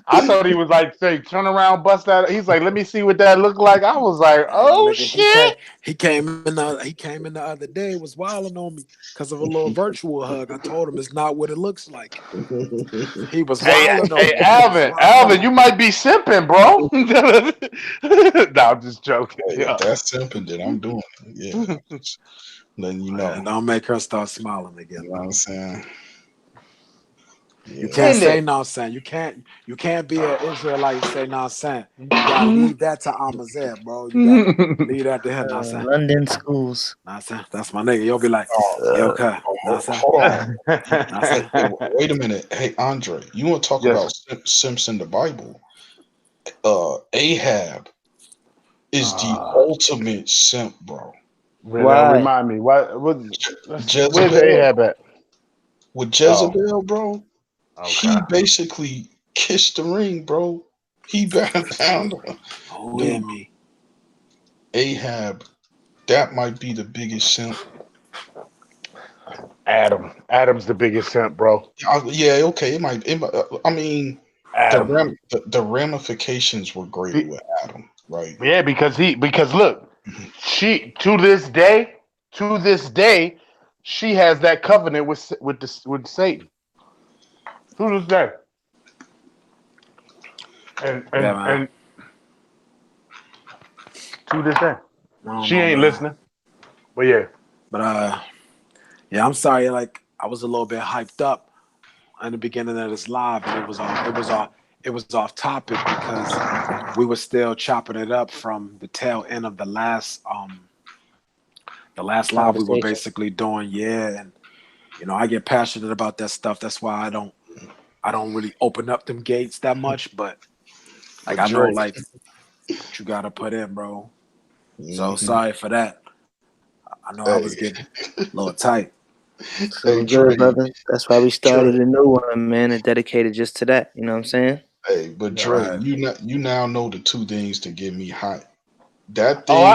I thought he was like, say, turn around, bust that. He's like, let me see what that looked like. I was like, Hey, oh nigga, shit. he came in the other day, was wilding on me because of a little virtual hug. I told him it's not what it looks like. He was Hey, wilding hey, on me. He was Alvin, wilding Alvin, you on me. might be simping, bro. No, I'm just joking. Hey, if Yeah. that's something that I'm doing, yeah, just letting you know. Man, don't make her start smiling again, You know what I'm bro. saying? You Yeah. can't In say it. nonsense. You can't be an Israelite and say nonsense. You gotta leave that to Amazeh, bro. You gotta leave that to him, nonsense. London schools. Nonsense. That's my nigga. You'll be like, Oh, yo, cut. Nonsense. hold on. Nonsense. Hey, wait a minute. Hey, Andre, you want to talk Yes. about Simps in the Bible? Ahab is the Uh, ultimate simp, bro. Why? remind me. Where's Jezebel Ahab at? with Oh, Jezebel, bro. okay. He basically kissed the ring, bro. He bowed down. Oh, yeah, Dude, me. Ahab, that might be the biggest simp. Adam. Adam's the biggest simp, bro. Yeah, okay. I mean, Adam. the ramifications were greater Be- with Adam, right? yeah, because look, she to this day, she has that covenant with Satan. To this day. And Yeah, and man. and to this day. I don't She know, ain't man. listening. But yeah. But yeah, I'm sorry. Like I was a little bit hyped up in the beginning of this live, and it was off topic because we were still chopping it up from the tail end of the last live we were Conversation. basically doing. Yeah, and I get passionate about that stuff. That's why I don't really open up them gates that much. But like But I know Drake, like what you gotta put in, bro. So mhm. sorry for that. I know I Hey, was getting a little tight. It's hey, all good, Drake, brother. That's why we started Drake. a new one, man, and dedicated just to that. You know what I'm saying? Hey, but Yeah. Drake, Right. you now know the two things to get me hot. That Oh, thing,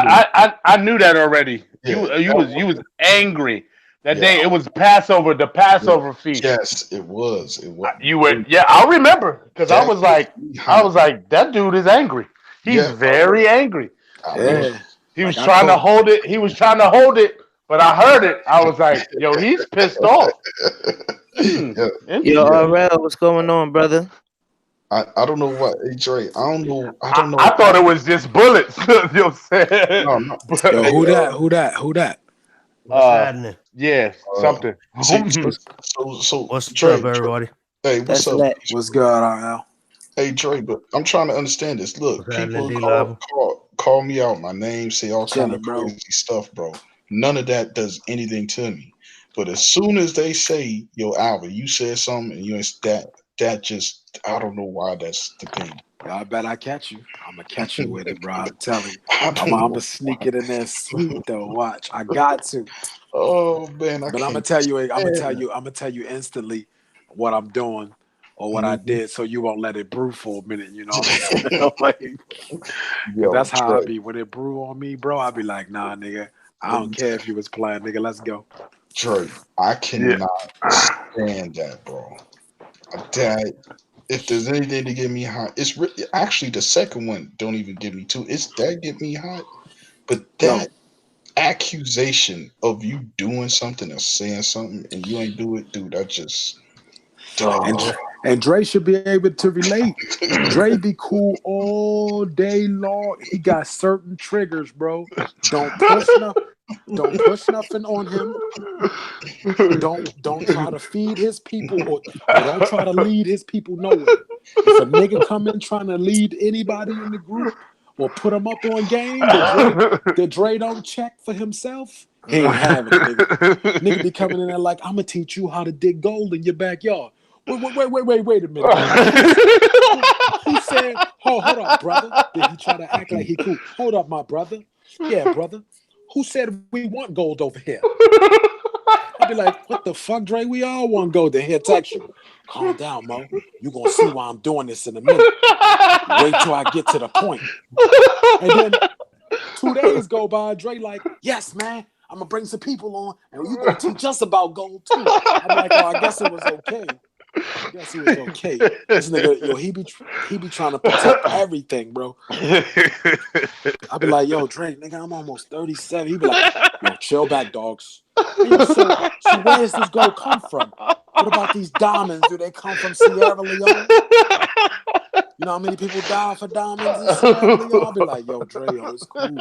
I knew that already. yeah, You was angry that yeah, day. It was Passover, the yeah, Passover feast. yes, it was. It was. You were, yeah, I remember because That gets me I hot. was like, that dude is angry. He's Yeah, very angry. I He was was. Yeah. he was Like I trying to caught hold it. He was trying to hold it, but I heard it. I was like, yo, he's pissed off. Yeah, Yo, yeah. Interesting. RL, what's going on, brother? I don't know what. Hey, Drake, I don't know. I don't I know thought how. it was just bullets. You know what I'm saying? No, no. yo, But Hey, who that? Who that? Who that? What's happening? yeah, uh, something. see, What's so What's up, Drake. everybody? Hey, what's that's up? let? What's good, RL? Hey, Drake, but I'm trying to understand this. Look, What's happening, people D Lava? call me out, my name, say all kind of Chilling, bro. crazy stuff, bro. None of that does anything to me. But as soon as they say, "Yo, Alvin, you said something," and you ain't that just I don't know why that's the thing. I bet I catch you. I'm gonna catch you with it, bro. I'm telling you. I I'm don't gonna know sneak why. it in there sweet though. Watch. I got to. Oh man, I But I'm gonna can't tell you. I'm gonna tell stand you. I'm gonna tell you instantly what I'm doing or what I it. did, so you won't let it brew for a minute. You know what I'm saying? Like, cause Yo, that's how I Dre, be. When it brew on me, bro, I be like, nah, nigga. I let don't me care tell if you was playing, nigga. Let's go. Dre, I Yeah. cannot stand that, bro. That if there's anything to get me hot, it's actually the second one. Don't even get me too. It's that get me hot, but Yo, that accusation of you doing something or saying something and you ain't do it, dude. I just and oh. and Dre should be able to relate. Dre be cool all day long. He got certain triggers, bro. Don't push no, don't push nothing on him. Don't try to feed his people or don't try to lead his people nowhere. If a nigga come in trying to lead anybody in the group or put them up on game, the Dre don't check for himself. He ain't having it, nigga. Nigga be coming in there like, I'm gonna teach you how to dig gold in your backyard. Wait a minute. Who said, hold up, brother? Did he try to act like he cool? Hold up, my brother. Yeah, brother. Who said we want gold over here? I'll be like, what the fuck, Dre? We all want gold. Then he'll text you. Calm down, Mo. You gonna see why I'm doing this in a minute. Wait till I get to the point. And then 2 days go by, Dre like, yes, man, I'm gonna bring some people on, and you gonna teach us about gold too. I'm like, oh, I guess it was okay. I guess it was okay. This nigga, yo, he be trying to protect everything, bro. I be like, yo, Dre, nigga, I'm almost 37. He be like, yo, chill back, dogs. And yo, so where does this gold come from? What about these diamonds? Do they come from Sierra Leone? You know how many people die for diamonds in Sierra Leone? I'll be like, yo, Dre, yo, it's cool.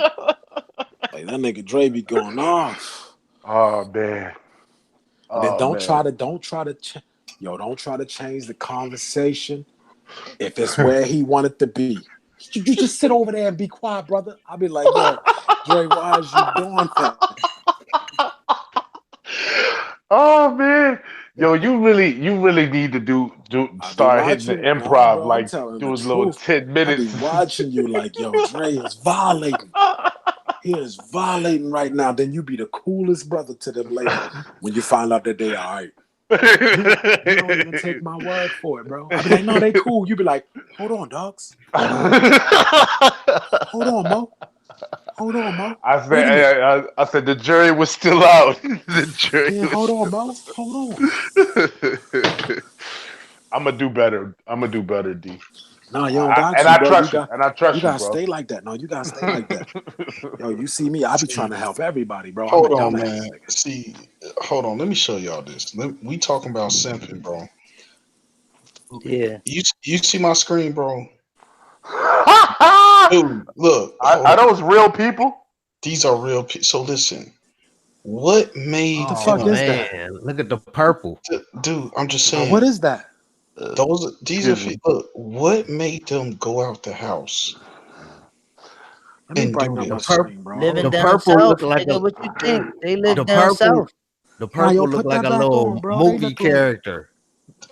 Like that nigga Dre be going off. Oh man. And then Oh man. don't try to change the conversation if it's where he wanted to be. You just sit over there and be quiet, brother. I'll be like, yo, Dre, why is you doing that? Oh man. Yo, you really need to I be start hitting the watching. Nah, improv, bro, I'm like telling the doing little truth. 10 I be minutes. watching you like, yo, Dre is violating. He is violating right now. Then you be the coolest brother to them later when you find out that they all right. You don't even take my word for it, bro. I be like, no, they cool. You be like, hold on, dogs. Hold on. Hold on, Mo. Hold on, Mo. Wait a minute. I said the jury was still out. The jury Yeah, was hold on, still. Mo. Hold on. I'm gonna do better. I'm gonna do better, D. No, you don't And got to, I bro. trust you. And I You trust you, gotta bro. stay like that. No, you gotta stay like that. Yo, you see me, I be trying See, to help everybody, bro. I'm a hold on, dumbass, man. nigga. See, hold on. Let me show y'all this. We talking about simping, bro. Yeah. You see my screen, bro? Dude, look, hold Are on. those real people? These are real people. So listen, what What made the Oh fuck them? is that? man, look at the purple. Dude, I'm just Now, what saying. is that? These are Excuse me. look. What made them go out the house Let me and do brighten up The my this? purple, screen, bro. Hold Living the on. down purple south, look like nigga. a What you think? They live the down purple south. the Nah, yo, purple look put like that a back on, little bro. They movie look like character.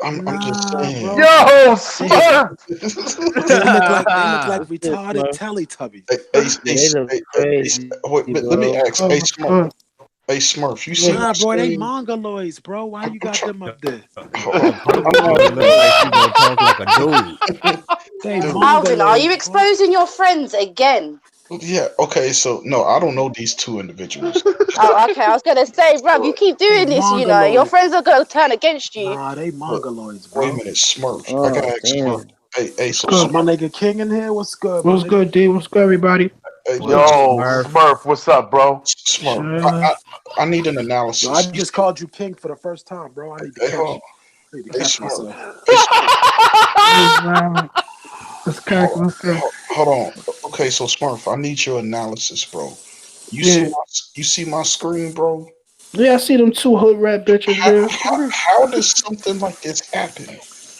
I'm just nah, saying. bro. Yo, They Smurf. What's this, retarded bro? Teletubbies. Yeah, they look crazy, Wait, but let me bro. ask. Hey, Smurf. Hey, Smurf. You see my Nah, bro, they screen? mongoloids, bro. Why you I'm got them up there? hold The on. purple I'm one look like she gonna talk like a dude. They dude. Alvin, are you mongoloids, bro. exposing your friends again? Yeah. Okay. So no, I don't know these two individuals. Oh, okay. I was gonna say, bruv, you keep They doing this, your mongoloids. friends are gonna turn against you. Nah, they Look, mongoloids, wait a bro. minute, Smurf. I Oh gotta ask Smurf. damn. Hey, so Oh, Smurf. my nigga King in here. What's good, my What's nigga? good, D? What's good, everybody? Hey, What look, up, Yo, Smurf? Smurf, what's up, bro? Smurf. Chillin'. I need an Yo, I analysis. just called you King for the first time, bro. I need to Hey, hold on. Hey, catch Smurf. myself. Hey, Smurf. What's wrong? What's Hold, cracking? What's good? hold on. Okay, so Smurf, I need your analysis, bro. Yeah. You see my screen, bro? Yeah, I see them two hood rat bitches How, there. how, how does something like this happen?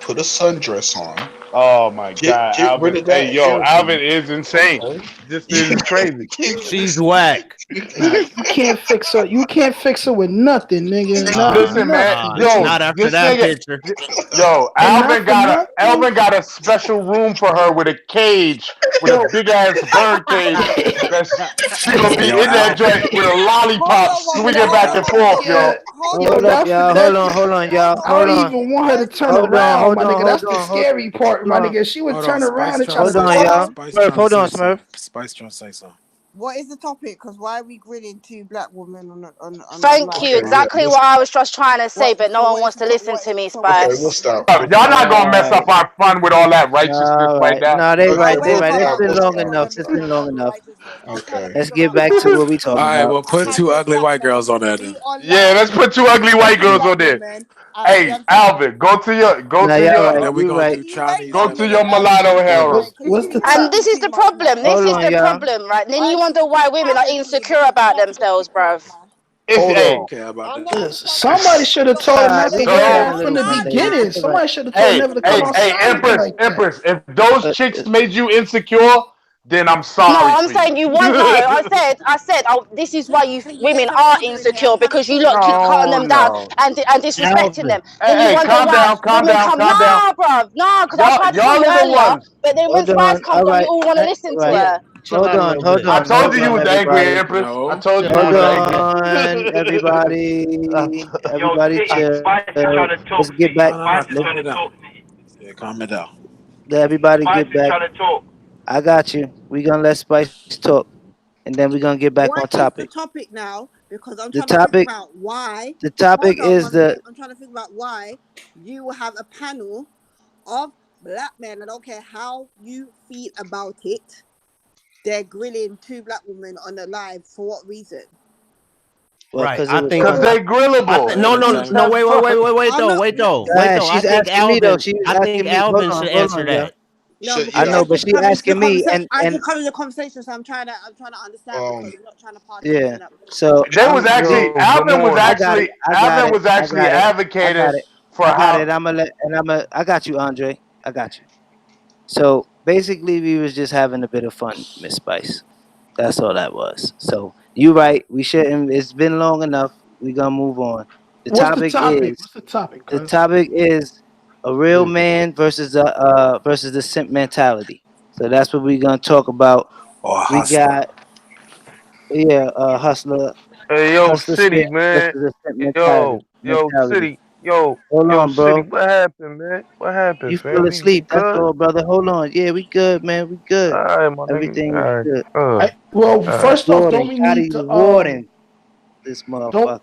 put a sundress on, Oh my God, Get rid Alvin! of Hey, that yo, Alvin energy. is insane. Okay. This is crazy. She's whack. Nah, you can't fix her. You can't fix her with nothing, nigga. Not Listen, man, yo, Not after this that nigga, picture. yo, and not for Alvin nothing. got a special room for her with a cage, with a Yo, big ass bird cage. That's she gonna Hey, be yo, in that Alvin. joint with a Hold lollipop on one minute. swinging Hold back on and one forth, minute. yo. nigga, Hold yo, on Hold one up, that minute. y'all. that Hold on, Hold y'all. on I Hold don't one on. even minute. want her to Where's turn Hold on. around, Hold my on. nigga. Hold That's the on. scary part, Hold my on. nigga. She would Hold on. turn around Spice and trying try to to Hold say on, fuck. something. y'all. Spice Smurf. trying to Hold on, say Smurf. something. Spice trying to say something. What is the topic? Because why are we grilling two black women on Thank live? you. Okay, Like, yeah. Exactly what I was just trying to say, what? but no So one what is wants the to top? listen to me, So what is Okay, the we'll Spice. topic? stop. Y'all We'll not stop. gonna mess Alright. up our fun with all that righteousness right Alright. now. No, they Oh, right. Okay, They we'll wait, right. hold It's stop. on. been We'll Let's long get stop. enough. let me It's get been my long ugly enough. righteousness. I'm trying to Okay. think Let's get about back to how what we All talking right, about. well, put can two we ugly black white men girls on there be then. Yeah, online let's put two with ugly white two girls black on there. women? You know Hey, what I'm saying? Alvin, go to your Nah, y'all And right. then we You gonna right. do Wait Charlie's go one to ugly. your minute. mulatto Wait, harem. because What's you the And talking this top? is too the much, problem. man. This Hold is on, the y'all. problem, right? Then you I wonder need why some women are clarity insecure because you're about about to get themselves, kicked out, bruv. man. It's We Hold don't a on. care about I'm that. not Somebody understanding. should have Look, told her Alright, not look, we to can do have so a that from little the conversation. I'm beginning. It's alright. Somebody should have told her hey, never to not come hey, hey, outside looking Empress, understanding. like that. Empress, if those Uh, chicks uh, made you insecure, then I'm No, sorry I'm for you. saying you want. No, I said. Oh, this is why you Can you get women some are order in here? I'm insecure trying to because you talk lot to keep her. cutting No, them down no. and disrespecting Alvin. them. Then you wonder why Calm women down, come. calm down. Nah, bruv, nah, because I Y'all, tried to tell y'all you are the earlier, ones. but then when hold Spice on. comes All on, you right. all want to All listen to right. Yeah. her. Chill out a little bit. I told Hold you you on, was angry, everybody. Empress. I No. told you you Hold was angry. on, I everybody. t- Yo, Everybody City, chill. Spice is trying to talk Let's to get you. back. No, no, no. Spice is Let's Calm trying it to down. talk to you. Yeah, calm it down. let everybody Spice get is back. trying to talk. I got you. We gonna let Spice talk, and then we gonna get back on What is the topic. topic now? Because I'm The trying to figure topic. out why. The topic Hold on is one minute. the. I'm trying to figure out why you will have a panel of black men. I don't care how you feel about it. They're grilling two black women on the live. For what reason? Well, Right. because it I was think Cause fun. they Let no, her no, grillable. no, tell you. no. That's I'm not. Go Wait ahead. though. I She's think asking me though. Alvin. She was I think asking me. Hold Alvin on. should Hold answer on, y'all. that. No, I because know, but she asking me, I and just come in the conversation, so I'm trying to understand because Um, I'm not trying to partake yeah. in that. So they was actually Yo, good I morning. got it. I got Alvin it. was I actually got it. I advocating got it. for I got it. how. I got you, Andre. I got you. So basically, we was just having a bit of fun, Miss Spice. That's all that was. So you right. We shouldn't. It's been long enough. We gonna move on. The What's the topic topic? is What's the topic, the cuz? topic is a real man versus the simp mentality. So that's what we gonna talk about. Or a We hustler. got hustler Hey, yo, hustler shit City, man. versus the simp Yo, mentality. City. Yo, Hold yo, on, City. bro. What happened, man? What happened, You fell fam? We asleep. That's good? all, brother. Hold on. Yeah, we good, man. We good. All right, my nigga. Everything All is right. good. Well, All right. first off, Warden, Cotty's warden. This don't motherfucker.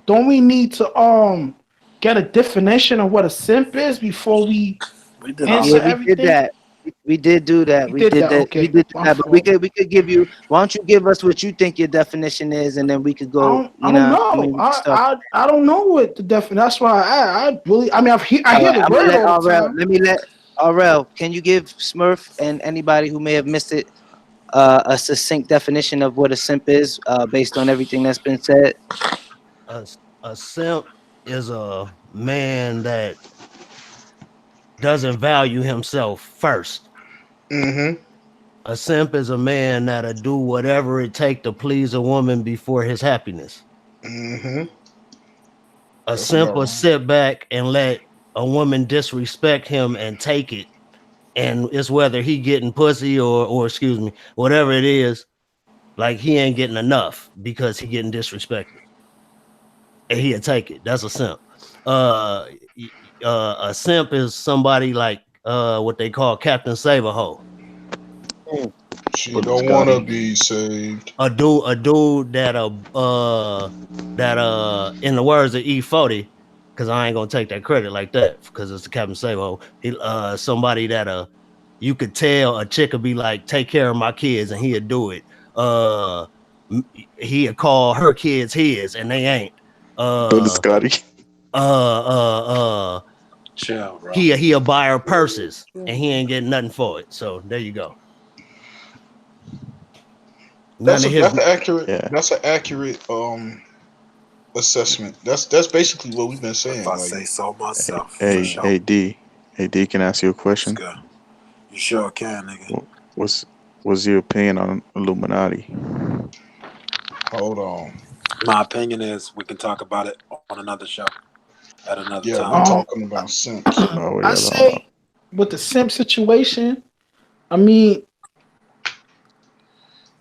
don't we need to get a definition of what a simp is before we We did all answer Yeah, that. we did everything? that. We did do that. We We did did that. that. We Okay, did do my that. But we fault. could give you. Why don't you give us what you think your definition is, and then we could go. I You don't know, I mean, know. we can start. I don't know what the definition. That's why I really. I mean, I All hear right, the I'm gonna word let all the RL. time. Let me let RL. Can you give Smurf and anybody who may have missed it a succinct definition of what a simp is, based on everything that's been said? A, a simp is a man that doesn't value himself first. mm-hmm. A simp is a man that'll do whatever it take to please a woman before his happiness. Mm-hmm. A That's simp about will right. sit back and let a woman disrespect him and take it. And it's whether he getting pussy or excuse me, whatever it is, like he ain't getting enough because he getting disrespected. And he'll take it. That's a simp. Uh, a simp is somebody like what they call Captain Save-A-Hoe. Mm. She don't want to be saved. A dude that in the words of E40, because I ain't gonna take that credit like that because it's the Captain Savo. He somebody that you could tell a chick would be like, take care of my kids, and he'd do it. He'd call her kids his, and they ain't. Brother Uh Scotty. uh uh uh Chill, bro. he'll buy her purses and he ain't getting nothing for it. So there you go. None of his Yeah. That's an accurate assessment. That's basically what we've been If saying. I Like say so myself, for Hey, sure. hey D. Hey D, can I ask you a Let's question? go. You sure can, nigga. What's what's your opinion on Illuminati? Hold on. My opinion is we can talk about it on another show at another Yeah, time. we talking about simps. Oh I yeah, no. say with the simp situation, I mean,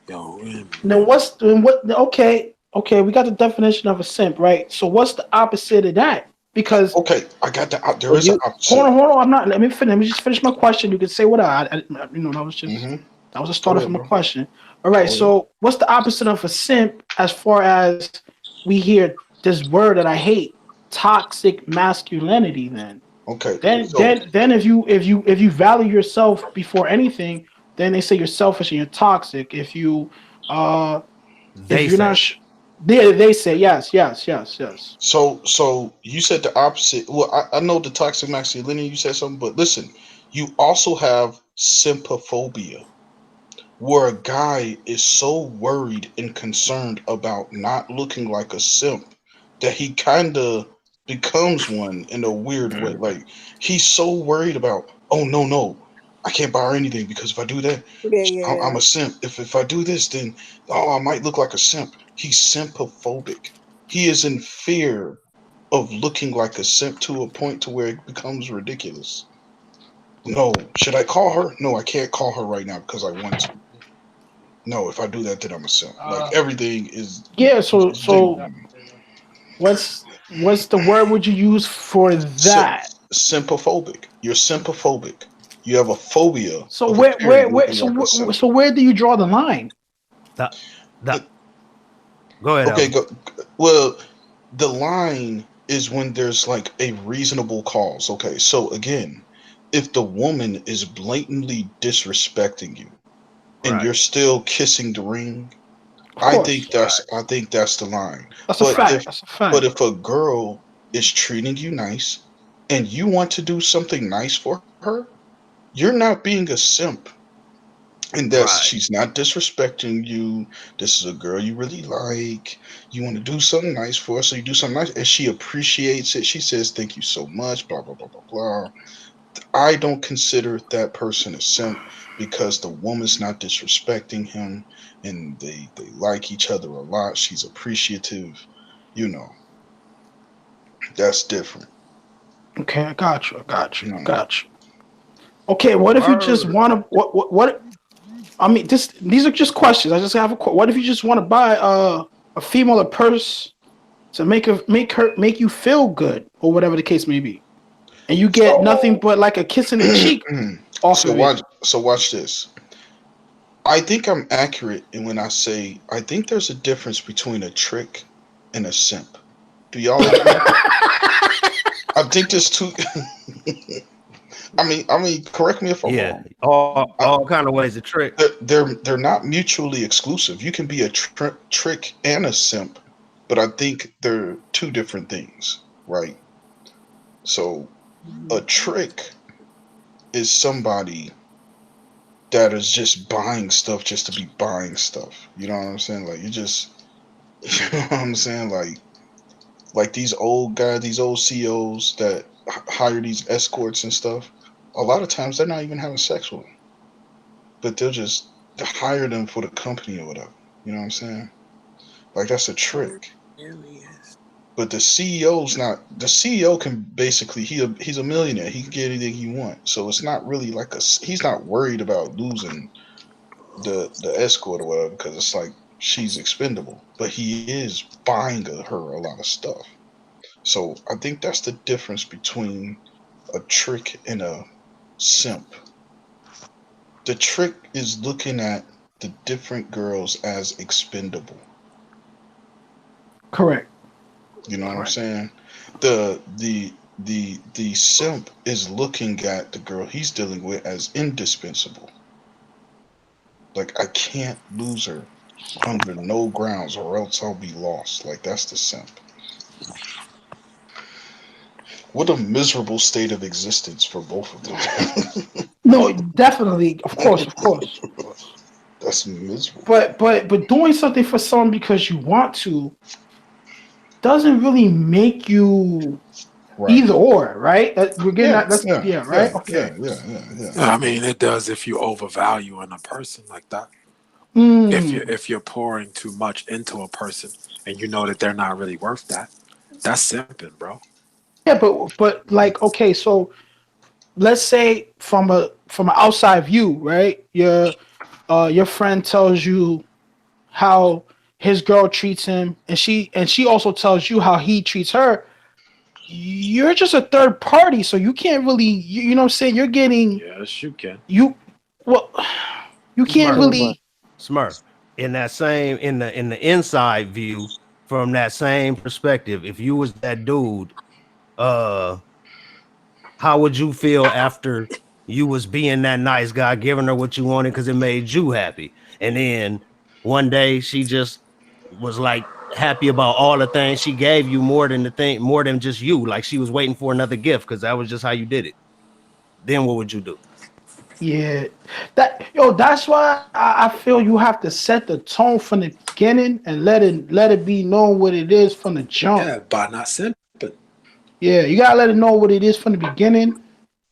Yo, then what's then what? Okay, we got the definition of a simp, right? So what's the opposite of that? Because Okay, I got the. There Well, is an you opposite. hold on. I'm not. Let me finish. Let me just finish my question. You can say what that was just Mm-hmm. that was a Go starter ahead, from a bro. question. All right. Go ahead. So what's the opposite of a simp as far as we hear this word that I hate, toxic masculinity? Okay, so Then if you value yourself before anything, then they say you're selfish and you're toxic. Uh if They you're not say. sh- they say yes. so you said the opposite. Well, I know the toxic masculinity. You said something, but listen, you also have sympaphobia, where a guy is so worried and concerned about not looking like a simp that he kind of becomes one in a weird way. Like he's so worried about, oh no, I can't buy her anything because if I do that, Yeah, yeah, I'm yeah. a simp. If I do this, then oh, I might look like a simp. He's sympaphobic. He is in fear of looking like a simp to a point to where it becomes ridiculous. No, should I call her? No, I can't call her right now because I want to. No, if I do that, then I'm a simp. Like everything is Yeah, so genuine. what's the word would you use for Sy- that? Sympaphobic. You're sympaphobic. You have a phobia So of where appearing where looking so like a where, simp. so where do you draw the line? The, the, go ahead, Okay, Elder. go. Well, the line is when there's like a reasonable cause. Okay, so again, if the woman is blatantly disrespecting you and Right, you're still kissing the ring, Of course. I think that's the line. That's a But right. fact. if That's a but fact. if a girl is treating you nice and you want to do something nice for her, you're not being a simp. And that Right. she's not disrespecting you. This is a girl you really like. You want to do something nice for her, so you do something nice, and she appreciates it. She says, "Thank you so much." Blah blah blah blah blah. I don't consider that person a simp because the woman's not disrespecting him, and they like each other a lot. She's appreciative. You know, that's different. Okay, I got you. I got you. You I know, got you. Okay, what if you just Word. want to what I mean, these are just questions. I just have what if you just want to buy a female a purse to make you feel good or whatever the case may be, and you get nothing so but like a kiss in the cheek off so of it. watch this. I think I'm accurate in when I say I think there's a difference between a trick and a simp. Do y'all agree? I think there's two. Correct me if I'm Yeah. wrong. I, All kind of ways to trick. they're not mutually exclusive. You can be a trick and a simp, but I think they're two different things, right? So a trick is somebody that is just buying stuff just to be buying stuff. You know what I'm saying? Like you just, you know what I'm saying? Like these old guys, these old CEOs that hire these escorts and stuff. A lot of times they're not even having sex with them, but they'll just hire them for the company or whatever. You know what I'm saying? Like that's a trick. aliens. But the CEO's not. The CEO can basically he's a millionaire. He can get anything he wants. So it's not really like he's not worried about losing the escort or whatever because it's like she's expendable. But he is buying her a lot of stuff. So I think that's the difference between a trick and a simp. The trick is looking at the different girls as expendable. Correct. You know what I'm Correct. saying? The simp is looking at the girl he's dealing with as indispensable. Like I can't lose her under no grounds or else I'll be lost. Like that's the simp. What a miserable state of existence for both of them. No, definitely. Of course. Of course. Of course. That's miserable. But doing something for someone because you want to doesn't really make you Right. Either or, right? We're getting Yeah. that. That's Yeah. right. Yeah. Okay. Yeah. Yeah. Yeah. Yeah. I mean, it does if you overvalue in a person like that. Mm. If you're pouring too much into a person and you know that they're not really worth that, that's simping, bro. Yeah, but like okay, so let's say from an outside view, right? Your friend tells you how his girl treats him, and she also tells you how he treats her. You're just a third party, so you can't really you know what I'm saying. You're getting Yes, you can. you well, you can't Smurf, really. Smurf. In that same in the inside view, from that same perspective, if you was that dude, uh, how would you feel after you was being that nice guy, giving her what you wanted because it made you happy, and then one day she just was like happy about all the things she gave you more than just you, like she was waiting for another gift because that was just how you did it. Then what would you do? Yeah, that's why I feel you have to set the tone from the beginning and let it be known what it is from the jump. Yeah, by not simping. Yeah, you gotta let it know what it is from the beginning.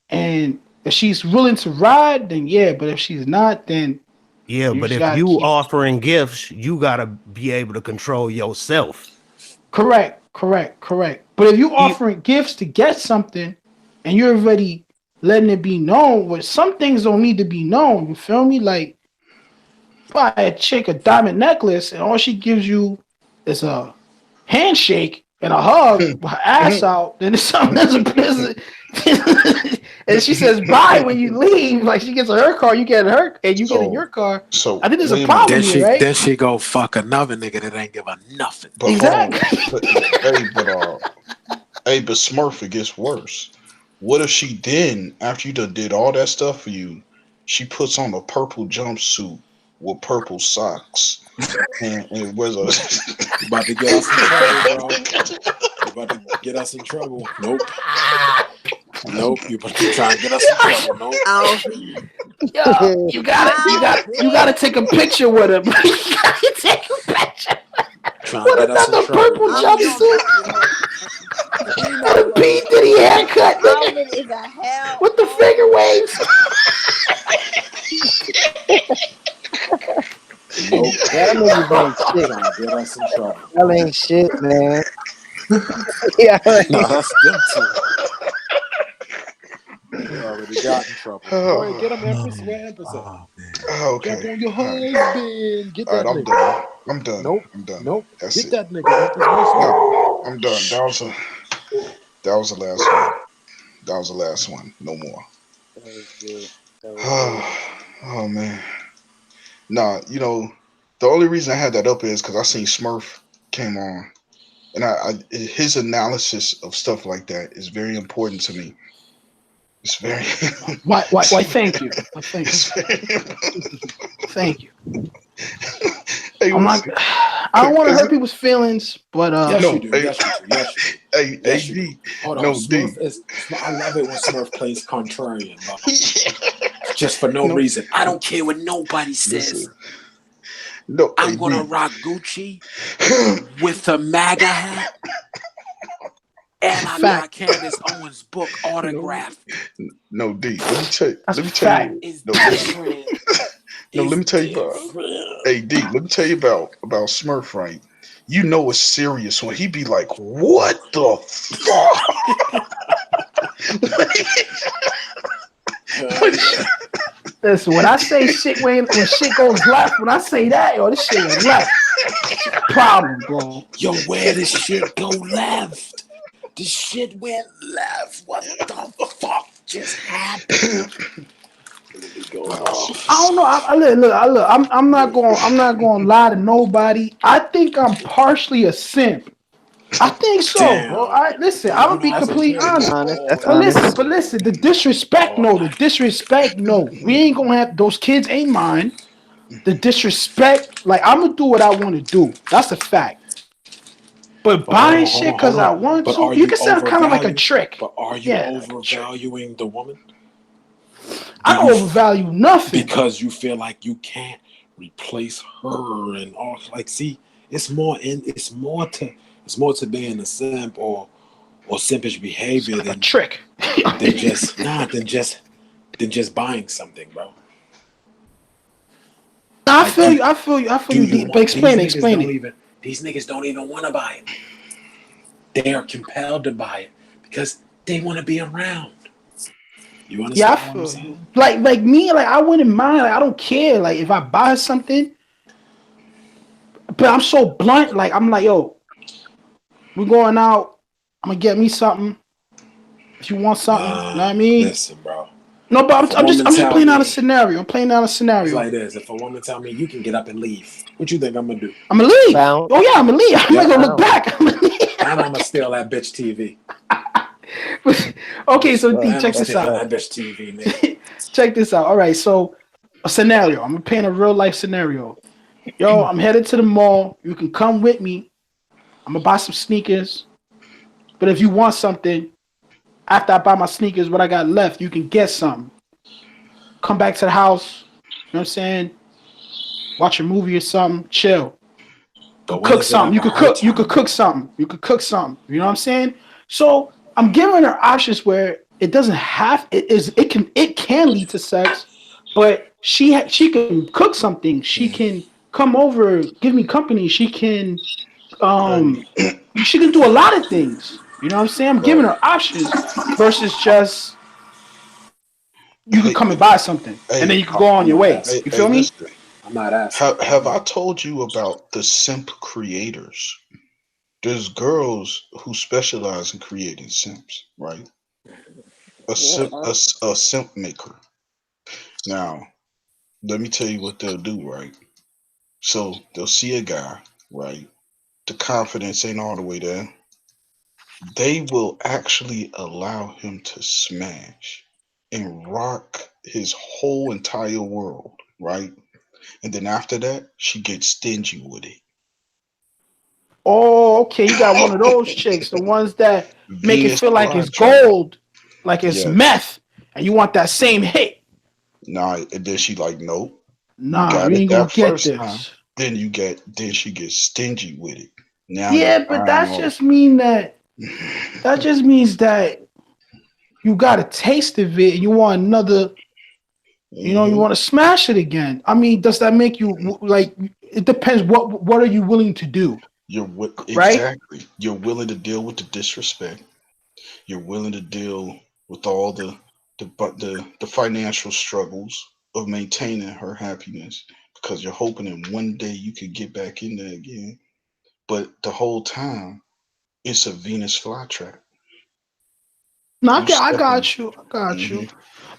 And if she's willing to ride, then yeah. But if she's not, then Yeah, you but just if gotta you keep offering gifts, you gotta be able to control yourself. correct. But if you E- offering gifts to get something and you're already letting it be known, well, some things don't need to be known. You feel me? Like buy a chick a diamond necklace and all she gives you is a handshake and a hug with her ass out, then it's something and she says bye when you leave. Like she gets in her car, you get in her, and you get in So your car. I so think there's a wait a minute. problem Then here, she right? then she go fuck another nigga that ain't give her nothing. But hold on. Exactly. But Smurf, it gets worse. What if she then, after you done did all that stuff for you, she puts on a purple jumpsuit with purple socks and wears a You about to get us in trouble, bro. You about to get us in trouble. Nope. Nope. You about to try and get us in trouble. Nope. Alvin. Yo, you gotta Alvin. take a picture with him. You gotta take a picture Trying to with get us in another trouble. purple Nope. I'm not jumpsuit messing with you and know a what? P Diddy haircut, nigga, Alvin is a with the hellhole. finger waves. Nope. Y'all niggas ain't shit. Trying to get us in trouble. Y'all ain't shit, man. Yeah. No, that's them two. They already got in trouble. Go ahead, get him, Empress. Where Empress at? Oh, Jump okay. on your All right. husband. Get All right, that I'm nigga. done. I'm done. Nope. I'm done. Nope. That's Get it. that nigga, Empress. Where's Smoke? No, I'm done. That was the last one. That was the last one. No more. That was good. That was good. Oh man. Nah, the only reason I had that up is because I seen Smurf came on, and his analysis of stuff like that is very important to me. It's very. Why? Thank you. Thank you. It's very. Thank you. Hey, I'm not. listen, I don't want to cause hurt people's feelings, but Yes, you no, do. hey, Yes, you do. Yes, you do. hey, Yes, you do. D, Hold on. no D. Smurf is. I love it when Smurf plays contrarian, bro. Yeah. Just for no No, reason. I don't care what nobody says. listen, no, I'm hey gonna D. rock Gucci with a MAGA hat, and I got fact. Candace Owens' book no, autographed. no D. Let me tell you. That's Let me tell fact. you. It's No, listen. different. No, let It's me tell you about. different. Hey D. Let me tell you about Smurf. Right? You know it's serious when he be like, "What the fuck?" When Listen, when I say shit when shit goes left, when I say that, yo, this shit went left. It's a problem, bro. Yo, where this shit go left? This shit went left. What the fuck just happened? Let me go off. I don't know. I'm not going to lie to nobody. I think I'm partially a simp. I think so, bro. Damn. Listen. Yo, I'm you gonna know, be I was a completely kid That's with honest. honest. That's But all listen, honest. but listen. The disrespect, all no. The night. disrespect, no. We ain't gonna have those kids. Ain't mine. The disrespect, like I'm gonna do what I want to do. That's a fact. But But hold buying on, hold shit on, hold because I on. want But to, are you you can say I'm kind of like a overvalue? trick. But are you Yeah, like a trick. overvaluing the woman? Do I you don't overvalue nothing. because you feel like you can't replace her and all like see, it's more to being a simp or simpish behavior Like a than trick. than just buying something, bro. I Like, feel you. I feel you. I feel do you. you But want explain it. Explain it. these niggas don't even want to buy it. They are compelled to buy it because they want to be around. You Yeah, I understand what I'm feel you. saying? Like me, like I wouldn't mind. Like I don't care. Like if I buy something, but I'm so blunt. Like I'm like, yo, we're going out. I'm gonna get me something. If you want something, you know what I mean? Listen, bro. No, but If a woman I'm just tell playing out a me, scenario. I'm playing out a it's scenario. like this: if a woman tell me you can get up and leave, what you think I'm gonna do? I'm gonna leave. Bounce. Oh yeah, I'm gonna leave. I'm not Yep. gonna look back. I'm gonna leave. And I'm gonna steal that bitch TV. Okay, so D, And I'm check this stealing out. that bitch TV, nigga. Check this out. All right, so a scenario. I'm paint a real life scenario. Yo, I'm headed to the mall. You can come with me. I'm gonna buy some sneakers. But if you want something, after I buy my sneakers, what I got left, you can get something. Come back to the house. You know what I'm saying? Watch a movie or something. Chill. But Could when cook is it something. You ever could her cook. You could turn, cook though? something. You could cook something. You know what I'm saying? So I'm giving her options where it doesn't have. It can lead to sex, but she can cook something. She can come over, give me company. Hey, Um she can do a lot of things. You know what I'm saying? I'm giving right. her options versus just you could Hey, come and buy something and then hey, you could go on I'm your not way. hey, asking. You hey, feel me? listen. I'm not asking. Have I told you about the simp creators? There's girls who specialize in creating simps, right? Yeah. A simp maker. Now, let me tell you what they'll do, right? So they'll see a guy, right? The confidence ain't all the way there. They will actually allow him to smash and rock his whole entire world, right? And then after that, she gets stingy with it. Oh, okay. You got one of those chicks, the ones that make it Venus feel like it's flytrap. gold, like it's Yes. meth, and you want that same hit. Nah, and then she like, nope, you Nah, got you it ain't gonna that get first time. this. Then she gets stingy with it. Now you're Yeah, but buying that's all just mean that just means that you got a taste of it and you want another. You hmm want to smash it again. I mean, does that make you like? It depends. What are you willing to do, right? exactly. You're willing to deal with the disrespect. You're willing to deal with all the financial struggles of maintaining her happiness because you're hoping that one day you could get back in there again. But the whole time, it's a Venus flytrap. No, You I stepping. got you. I got hmm you.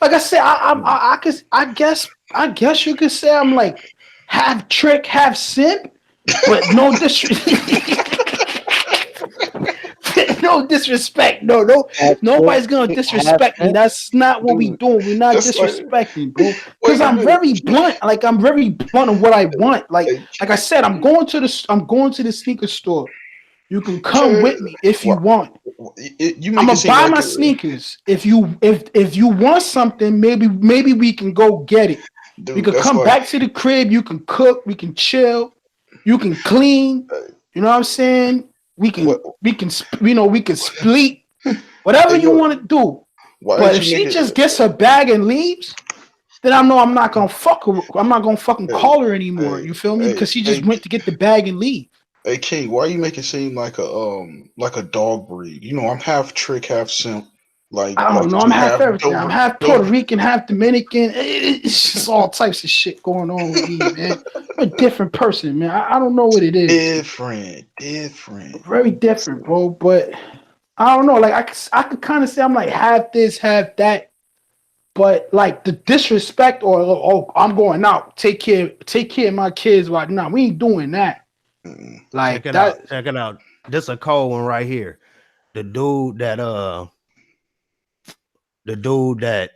Like I said, I guess you could say I'm like half trick, half simp, but no no disrespect. No, Half trick, nobody's gonna half disrespect me. simp. That's not what we Dude, doing. We're not that's like, disrespecting, bro. Because wait a I'm minute. very blunt. Like I'm very blunt on what I want. Hey, Like I said, I'm going to the sneaker store. You can come Cause with me if you why, want. you I'm make it gonna seem buy like my sneakers. If you want something, maybe we can go get it. We dude. could That's come like, back to the crib. You can cook. We can chill. You can clean. uh, You know what I'm saying? what? We can split whatever Hey, you yo, want to do. why But did if you make she it? just gets her bag and leaves, then I know I'm not gonna fuck her. I'm not gonna fucking Hey, call her anymore. hey, You feel me? hey, Because she just hey, went to get the bag and leave. hey, King. Why you make it seem like a dog breed? You know, I'm half trick, half simp. I don't Like know. I'm you half have everything. I'm half Puerto Dover. Rican, half Dominican. It's just all types of shit going on with me, man. I'm a different person, man. I don't know what it is. Different. Very different, bro. But I don't know. Like I could kind of say I'm like half this, half that. But like the disrespect or I'm going out. Take care of my kids right now. We ain't doing that. Mm-mm. Check Like it that. out. Check it out. This a cold one right here. The dude that the dude that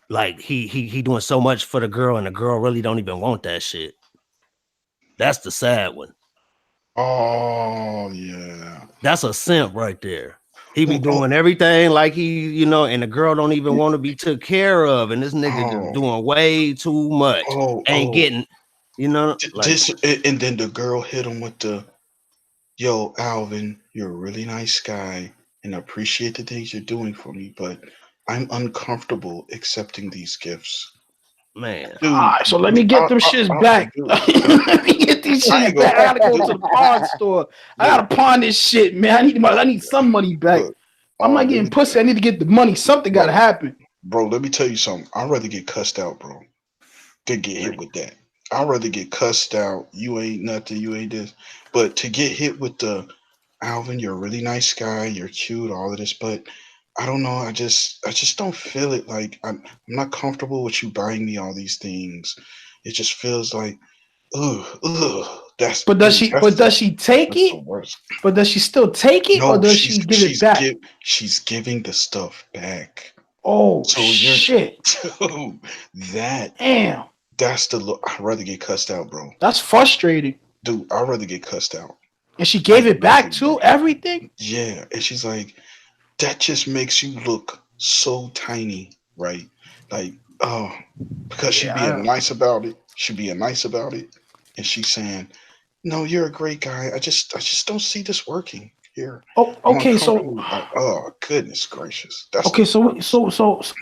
like he doing so much for the girl and the girl really don't even want that shit. That's the sad one. Oh yeah. That's a simp right there. He be Oh, oh, doing everything like and the girl don't even want to be took care of, and this nigga just oh, doing way too much. oh, Ain't oh. getting, like This and then the girl hit him with the yo, Alvin, you're a really nice guy and I appreciate the things you're doing for me, but I'm uncomfortable accepting these gifts. Man. Dude, Alright, so let me get them shits back. dude, Let me get these I shits ain't gonna, back. I gotta go to dude, the pawn store. I look, gotta pawn this shit, man. I need some money back. look, I'm not let getting me, pussy. I need to get the money. Something gotta bro, happen. let me tell you something. I'd rather get cussed out, bro, than get hit with that. I'd rather get cussed out. You ain't nothing. You ain't this. But to get hit with the Alvin, you're a really nice guy. You're cute. All of this, but I don't know. I just don't feel it. Like I'm not comfortable with you buying me all these things. It just feels like, ugh. But does she? But does she take That's the it? worst. But does she still take it, or No, does she give it back? she's giving the stuff back. Oh So you're shit! dude, that Damn, that's the look. I'd rather get cussed out, bro. that's frustrating. Dude, I'd rather get cussed out. And she Like gave it back literally, bro. too. Everything. Yeah, and she's like, that just makes you look so tiny, right? Like, oh, because she being Yeah. nice about it. She being nice about it, and she's saying, "No, you're a great guy. I just don't see this working here. Oh, I'm okay. So, uncomfortable." Like, oh goodness gracious, that's okay. the So,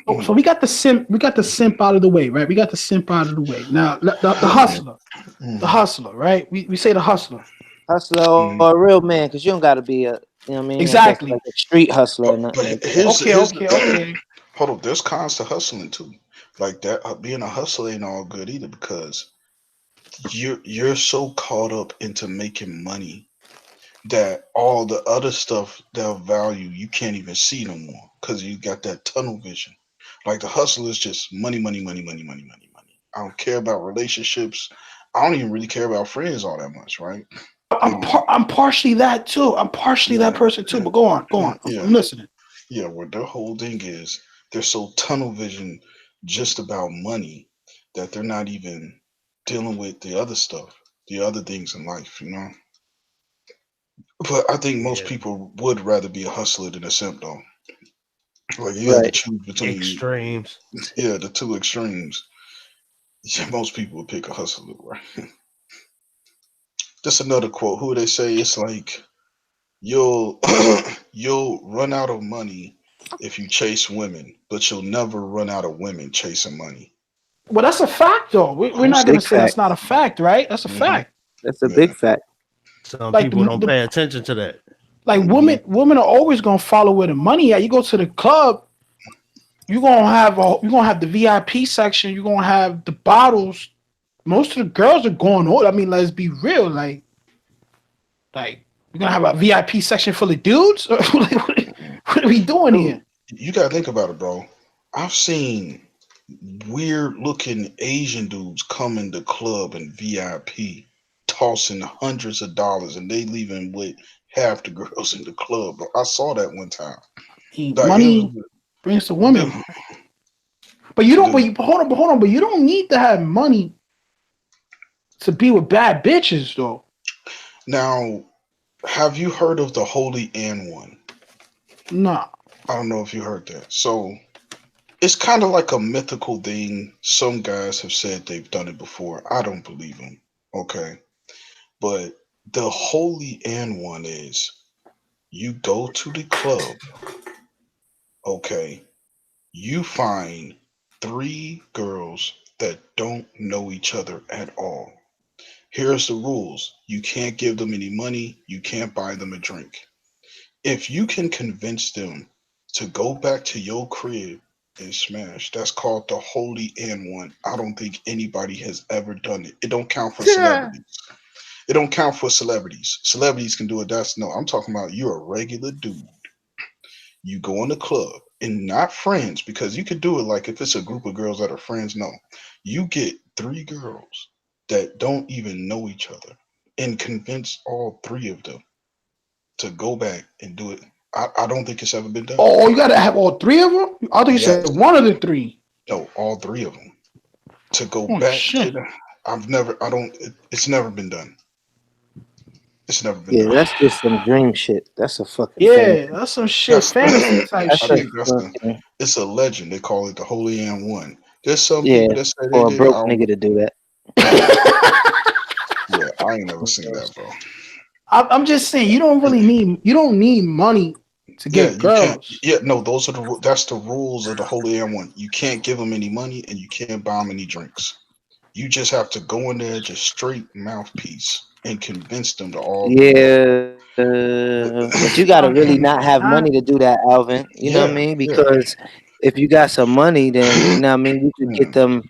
worst. we got the simp. We got the simp out of the way, right? We got the simp out of the way. Now, the hustler, Mhm. right? We say the hustler. Hustler Mhm. or a real man, because you don't got to be a, you know what I mean, like Exactly. a street hustler or Oh, nothing but like that. here's Okay. hold on. There's cons to hustling too. Like that, being a hustler ain't all good either because you're so caught up into making money that all the other stuff they'll value you can't even see no more because you got that tunnel vision. Like the hustle is just money, money, money, money, money, money, money. I don't care about relationships. I don't even really care about friends all that much, right? I'm partially that too. I'm partially that Yeah, person too. yeah, But go on, go on. I'm yeah, listening. yeah. What their whole thing is, they're so tunnel vision just about money that they're not even dealing with the other stuff, the other things in life, you know. But I think most Yeah. people would rather be a hustler than a simp, though. Like you had to Right. choose between, Extremes. yeah, the two extremes. Yeah, most people would pick a hustler, right? Just another quote. Who they say it's like you'll you'll run out of money if you chase women, but you'll never run out of women chasing money. Well, that's a fact, though. We're not gonna Big say that's fact. not a fact, right? That's a Hmm. fact. That's a Yeah. big fact. Some Like people don't the pay attention to that. like Hmm. women are always gonna follow where the money at. You go to the club, you're gonna have the VIP section. You're gonna have the bottles. Most of the girls are going on. I mean, let's be real. Like we're gonna have a VIP section full of dudes. What are we doing Dude, here? you gotta think about it, bro. I've seen weird looking Asian dudes come in the club in VIP, tossing hundreds of dollars, and they leaving with half the girls in the club. Bro. I saw that one time. Like it was, Money brings the women, dude, but you don't. dude. Hold on. But you don't need to have money to be with bad bitches, though. Now, have you heard of the Holy and One? Nah. I don't know if you heard that. So it's kind of like a mythical thing. Some guys have said they've done it before. I don't believe them. Okay. But the Holy and One is you go to the club, okay, you find three girls that don't know each other at all. Here's the rules: you can't give them any money, you can't buy them a drink. If you can convince them to go back to your crib and smash, that's called the Holy and One. I don't think anybody has ever done it. It don't count for celebrities. It don't count for celebrities. Celebrities can do it. That's no. I'm talking about you're a regular dude. You go in the club and not friends because you could do it like if it's a group of girls that are friends. No, you get three girls that don't even know each other and convince all three of them to go back and do it. I don't think it's ever been done. Oh, you gotta have all three of them. I thought you said Yes, one of the three. no, all three of them to go Oh back to shit. the. I've never. I don't. It's never been done. It's never been Yeah, done. that's just some dream shit. That's a fucking Yeah, fantasy. that's some shit. That's Fantasy type That's I a shit. think that's the fucking, it's a legend. They call it the Holy and One. There's some yeah, people that say they for a did it. I broke don't nigga know. to do that. Yeah, yeah. I ain't never seen that, bro. I'm just saying you don't need money to Yeah, get you can't. girls. Yeah, no, those are that's the rules of the Holy and One. You can't give them any money and you can't buy them any drinks. You just have to go in there just straight mouthpiece and convince them to all be gone. Yeah, but you gotta really not have money to do that, Alvin. You know what I Yeah, mean? yeah, Because if you got some money, then you know what I mean. You could get yeah, them.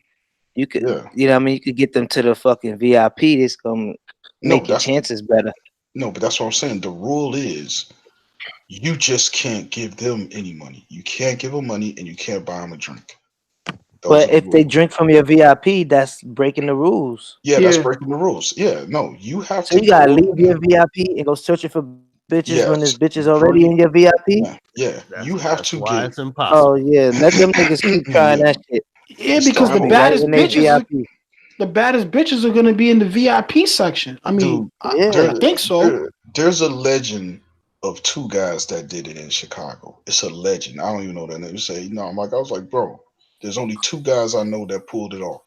You could, yeah. you know what I mean. You could get them to the fucking VIP. That's gonna No, make your that's chances better. no, but that's what I'm saying. The rule is you just can't give them any money. You can't give them money and you can't buy them a drink. Those are But the if they rules. drink from your VIP, that's breaking the rules. Yeah, that's Yeah. breaking the rules. Yeah, no, you have So to you gotta go leave in there. your VIP and go searching for bitches when there's Yes, bitches already in bring. your VIP. Yeah, yeah. You have That's to why get. it's Oh impossible. yeah, let them niggas keep trying Yeah, that shit. Yeah, it's because I'll be diabolical. right in their VIP. the baddest bitches are gonna be in the VIP section. I mean, Dude, Yeah. there, I think so. there's a legend of two guys that did it in Chicago. It's a legend. I don't even know that name. You say no. I was like, bro, there's only two guys I know that pulled it off.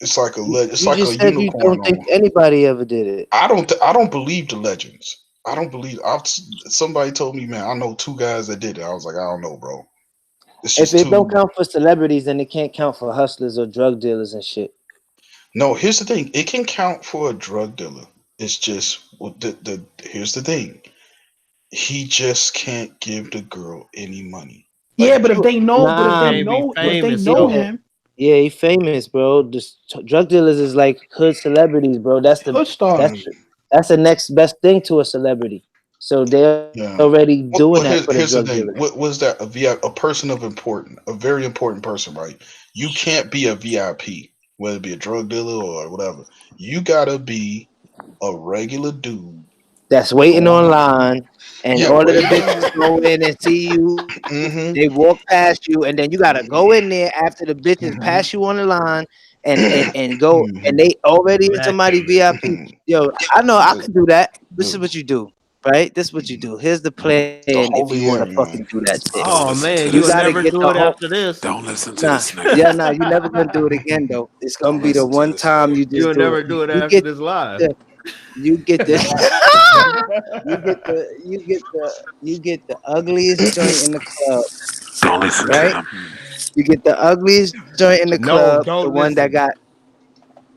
It's like a It's You like a just said you unicorn don't think on. anybody ever did it. I don't believe the legends. I don't believe. Somebody told me, man, I know two guys that did it. I was like, I don't know, bro. It's If just it don't too. count for celebrities, then it can't count for hustlers or drug dealers and shit. No, here's the thing. It can count for a drug dealer. It's just well, the here's the thing. He just can't give the girl any money. Like Yeah, but if they know, but He if they Nah, can't be know, if they famous know though. yeah, him, yeah, he famous, bro. Drug dealers is like hood celebrities, bro. hood That's mm, stars. the, that's the next best thing to a celebrity. So they're yeah. already doing that Well, for the drug here's the dealers. thing. What was that? A person of important, a very important person, right? You can't be a VIP, whether it be a drug dealer or whatever. You gotta be a regular dude That's waiting going. online, and Yeah, all of the waiting bitches on. go in and see you. Mm-hmm. They walk past you, and then you gotta go in there after the bitches Mm-hmm. pass you on the line, and go, and Mm-hmm. they already in somebody Immaculate. VIP. Yo, I know I Dude, could do that. This is dude, what you do, right? This is what you do. Here's the plan the if you want to holy air, fucking man. do that shit. Don't Oh listen to man, You you'll this gotta never nigga. get do the it whole. after this. Don't listen to Nah, this nigga. yeah, nah. You never gonna do it again though. It's gonna Don't be the listen to one this time nigga. you just You'll do it. never do it You after get this live. the, you get the, you get the ugliest joint in the club, Don't listen to right? him. You get the ugliest joint in the No, club, the don't one that listen. got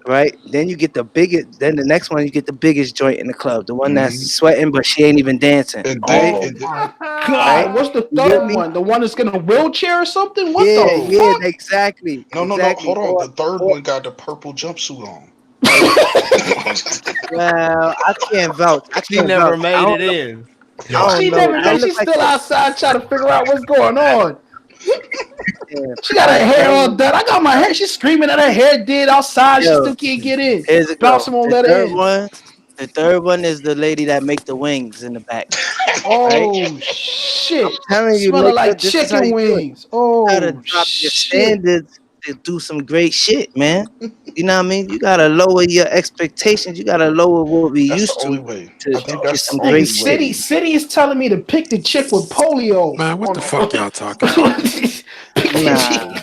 right. Then you get the biggest. Then the next one, you get the biggest joint in the club, the one that's Hmm. sweating but she ain't even dancing, And right? then, Oh and then, my Right? God, what's the You get third me? one? The one that's gonna wheelchair or something? What the Yeah, bro, yeah, fuck? exactly, no, no, no, exactly. hold on. The third Or one got the purple jumpsuit on. well, I can't vouch. I She can't never vouch. made it in. I Yo, don't She know. never That made. look She's like still outside trying to figure out what's going on. yeah, She got the her hair third all one. done. I got my hair. She's screaming at her hair did outside. She Yo, still can't get in. here's it go. Bouncer won't let her in. The third one is the lady that make the wings in the back, right? Oh I'm shit! telling you, Smelling nigga, like this is how chicken you do it. wings. You gotta Oh drop your shit! standards to do some great shit, man. You know what I mean? You gotta lower your expectations. You gotta lower what we that's the used only to way. to I think get that's the some Nigga, great only shit. city way. city is telling me to pick the chick with polio. Man, what On, the fuck y'all talking about? Nah, So,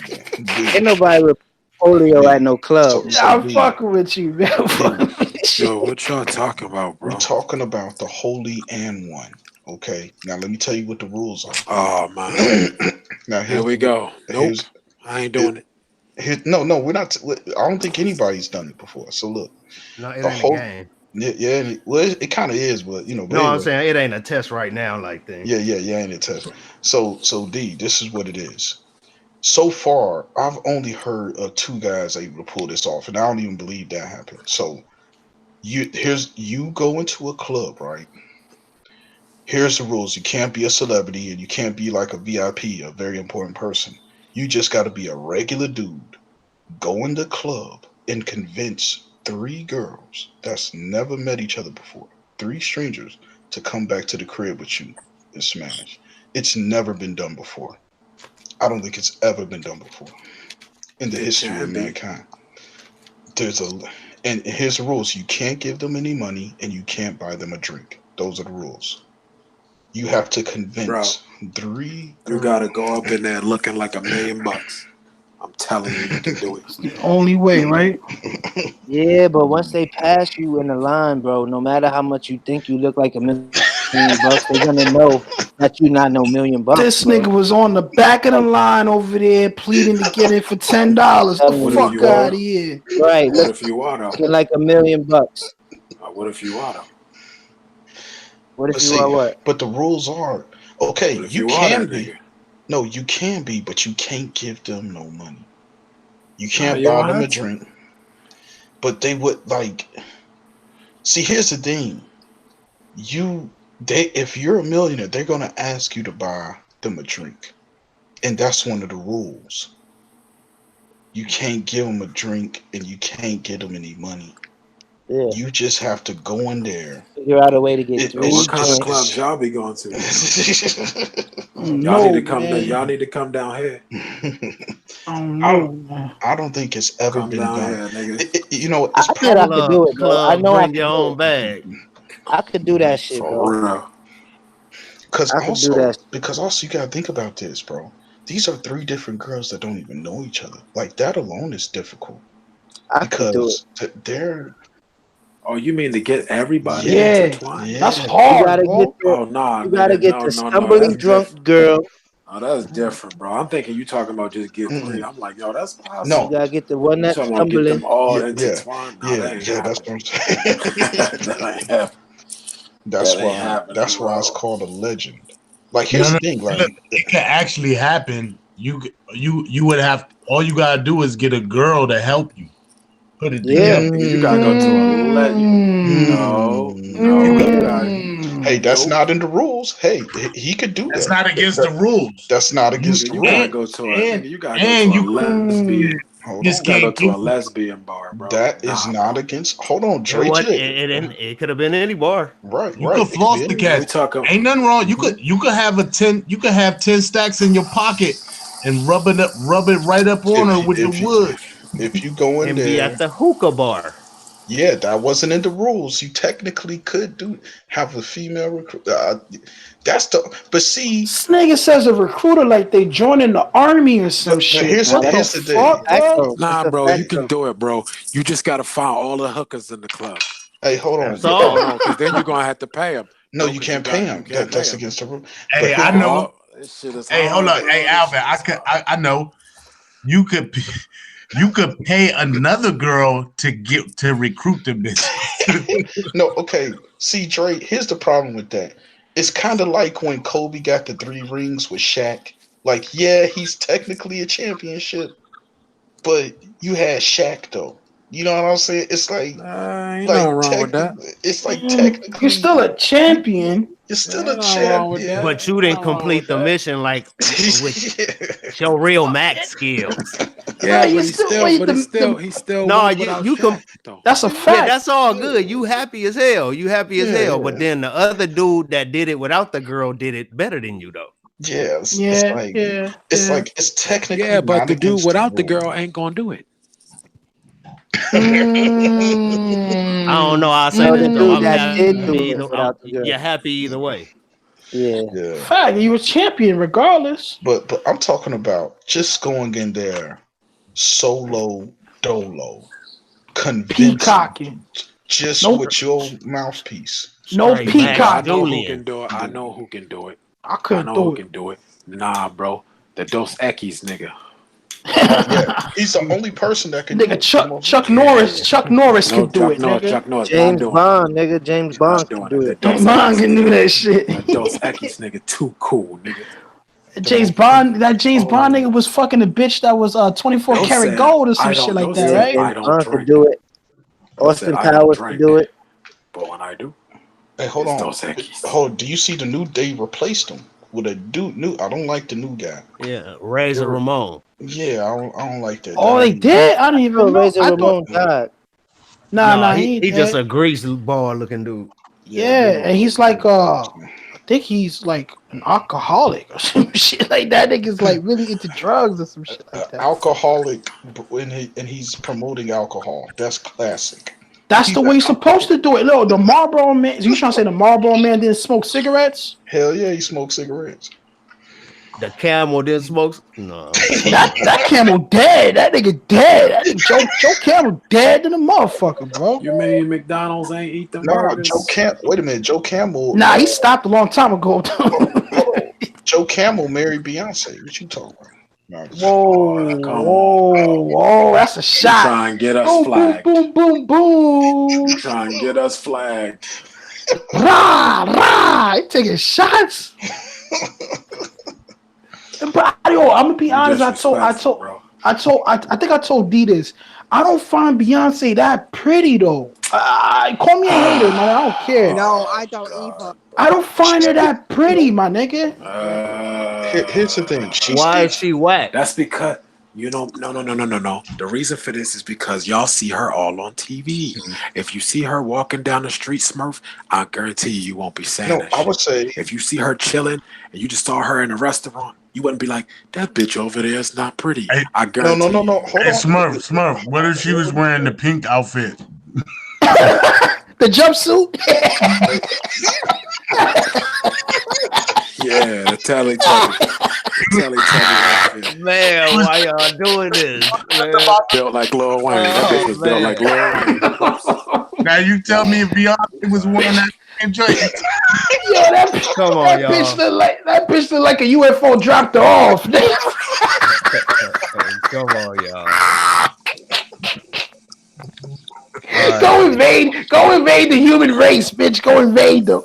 ain't D, nobody with polio at D. no club. So I'm D, fucking with you, man. I'm D. fucking with you. Yo, what y'all talking about, We bro? talking about the holy and one. Okay. Now let me tell you what the rules are. Oh man, Now here here's we the go. Nope, here's I ain't here, doing it. no, no, we're not. I don't think anybody's done it before. So look, No, it the ain't a whole game. yeah, yeah, well, it kind of is, but but No, I'm anyway, saying it ain't a test right now, like thing. yeah, yeah, yeah, ain't it test. So D, this is what it is. So far, I've only heard of two guys able to pull this off, and I don't even believe that happened. So you go into a club, right? Here's the rules. You can't be a celebrity and you can't be like a VIP, a very important person. You just got to be a regular dude. Go in the club and convince three girls that's never met each other before, three strangers, to come back to the crib with you and smash. It's never been done before. I don't think it's ever been done before in the It history of can be, mankind. There's a and here's the rules. You can't give them any money and you can't buy them a drink. Those are the rules. You have to bro. convince three You girls. gotta go up in there looking like $1 million. I'm telling you, you can do it. It's the only way, right? Yeah, but once they pass you in the line, bro, no matter how much you think you look like $1 million, they're gonna know that you're not no $1,000,000, This bro. nigga was on the back of the Like, line over there pleading to get in for $10. The telling What if you, fuck you out are? of here. right? What if you are though? Looking like $1,000,000. What if you are though? What But if you are see, what? but the rules are okay. What if You you are can that be. nigga? No, you can be, but you can't give them no money. You Nah, can't you buy don't them a have to. drink. But they would like. See, here's the thing. If you're a millionaire, they're gonna ask you to buy them a drink, and that's one of the rules. You can't give them a drink, and you can't get them any money. Yeah, You just have to go in there. figure out a way to get It, So what three kind of drinks. clubs y'all be going to? I don't Y'all need know, to come. man. Y'all need to come down here. I don't I know, don't. man. I don't think it's ever Come been down done. here, nigga. It's I said I probably could do it, bro. I Club, know I bring could your do own it. bag. I could do that shit, bro. For real. because I could do that shit. you gotta think about this, bro. These are three different girls that don't even know each other. Like that alone is difficult I could do it. because they're Oh, you mean to get everybody yeah, Yeah, intertwined? that's yeah. You hard, gotta get bro. the Oh nah, you gotta nigga. get No, the no, no. stumbling That's drunk different. girl. Oh, that's different, bro. I'm thinking you talking about just get three. Mm-mm. I'm like, yo, that's You No, possible. gotta get the one You that's talking about get them stumbling. all yeah, yeah, intertwined? Nah, yeah, that ain't yeah. That's happening. what I'm saying. that ain't happening. that's That ain't why. happening, That's why it's bro. called a legend. Like No, here's no, the thing. look, Like it can actually happen. You would have all you gotta do is get a girl to help you put it Yeah. together. Nigga, you gotta go to a let you. No, You no, got you got Hey, that's nope. not in the rules. Hey, he could do that's that. not against the rules. That's not You against Nigga, the you rule. gotta and go to a and nigga. You gotta go to and a you lesbian. Hold just You on. gotta go can't to keep a lesbian bar, bro. That is Nah, not bro. against. Hold on, It Dre. what Chill. it could have been any bar. Right, you right. could It could be floss the any Now one. we cash. talking. Ain't nothing wrong. Mm-hmm. You could have 10 stacks in your pocket and rub it right up on her with the If you wood. if you go in And be there, at the hookah bar. yeah, that wasn't in the rules. You technically could have a female recruit. That's the. But see, This nigga says a recruiter like they joining the army or some but shit. here's Nah, What that's the here's the thing. fuck, fact bro? though. That's Nah, a bro, fact you can though. do it, bro. You just gotta find all the hookers in the club. Hey, hold on. That's Yeah, Oh all. no, because then you're gonna have to pay them. no, No, you because you can't pay got you him. can't pay That's them. against the rule. But Hey, here, I know. This shit is Hey, hold hard, on. Hey, bro. This Alvin, shit is hard. I know. You could you could pay another girl to recruit the bitches. no, okay. See, Dre, here's the problem with that. It's kind of like when Kobe got the 3 rings with Shaq. Like, yeah, he's technically a championship, but you had Shaq though. You know what I'm saying? It's Ain't nothing wrong with that. technically, it's like You're technically still a champion. you're Ain't still a nothing wrong with champion. that. But you Ain't didn't nothing wrong with complete the that. mission like with Yeah. your real Fuck max it. skills. Yeah, Right, but you still wait. he still No, won you without you Shaq can though. That's a yeah, fact. that's all Yeah, good. You happy as hell. You happy as Yeah, hell. But yeah. then the other dude that did it without the girl did it better than you though. Yeah, Yeah, yeah, yeah. it's technically yeah, but not the dude against the without the rule. girl ain't gonna do it. I don't know. I'll say No, the this though. dude I'm that did happy. do Mm. it without the You're girl. happy either way. Yeah. Yeah. Fact, you was champion regardless. But I'm talking about just going in there solo dolo, convincing Peacocking. just Nope. with your mouthpiece. No Straight But Max I peacocking. know who can Julian. do it. I The- know who can do it. I I couldn't know who do it. can do it. Nah, bro. The Dos Equis nigga. yeah, he's the only person that could do Nigga, it. Come Chuck on. Chuck Norris. Yeah. Chuck Norris No, could do Chuck it, Norris. nigga. Chuck Norris not James doing it. Bond, nigga. James He's not Bond can doing it. do The it. Dos Bond Equis can do nigga. that shit. The Dos Equis nigga too cool, nigga. James Bond, that James Bond Oh, nigga was fucking a bitch that was 24 Dos karat said gold or some I shit don't. like Dos that, Yeah, said right? I James don't Bond could drink. do it. Dos said Austin I don't Powers could drink. do it. But when I do, Hey, hold it's on. Dos Equis. Hold. Do you see the new? They replaced him with a new. I don't like the new guy. Yeah, Razor They're- Ramon. yeah, I don't like that. Oh, I they ain't- did? I didn't I even thought know. Razor I thought Ramon died. nah, No, he ain't he just dead. a grease ball looking dude. Yeah, they Yeah, don't and know. he's like I think he's like an alcoholic or some shit like that. Nigga's like really into drugs or some shit like that. Alcoholic, and he's promoting alcohol. That's classic. That's He's the an way you're supposed alcoholic. to do it. Look, the Marlboro man. You trying to say the Marlboro man didn't smoke cigarettes? Hell yeah, he smokes cigarettes. The camel didn't smoke. No, That camel dead. That nigga dead. That nigga Joe Camel dead than a motherfucker, bro. You mean McDonald's ain't eat them Nah, burgers? Wait a minute, Joe Campbell. Nah, he stopped a long time ago. Hold on. Joe Campbell married Beyonce. What you talking about? Whoa, that's a shot. Try and get us boom, flagged. boom, boom, boom, boom. Try and get us flagged. Rah. He taking shots. But I'm gonna be honest. I think I told D this. I don't find Beyonce that pretty though. Call me a hater, man. I don't care. No, I don't either. I don't find her that pretty, my nigga. Here's the thing. Why is she whack? That's because no. The reason for this is because y'all see her all on TV. If you see her walking down the street, Smurf, I guarantee you won't be saying that. I would say if you see her chilling and you just saw her in a restaurant, you wouldn't be like, that bitch over there is not pretty. I guarantee. No. Hold Hey, on. Smurf. What if she was wearing the pink outfit? The jumpsuit. Yeah, the Teletubby outfit. Man, why y'all doing this? Man? Built like Lil Wayne. That bitch was built like Lil Wayne. Now you tell me if Beyonce was wearing that same joint. Yeah, that Come on, that y'all. bitch look like a UFO dropped her off. Come on, y'all. Go invade the human race, bitch. Go invade them.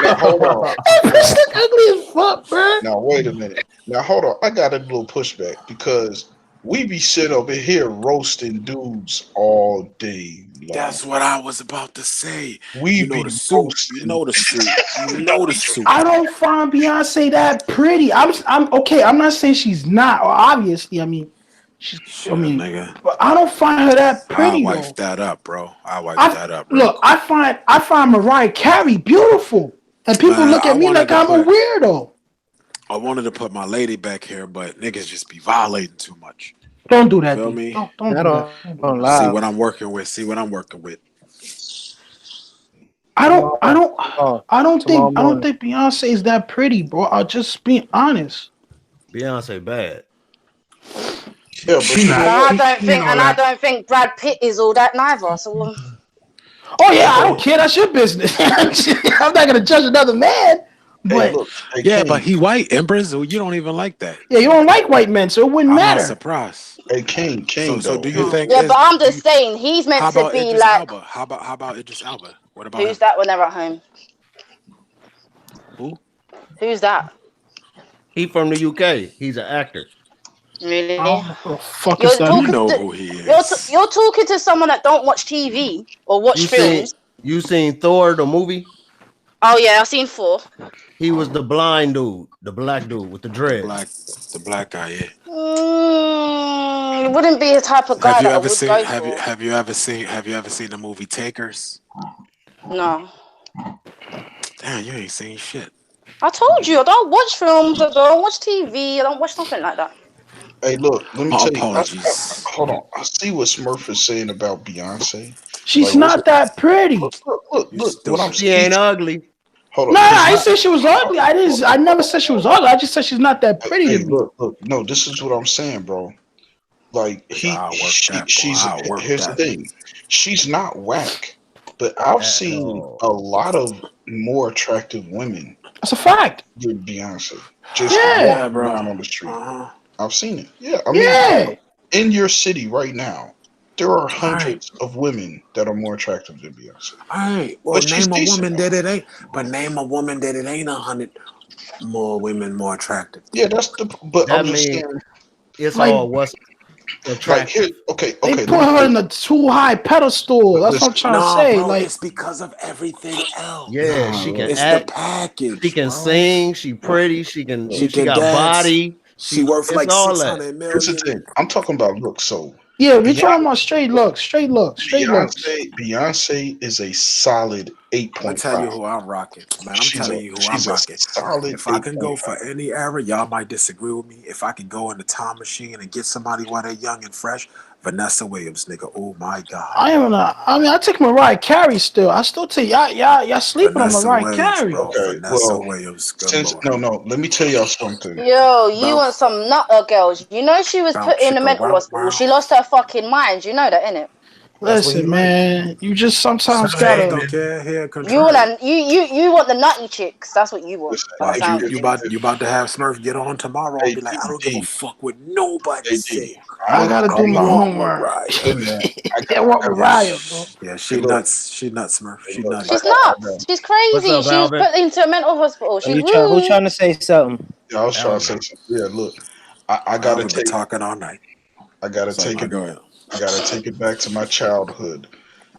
Now, hold on. That bitch look ugly as fuck, bro. Now wait a minute. Now hold on. I got a little pushback because we be sitting over here roasting dudes all day long. That's what I was about to say. We the suit. You know the suit. I don't find Beyonce that pretty. I'm okay. I'm not saying she's not. Obviously, I mean, nigga. But I don't find her that pretty. I wiped that up, bro. I wiped that up. Look, I find Mariah Carey beautiful, and people look at me like I'm a weirdo. I wanted to put my lady back here, but niggas just be violating too much. Don't do that. Feel me? Don't do that. See what I'm working with. I don't think Beyonce is that pretty, bro. I'll just be honest. Beyonce bad. Yeah, I don't think Brad Pitt is all that neither. So. Oh yeah, I don't care. That's your business. I'm not gonna judge another man. But but he white in Brazil. You don't even like that. Yeah, you don't like white men, so it wouldn't matter. I'm not surprised. Hey, King. So do you think? Yeah, but I'm just saying he's meant to be Idris like. Elba? How about Idris Elba? What about who's that when they're at home? Who? Who's that? He from the UK. He's an actor. Really? Fuck is that? You know who he is. You're talking to someone that don't watch TV or watch films. You seen Thor the movie? Oh yeah, I've seen 4. He was the blind dude, the black dude with the dreads. The black guy, yeah. It wouldn't be a type of guy that I would go for. Have you ever seen the movie Takers? No. Damn, you ain't seen shit. I told you I don't watch films. I don't watch TV. I don't watch nothing like that. Hey, look, let me tell you. Apologies. Hold on. I see what Smurf is saying about Beyonce. She's not that pretty. Look. What I'm She ain't ugly. Hold on. No, I didn't say she was ugly. I never said she was ugly. I just said she's not that pretty. Hey, look. No, this is what I'm saying, bro. Like here's the thing. She's not whack, but I've seen a lot of more attractive women. That's a fact. With Beyonce, just walking around on the street. I've seen it. Yeah, I mean, in your city right now, there are hundreds of women that are more attractive than Beyonce. All right. Well, name a woman that it ain't. But name a woman that it ain't 100 more women more attractive. Yeah, that's the. But that I'm just saying, it's like, all what's attractive. Okay. They put her in a too high pedestal. That's what I'm trying to say. Bro, like it's because of everything else. Yeah, she can it's act. The package. She can sing. She pretty. She can got dance. body. She worth like 600 million. Here's the thing. I'm talking about looks. So yeah, we're talking about straight looks. Beyonce is a solid I'm gonna tell 8.5. you who I'm rocking, man. I'm She's a telling you who I'm she's a rocking. solid If I can go 8.5. for any era, y'all might disagree with me. If I can go in the time machine and get somebody while they're young and fresh, Vanessa Williams, nigga. Oh my God, I am not. I mean, I take Mariah Carey still. I still take y'all sleeping on Vanessa Mariah Williams, Carey. bro. Okay, Vanessa well, Williams. Good since lord. no, let me tell y'all something. Yo, you Bow, want some nutter girls? You know she was bow, put in a chicka, mental wow, hospital. wow. She lost her fucking mind. You know that, innit? That's what he Listen, like. man, you just sometimes Smurf Hey, gotta. don't care. Here, You contrary. want you want the nutty chicks. That's what you want. Listen, By the Watch sounds you. of if things. You about to have Smurf get on tomorrow and AD, be like, I don't give a D, fuck what nobody AD, say. I gotta do Come my on, homework. Mariah. hey man, I want got Yeah, Mariah, bro. yeah, hey she look, nuts. She nuts, Smurf. hey She look, nutty. She's nuts. She's What's crazy. up, She was Alvin? put into a mental hospital. Are She's who woo. trying to say something? yeah, I was trying to say Alvin. something. Yeah, look, I gotta Alvin been take talking all night. I gotta Sorry, take man. it Go ahead. I gotta take it back to my childhood.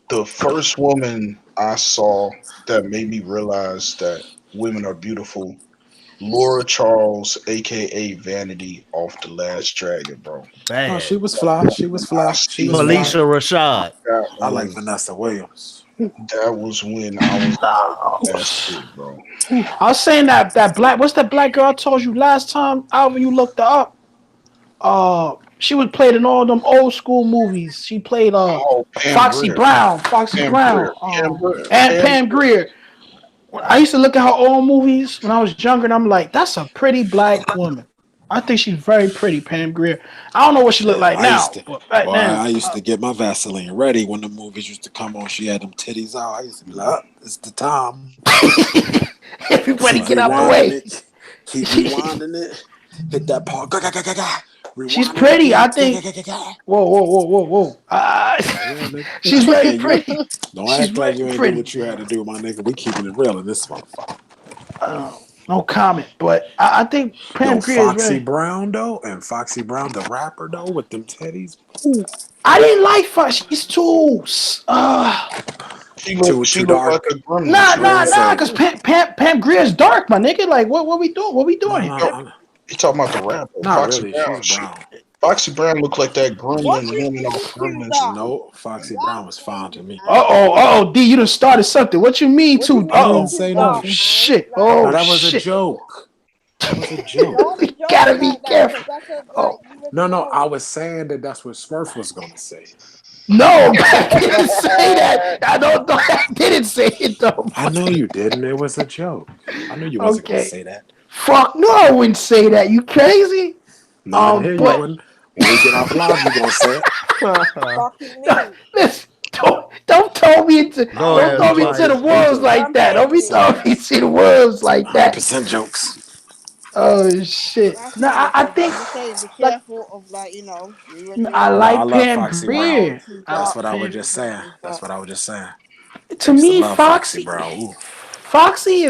The first woman I saw that made me realize that women are beautiful, Laura Charles, aka Vanity, off The Last Dragon, bro. No, she Bad. was fly. She was When I fly. She was seen fly. Felicia that, Rashad. that I like was Vanessa Williams. that was when I was like, Nah. that's it, bro. I was saying that black. What's that black girl I told you last time, Alvin? You looked her up. She was played in all them old school movies. She played Oh, Pam Foxy Grier, Brown, Foxy Pam Grier, Brown, Pam Grier, and Pam Pam Grier. Grier. I used to look at her old movies when I was younger, and I'm like, that's a pretty black woman. I think she's very pretty, Pam Grier. I don't know what she looked Shit, like now, but back I then, used to get my Vaseline ready when the movies used to come on. She had them titties out. I used to be like, oh, it's the time. everybody Keep get out the rewinding way. it. Keep rewinding it. Hit that part. She's Rewind it pretty. I again. think. Whoa. Yeah, nigga. She's very Hey, you pretty. don't She's act like very you ain't do pretty. what you had to do, my nigga. We keeping it real in this motherfucker. No comment, but I think Yo, Pam Grier is Foxy very. Brown though, and Foxy Brown the rapper though, with them titties. Ooh, I didn't like Fox. She's too. She too looked like dark. a gremlin. Nah, She I looked nah, ain't like nah. say Cause Pam Grier is dark, my nigga. Like, what we doing? What we doing no, here? no, you talking about the rapper, not Foxy really. Brown. She's brown. Foxy Brown looked like that What's gremlin this woman off issue, Gremlins. guys? No, Foxy Y'all Brown was fine saying to this me. D, you done started something. What you mean what do you to? I mean didn't it's too say Oh dark, nothing. man? shit. Like, No, Oh that was a shit. joke. That was a joke. don't be You joking gotta be like that, because careful. that's a like Oh you already No, no, I know. was saying that that's what Smurf was gonna say. no, I didn't say that. I don't know. I didn't say it though. I know you didn't. It was a joke. I knew you wasn't gonna Okay. say that. Fuck no, I wouldn't say that. You crazy? Not in here. You But wouldn't. When we get off live, you gonna say it. Fucking no, me. listen, don't throw me into I Go don't ahead, am throw me into the Tobias. joking. Them wolves jokes. like I'm that. Don't be joking. throwing me into the wolves like that. 100% jokes. Oh shit. That's No, fine, I because I'm think just saying, be like careful of like you already I know. No, I like love Pam Foxy Not Brown. all Grier. too I That's dark like what I and was Pam. just saying. everything, That's but what I was just saying. I To used to me, love Foxy Brown. Ooh. Foxy.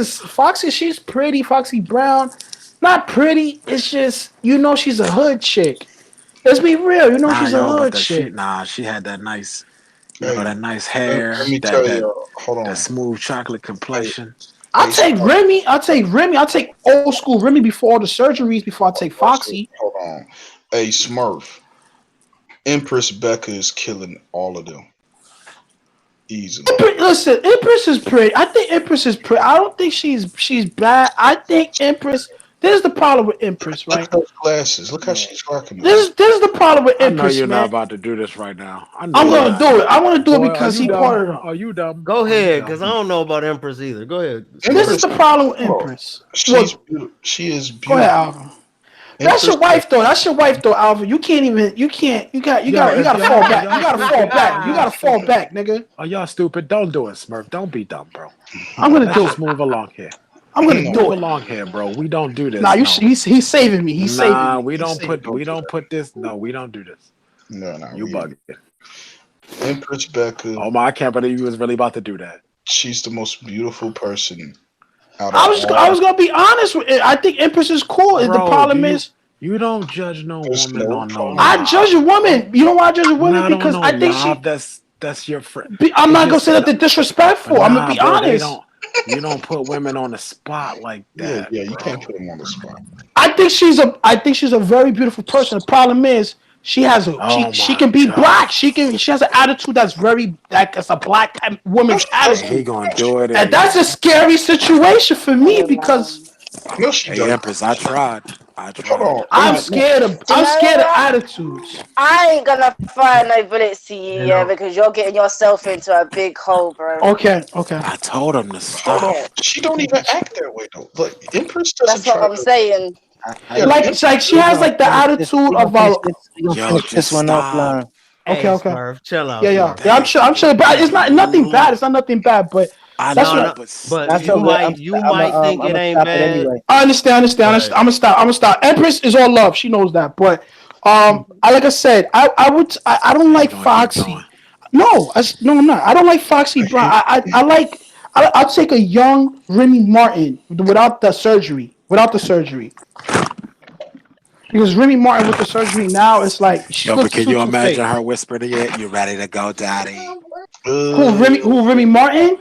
She's pretty. Foxy Brown, not pretty. It's just she's a hood chick. Let's be real. Nah, She's a yo, but hood the she chick. nah, she had that nice, Hey, that nice let hair, me that tell you. Hold that on. smooth chocolate Hey, complexion. I'll hey, take Smurf. Remy. I'll take old school Remy before all the surgeries. Before I take Foxy. Hold on. Hey, Smurf. Empress Becca is killing all of them easily. Listen, Empress is pretty. I think Empress is pretty. I don't think she's bad. I think Empress. This is the problem with Empress, Look right? at those glasses. Look how Man, she's rocking those. This is the problem with I know Empress, you're not man. about to do this right now. I know I'm you're Look, gonna not. do it. I want to do it Boy, are because you he dumb? part of it. Are you dumb? Go Are you ahead, dumb? because I don't know about Empress either. Go ahead, This is Smurf. Empress. the problem with Oh, Empress. she's Well, beautiful. She is go ahead, beautiful. Alvin. That's Empress your wife though. That's your wife though, Alvin. You can't even. You can't. Yo, You if gotta y'all fall are back. You y'all gotta fall stupid, back. You gotta fall back, nigga. are y'all stupid? Don't do it, Smurf. Don't be dumb, bro. I'm gonna Let's do just it. move along here. I'm gonna Let's no, move do it. along here, bro. We don't do Nah, this. No. he's saving me. He's saving Nah, me. He's saving me. don't we do don't that. put this. No, we don't do this. No, no, You bugging. Empress Becca. Oh my, I can't believe you was really about to do that. She's the most beautiful person out of I all. was gonna be honest with it. I think Empress is cool. The Bro, problem is you don't judge no There's woman no on no I problem. judge live, a bro. woman. You know why I judge a woman? Not on Because no I think live. That's your friend. I'm It's not gonna just say that they're disrespectful. I'm gonna nah, be bro. They honest. don't. You don't put women on the spot like Yeah, that, yeah, you can't bro. put him on the spot. I think she's a very beautiful person. The problem is She has a she can be black. She has an attitude that's very like it's a black woman's He attitude. gonna do it And that's anyway. a scary situation for me Hey, man. because No, she Hey, doesn't. Empress, I tried. Hold on. I'm Do scared of you know what? attitudes. I ain't gonna fire no bullets to you, You yeah, know, because you're getting yourself into a big hole, bro. Okay. I told him to Hold stop. on. She don't even act that way though. Like Empress doesn't That's what try I'm to. saying. Yeah, Look, Like she we has gonna like the finish this. attitude We gonna of finish a this. We gonna Yo, finish just this one stop. offline. okay, Hey, okay. Smurf, chill out, Yeah. Smurf. I'm sure. But it's not nothing bad. It's not nothing bad. But I that's No, know, no, what but but That's so you still. good. might think I'm it gonna ain't stop it bad, anyway. I understand. but I'm gonna stop. Empress is all love. She knows that. But I like I said, I don't He like gonna keep going. Foxy. No, no, I'm not. I don't like Foxy Brown. I like. I'll take a young Remy Martin without the surgery. Without the surgery. Because Remy Martin with the surgery now, it's like she Yo, but looks can too you imagine fake. her whisper to you, "You ready to go, daddy?" Who Remy? Who Remy Martin?